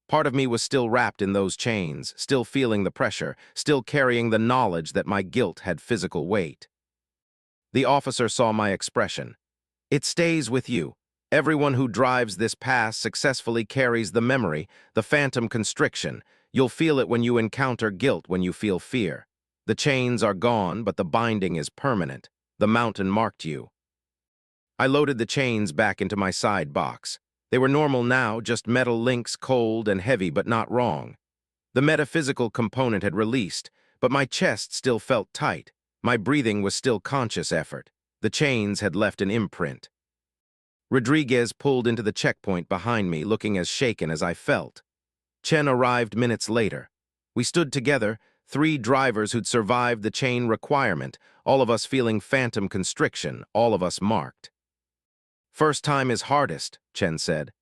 Part of me was still wrapped in those chains, still feeling the pressure, still carrying the knowledge that my guilt had physical weight. The officer saw my expression. It stays with you. Everyone who drives this pass successfully carries the memory, the phantom constriction. You'll feel it when you encounter guilt, when you feel fear. The chains are gone, but the binding is permanent. The mountain marked you. I loaded the chains back into my side box. They were normal now, just metal links, cold and heavy, but not wrong. The metaphysical component had released, but my chest still felt tight. My breathing was still conscious effort. The chains had left an imprint. Rodriguez pulled into the checkpoint behind me, looking as shaken as I felt. Chen arrived minutes later. We stood together, three drivers who'd survived the chain requirement, all of us feeling phantom constriction, all of us marked. First time is hardest, Chen said.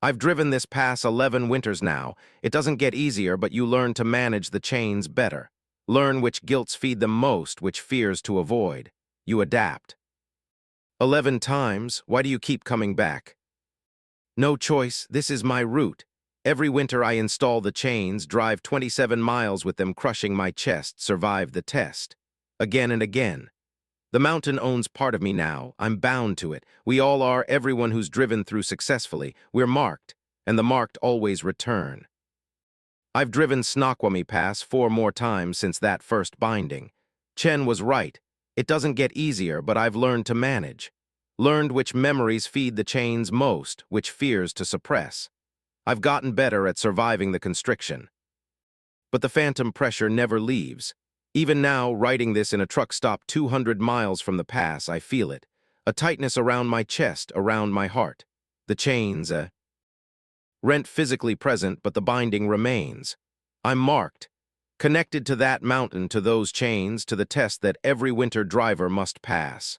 I've driven this pass 11 winters now. It doesn't get easier, but you learn to manage the chains better. Learn which guilts feed them most, which fears to avoid. You adapt. 11 times, why do you keep coming back? No choice, this is my route. Every winter I install the chains, drive 27 miles with them crushing my chest, survive the test. Again and again. The mountain owns part of me now. I'm bound to it. We all are, everyone who's driven through successfully. We're marked, and the marked always return. I've driven Snoqualmie Pass 4 more times since that first binding. Chen was right. It doesn't get easier, but I've learned to manage. Learned which memories feed the chains most, which fears to suppress. I've gotten better at surviving the constriction. But the phantom pressure never leaves. Even now, writing this in a truck stop 200 miles from the pass, I feel it. A tightness around my chest, around my heart. The chains, rent physically present, but the binding remains. I'm marked. Connected to that mountain, to those chains, to the test that every winter driver must pass.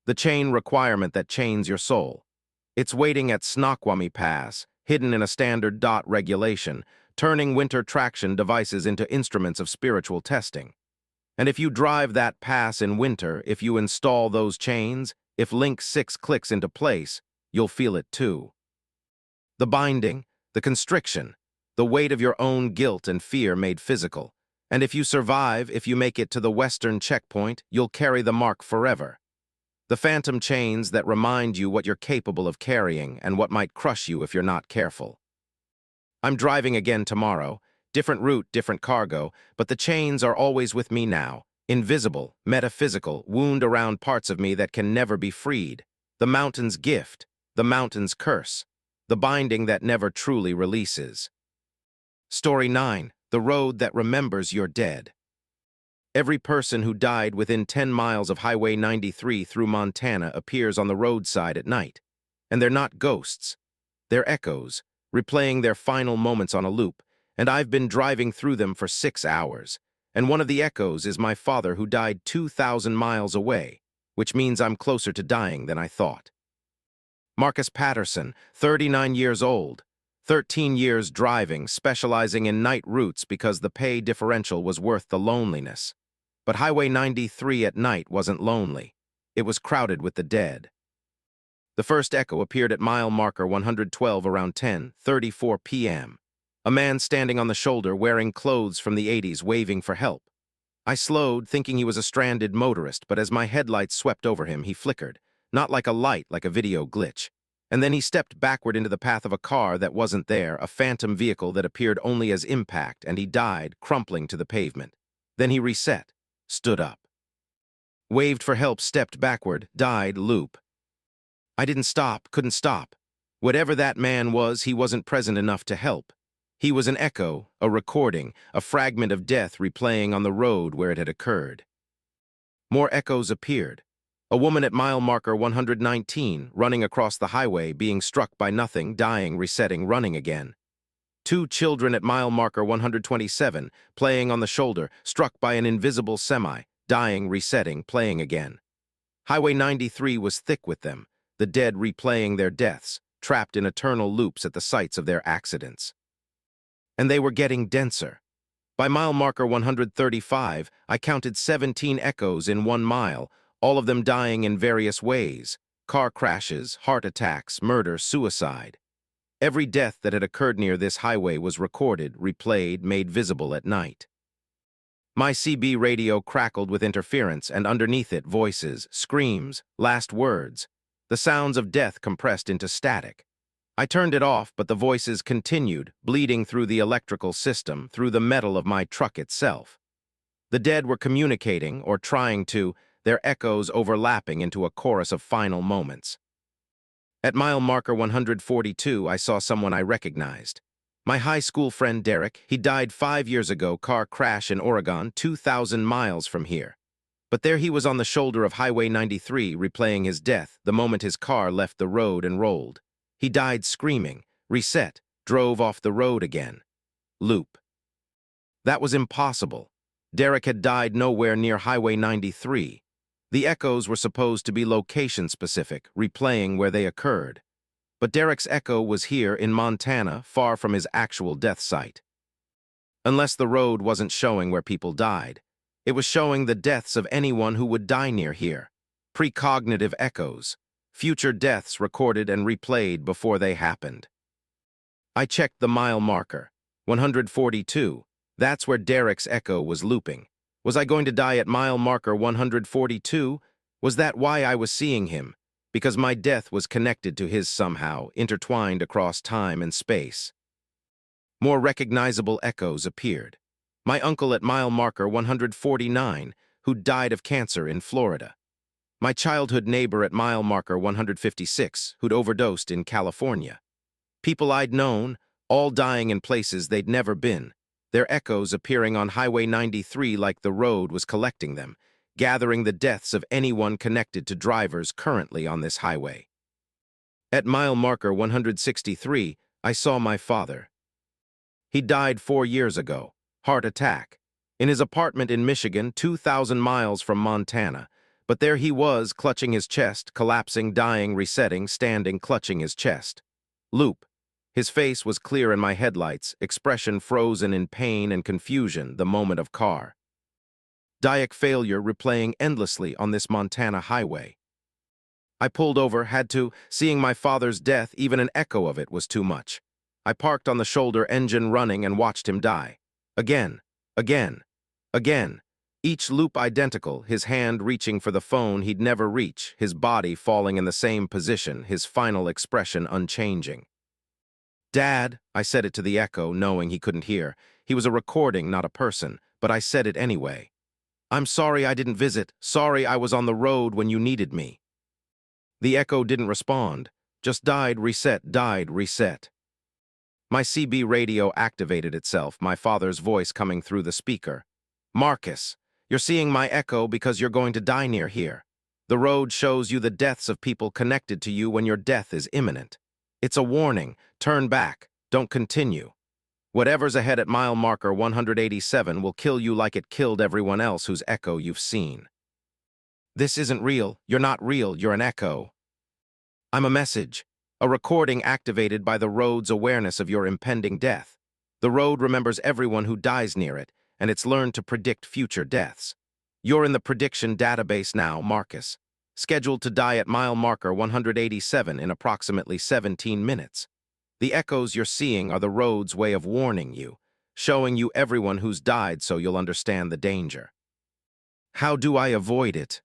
The chain requirement that chains your soul. It's waiting at Snoqualmie Pass, hidden in a standard DOT regulation, turning winter traction devices into instruments of spiritual testing. And if you drive that pass in winter, if you install those chains, if Link 6 clicks into place, you'll feel it too. The binding, the constriction, the weight of your own guilt and fear made physical. And if you survive, if you make it to the western checkpoint, you'll carry the mark forever. The phantom chains that remind you what you're capable of carrying and what might crush you if you're not careful. I'm driving again tomorrow, different route, different cargo, but the chains are always with me now, invisible, metaphysical, wound around parts of me that can never be freed. The mountain's gift, the mountain's curse, the binding that never truly releases. Story 9, The Road That Remembers You're Dead. Every person who died within 10 miles of Highway 93 through Montana appears on the roadside at night. And they're not ghosts. They're echoes, replaying their final moments on a loop, and I've been driving through them for 6 hours. And one of the echoes is my father who died 2,000 miles away, which means I'm closer to dying than I thought. Marcus Patterson, 39 years old, 13 years driving, specializing in night routes because the pay differential was worth the loneliness. But Highway 93 at night wasn't lonely. It was crowded with the dead. The first echo appeared at mile marker 112 around 10:34 p.m. A man standing on the shoulder wearing clothes from the 80s waving for help. I slowed, thinking he was a stranded motorist, but as my headlights swept over him, he flickered, not like a light, like a video glitch. And then he stepped backward into the path of a car that wasn't there, a phantom vehicle that appeared only as impact, and he died, crumpling to the pavement. Then he reset, stood up. Waved for help, stepped backward, died, loop. I didn't stop, couldn't stop. Whatever that man was, he wasn't present enough to help. He was an echo, a recording, a fragment of death replaying on the road where it had occurred. More echoes appeared. A woman at mile marker 119, running across the highway, being struck by nothing, dying, resetting, running again. 2 children at mile marker 127, playing on the shoulder, struck by an invisible semi, dying, resetting, playing again. Highway 93 was thick with them, the dead replaying their deaths, trapped in eternal loops at the sites of their accidents. And they were getting denser. By mile marker 135, I counted 17 echoes in 1 mile, all of them dying in various ways: car crashes, heart attacks, murder, suicide. Every death that had occurred near this highway was recorded, replayed, made visible at night. My CB radio crackled with interference, and underneath it, voices, screams, last words, the sounds of death compressed into static. I turned it off, but the voices continued, bleeding through the electrical system, through the metal of my truck itself. The dead were communicating, or trying to, their echoes overlapping into a chorus of final moments. At mile marker 142, I saw someone I recognized. My high school friend Derek. He died 5 years ago, car crash in Oregon, 2,000 miles from here. But there he was on the shoulder of Highway 93, replaying his death the moment his car left the road and rolled. He died screaming, reset, drove off the road again. Loop. That was impossible. Derek had died nowhere near Highway 93. The echoes were supposed to be location-specific, replaying where they occurred. But Derek's echo was here in Montana, far from his actual death site. Unless the road wasn't showing where people died, it was showing the deaths of anyone who would die near here. Precognitive echoes. Future deaths recorded and replayed before they happened. I checked the mile marker. 142. That's where Derek's echo was looping. Was I going to die at mile marker 142? Was that why I was seeing him? Because my death was connected to his somehow, intertwined across time and space. More recognizable echoes appeared. My uncle at mile marker 149, who died of cancer in Florida. My childhood neighbor at mile marker 156, who'd overdosed in California. People I'd known, all dying in places they'd never been, their echoes appearing on Highway 93 like the road was collecting them, gathering the deaths of anyone connected to drivers currently on this highway. At mile marker 163, I saw my father. He died 4 years ago, heart attack, in his apartment in Michigan, 2,000 miles from Montana. But there he was, clutching his chest, collapsing, dying, resetting, standing, clutching his chest. Loop. His face was clear in my headlights, expression frozen in pain and confusion, the moment of car. Diac failure replaying endlessly on this Montana highway. I pulled over, had to, seeing my father's death, even an echo of it was too much. I parked on the shoulder, engine running, and watched him die. Again, again, again. Each loop identical, his hand reaching for the phone he'd never reach, his body falling in the same position, his final expression unchanging. Dad, I said it to the echo, knowing he couldn't hear. He was a recording, not a person, but I said it anyway. I'm sorry I didn't visit, sorry I was on the road when you needed me. The echo didn't respond, just died, reset. My CB radio activated itself, my father's voice coming through the speaker. Marcus, you're seeing my echo because you're going to die near here. The road shows you the deaths of people connected to you when your death is imminent. It's a warning. Turn back. Don't continue. Whatever's ahead at mile marker 187 will kill you like it killed everyone else whose echo you've seen. This isn't real. You're not real. You're an echo. I'm a message. A recording activated by the road's awareness of your impending death. The road remembers everyone who dies near it, and it's learned to predict future deaths. You're in the prediction database now, Marcus, scheduled to die at mile marker 187 in approximately 17 minutes. The echoes you're seeing are the road's way of warning you, showing you everyone who's died so you'll understand the danger. How do I avoid it?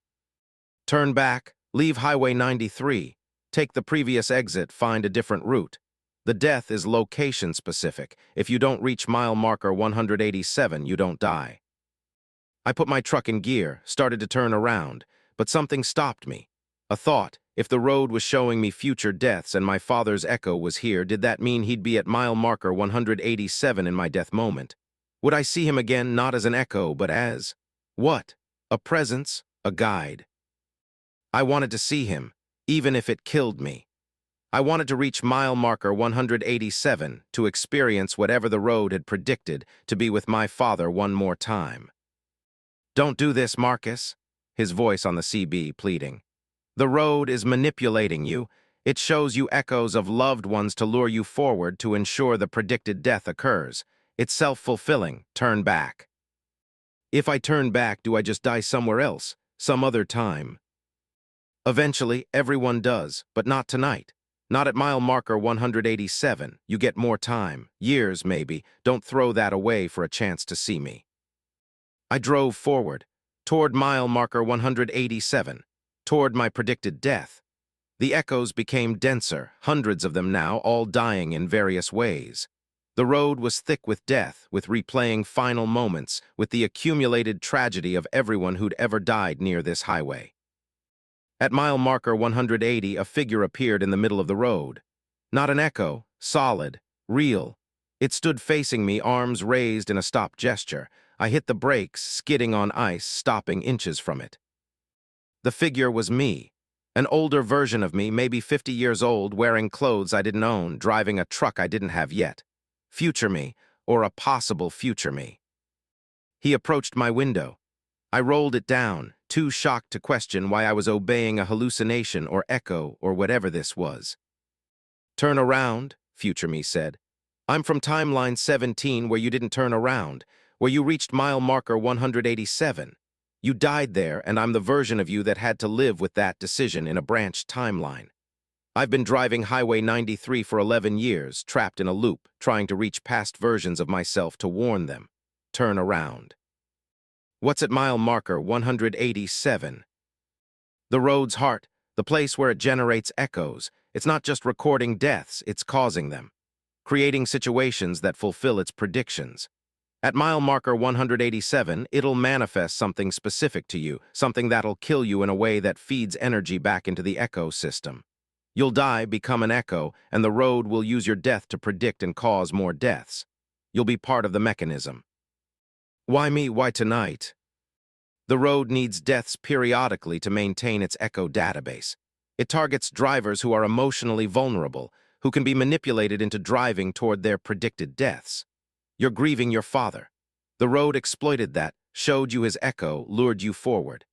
Turn back, leave Highway 93, take the previous exit, find a different route. The death is location-specific. If you don't reach mile marker 187, you don't die. I put my truck in gear, started to turn around, but something stopped me. A thought, if the road was showing me future deaths and my father's echo was here, did that mean he'd be at mile marker 187 in my death moment? Would I see him again, not as an echo, but as... what? A presence, a guide. I wanted to see him, even if it killed me. I wanted to reach mile marker 187 to experience whatever the road had predicted, to be with my father one more time. Don't do this, Marcus, his voice on the CB pleading. The road is manipulating you. It shows you echoes of loved ones to lure you forward to ensure the predicted death occurs. It's self-fulfilling. Turn back. If I turn back, do I just die somewhere else, some other time? Eventually, everyone does, but not tonight. Not at mile marker 187. You get more time. Years, maybe. Don't throw that away for a chance to see me. I drove forward, toward mile marker 187, toward my predicted death. The echoes became denser, hundreds of them now, all dying in various ways. The road was thick with death, with replaying final moments, with the accumulated tragedy of everyone who'd ever died near this highway. At mile marker 180, a figure appeared in the middle of the road. Not an echo, solid, real. It stood facing me, arms raised in a stop gesture. I hit the brakes, skidding on ice, stopping inches from it. The figure was me. An older version of me, maybe 50 years old, wearing clothes I didn't own, driving a truck I didn't have yet. Future me, or a possible future me. He approached my window. I rolled it down, too shocked to question why I was obeying a hallucination or echo or whatever this was. Turn around, future me said. I'm from timeline 17 where you didn't turn around, where you reached mile marker 187. You died there, and I'm the version of you that had to live with that decision in a branched timeline. I've been driving Highway 93 for 11 years, trapped in a loop, trying to reach past versions of myself to warn them. Turn around. What's at mile marker 187? The road's heart, the place where it generates echoes. It's not just recording deaths, it's causing them. Creating situations that fulfill its predictions. At mile marker 187, it'll manifest something specific to you, something that'll kill you in a way that feeds energy back into the echo system. You'll die, become an echo, and the road will use your death to predict and cause more deaths. You'll be part of the mechanism. Why me? Why tonight? The road needs deaths periodically to maintain its echo database. It targets drivers who are emotionally vulnerable, who can be manipulated into driving toward their predicted deaths. You're grieving your father. The road exploited that, showed you his echo, lured you forward.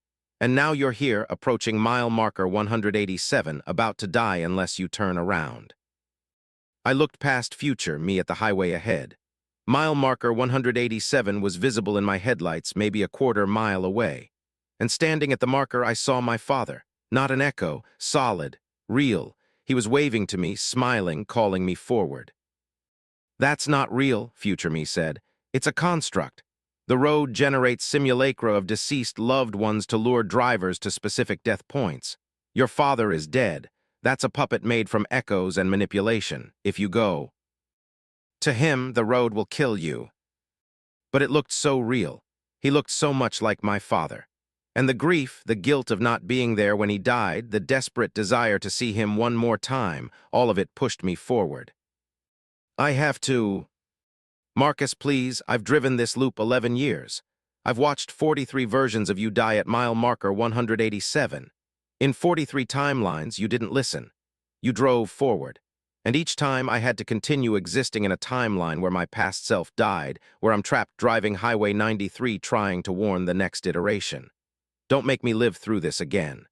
And now you're here, approaching mile marker 187, about to die unless you turn around. I looked past future me at the highway ahead. Mile marker 187 was visible in my headlights maybe a quarter mile away. And standing at the marker, I saw my father. Not an echo, solid, real. He was waving to me, smiling, calling me forward. That's not real, future me said. It's a construct. The road generates simulacra of deceased loved ones to lure drivers to specific death points. Your father is dead. That's a puppet made from echoes and manipulation. If you go to him, the road will kill you. But it looked so real. He looked so much like my father. And the grief, the guilt of not being there when he died, the desperate desire to see him one more time, all of it pushed me forward. I have to... Marcus, please, I've driven this loop 11 years. I've watched 43 versions of you die at mile marker 187. In 43 timelines, you didn't listen. You drove forward. And each time I had to continue existing in a timeline where my past self died, where I'm trapped driving Highway 93 trying to warn the next iteration. Don't make me live through this again.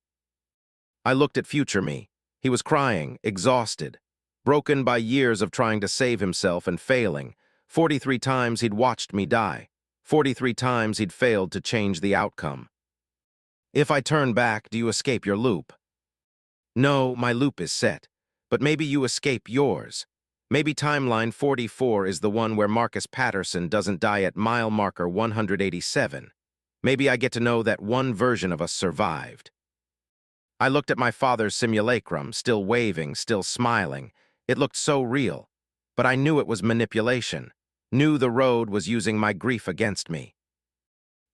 I looked at future me. He was crying, exhausted, broken by years of trying to save himself and failing. 43 times he'd watched me die. 43 times he'd failed to change the outcome. If I turn back, do you escape your loop? No, my loop is set. But maybe you escape yours. Maybe timeline 44 is the one where Marcus Patterson doesn't die at mile marker 187. Maybe I get to know that one version of us survived. I looked at my father's simulacrum, still waving, still smiling. It looked so real. But I knew it was manipulation. Knew the road was using my grief against me.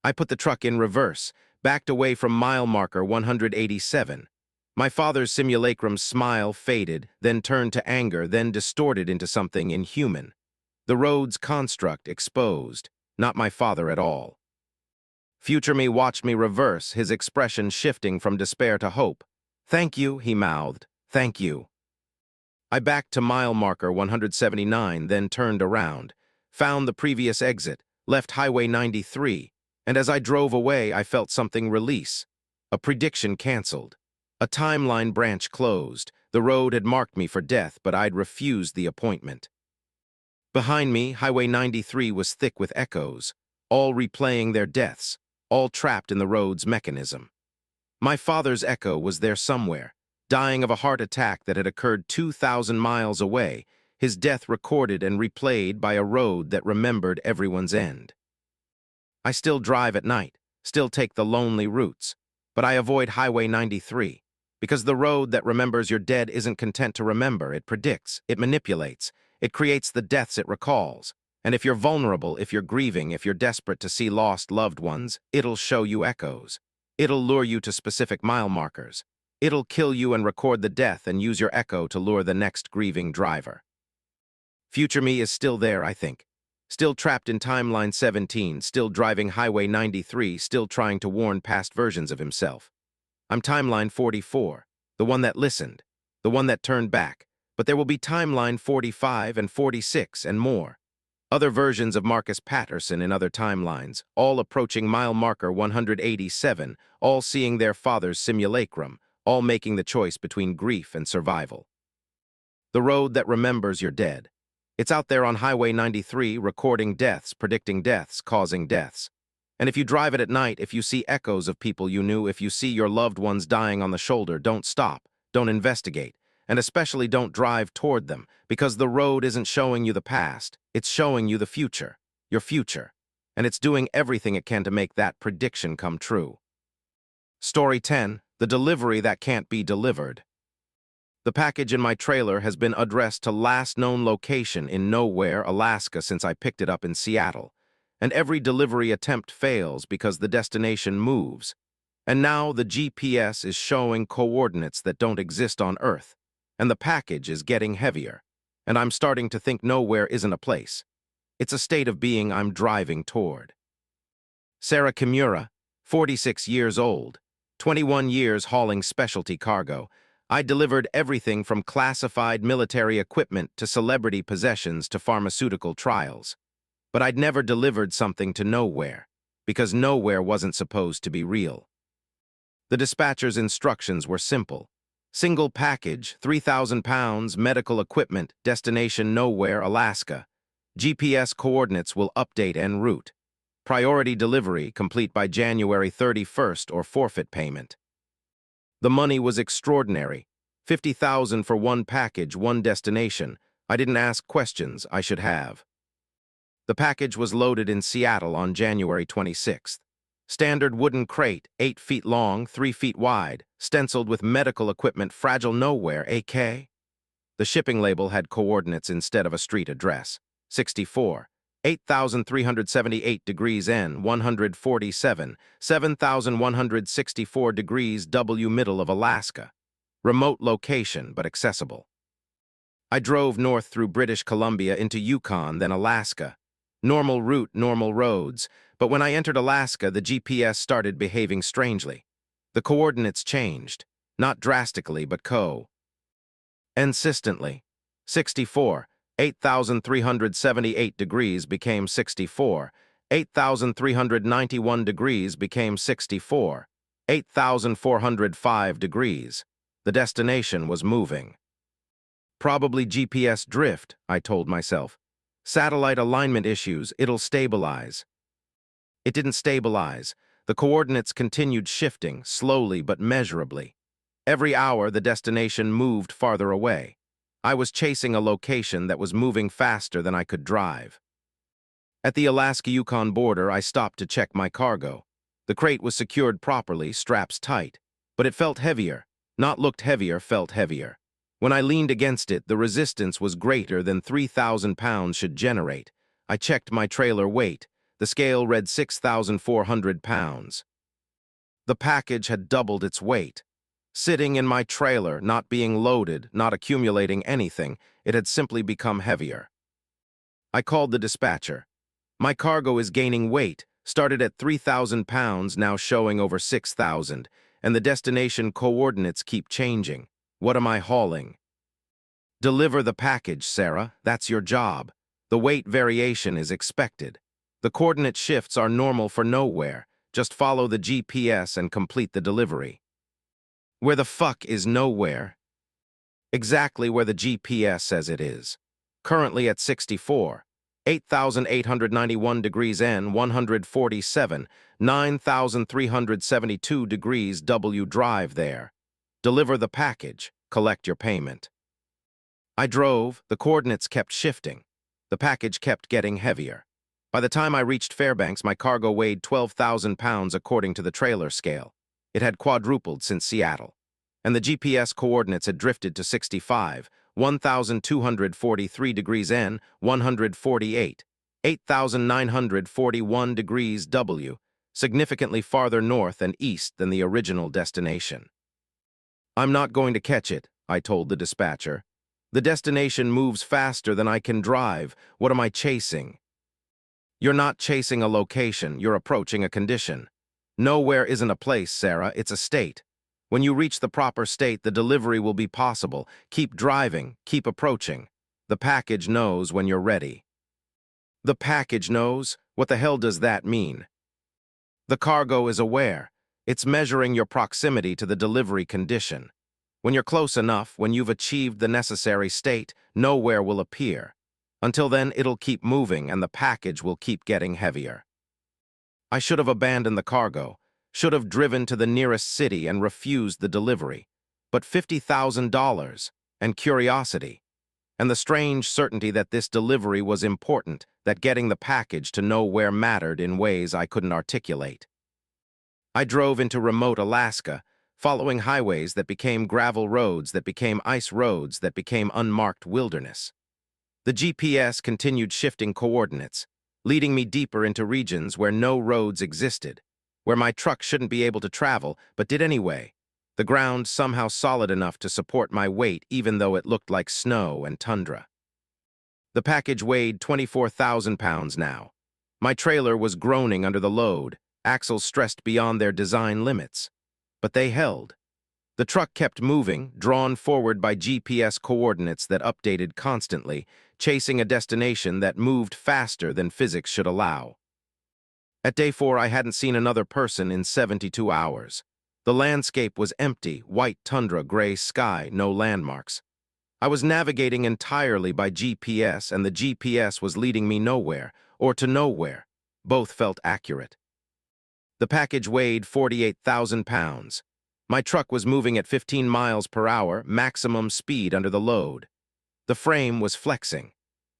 I put the truck in reverse, backed away from mile marker 187. My father's simulacrum smile faded, then turned to anger, then distorted into something inhuman. The road's construct exposed, not my father at all. Future me watched me reverse, his expression shifting from despair to hope. Thank you, he mouthed. Thank you. I backed to mile marker 179, then turned around, found the previous exit, left Highway 93, and as I drove away, I felt something release. A prediction canceled. A timeline branch closed. The road had marked me for death, but I'd refused the appointment. Behind me, Highway 93 was thick with echoes, all replaying their deaths, all trapped in the road's mechanism. My father's echo was there somewhere, dying of a heart attack that had occurred 2,000 miles away, his death recorded and replayed by a road that remembered everyone's end. I still drive at night, still take the lonely routes, but I avoid Highway 93, because the road that remembers your dead isn't content to remember, it predicts, it manipulates, it creates the deaths it recalls. And if you're vulnerable, if you're grieving, if you're desperate to see lost loved ones, it'll show you echoes. It'll lure you to specific mile markers. It'll kill you and record the death and use your echo to lure the next grieving driver. Future me is still there, I think. Still trapped in Timeline 17, still driving Highway 93, still trying to warn past versions of himself. I'm Timeline 44, the one that listened, the one that turned back, but there will be Timeline 45 and 46 and more. Other versions of Marcus Patterson in other timelines, all approaching mile marker 187, all seeing their father's simulacrum, all making the choice between grief and survival. The road that remembers your dead. It's out there on Highway 93, recording deaths, predicting deaths, causing deaths. And if you drive it at night, if you see echoes of people you knew, if you see your loved ones dying on the shoulder, don't stop, don't investigate, and especially don't drive toward them, because the road isn't showing you the past, it's showing you the future, your future, and it's doing everything it can to make that prediction come true. Story 10, the delivery that can't be delivered. The package in my trailer has been addressed to last known location in Nowhere, Alaska since I picked it up in Seattle, and every delivery attempt fails because the destination moves. And now the GPS is showing coordinates that don't exist on Earth, and the package is getting heavier, and I'm starting to think Nowhere isn't a place. It's a state of being I'm driving toward. Sarah Kimura, 46 years old, 21 years hauling specialty cargo. I delivered everything from classified military equipment to celebrity possessions to pharmaceutical trials. But I'd never delivered something to Nowhere, because Nowhere wasn't supposed to be real. The dispatcher's instructions were simple. Single package, 3,000 pounds, medical equipment, destination Nowhere, Alaska. GPS coordinates will update en route. Priority delivery, complete by January 31st or forfeit payment. The money was extraordinary. $50,000 for one package, one destination. I didn't ask questions, I should have. The package was loaded in Seattle on January 26th. Standard wooden crate, 8 feet long, 3 feet wide, stenciled with medical equipment, fragile Nowhere, AK. The shipping label had coordinates instead of a street address. 64, 8,378 degrees N, 147, 7,164 degrees W, middle of Alaska. Remote location, but accessible. I drove north through British Columbia into Yukon, then Alaska. Normal route, normal roads, but when I entered Alaska, the GPS started behaving strangely. The coordinates changed, not drastically, but consistently. 64, 8,378 degrees became 64, 8,391 degrees became 64, 8,405 degrees. The destination was moving. Probably GPS drift, I told myself. Satellite alignment issues, it'll stabilize. It didn't stabilize. The coordinates continued shifting, slowly but measurably. Every hour, the destination moved farther away. I was chasing a location that was moving faster than I could drive. At the Alaska-Yukon border, I stopped to check my cargo. The crate was secured properly, straps tight, but it felt heavier. Not looked heavier, felt heavier. When I leaned against it, the resistance was greater than 3,000 pounds should generate. I checked my trailer weight. The scale read 6,400 pounds. The package had doubled its weight. Sitting in my trailer, not being loaded, not accumulating anything, it had simply become heavier. I called the dispatcher. My cargo is gaining weight, started at 3,000 pounds, now showing over 6,000, and the destination coordinates keep changing. What am I hauling? Deliver the package, Sarah. That's your job. The weight variation is expected. The coordinate shifts are normal for Nowhere. Just follow the GPS and complete the delivery. Where the fuck is nowhere? Exactly where the GPS says it is. Currently at 64, 8,891 degrees N, 147, 9,372 degrees W. Drive there. Deliver the package. Collect your payment. I drove, the coordinates kept shifting. The package kept getting heavier. By the time I reached Fairbanks, my cargo weighed 12,000 pounds according to the trailer scale. It had quadrupled since Seattle. And the GPS coordinates had drifted to 65, 1,243 degrees N, 148, 8,941 degrees W, significantly farther north and east than the original destination. I'm not going to catch it, I told the dispatcher. The destination moves faster than I can drive. What am I chasing? You're not chasing a location, you're approaching a condition. Nowhere isn't a place, Sarah, it's a state. When you reach the proper state, the delivery will be possible. Keep driving, keep approaching. The package knows when you're ready. The package knows? What the hell does that mean? The cargo is aware. It's measuring your proximity to the delivery condition. When you're close enough, when you've achieved the necessary state, nowhere will appear. Until then, it'll keep moving and the package will keep getting heavier. I should have abandoned the cargo, should have driven to the nearest city and refused the delivery. But $50,000 and curiosity, and the strange certainty that this delivery was important, that getting the package to nowhere mattered in ways I couldn't articulate. I drove into remote Alaska, following highways that became gravel roads, that became ice roads, that became unmarked wilderness. The GPS continued shifting coordinates, leading me deeper into regions where no roads existed, where my truck shouldn't be able to travel, but did anyway. The ground somehow solid enough to support my weight, even though it looked like snow and tundra. The package weighed 24,000 pounds now. My trailer was groaning under the load, axles stressed beyond their design limits. But they held. The truck kept moving, drawn forward by GPS coordinates that updated constantly, chasing a destination that moved faster than physics should allow. At day 4, I hadn't seen another person in 72 hours. The landscape was empty, white tundra, gray sky, no landmarks. I was navigating entirely by GPS, and the GPS was leading me nowhere, or to nowhere. Both felt accurate. The package weighed 48,000 pounds. My truck was moving at 15 miles per hour, maximum speed under the load. The frame was flexing.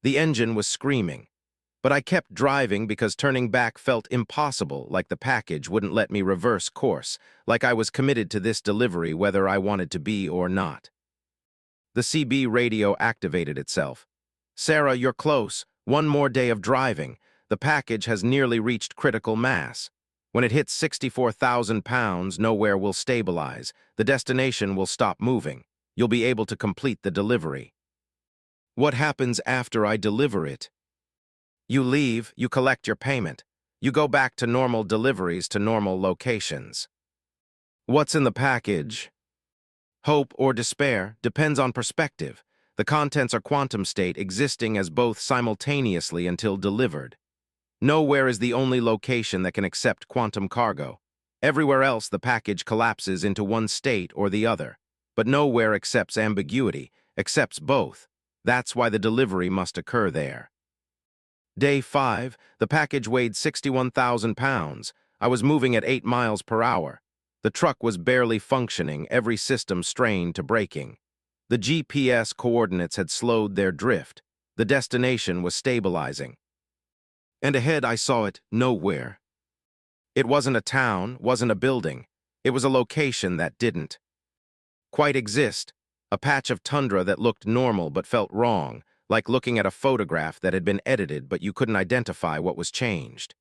The engine was screaming. But I kept driving because turning back felt impossible, like the package wouldn't let me reverse course, like I was committed to this delivery whether I wanted to be or not. The CB radio activated itself. Sarah, you're close. One more day of driving. The package has nearly reached critical mass. When it hits 64,000 pounds, nowhere will stabilize. The destination will stop moving. You'll be able to complete the delivery. What happens after I deliver it? You leave, you collect your payment. You go back to normal deliveries to normal locations. What's in the package? Hope or despair depends on perspective. The contents are quantum state, existing as both simultaneously until delivered. Nowhere is the only location that can accept quantum cargo. Everywhere else, the package collapses into one state or the other. But nowhere accepts ambiguity, accepts both. That's why the delivery must occur there. Day 5, the package weighed 61,000 pounds. I was moving at 8 miles per hour. The truck was barely functioning, every system strained to braking. The GPS coordinates had slowed their drift. The destination was stabilizing. And ahead I saw it nowhere. It wasn't a town, wasn't a building. It was a location that didn't quite exist, a patch of tundra that looked normal but felt wrong, like looking at a photograph that had been edited but you couldn't identify what was changed.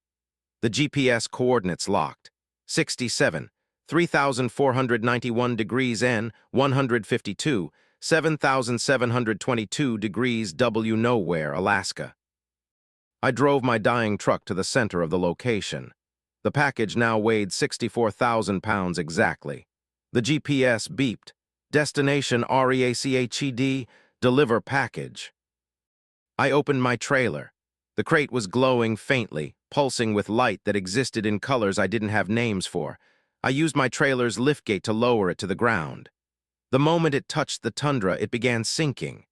The GPS coordinates locked. 67, 3,491 degrees N, 152, 7,722 degrees W. Nowhere, Alaska. I drove my dying truck to the center of the location. The package now weighed 64,000 pounds exactly. The GPS beeped. Destination REACHED, deliver package. I opened my trailer. The crate was glowing faintly, pulsing with light that existed in colors I didn't have names for. I used my trailer's liftgate to lower it to the ground. The moment it touched the tundra, it began sinking.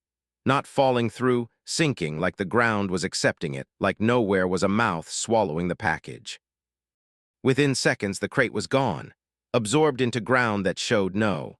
Not falling through, sinking like the ground was accepting it, like nowhere was a mouth swallowing the package. Within seconds, the crate was gone, absorbed into ground that showed no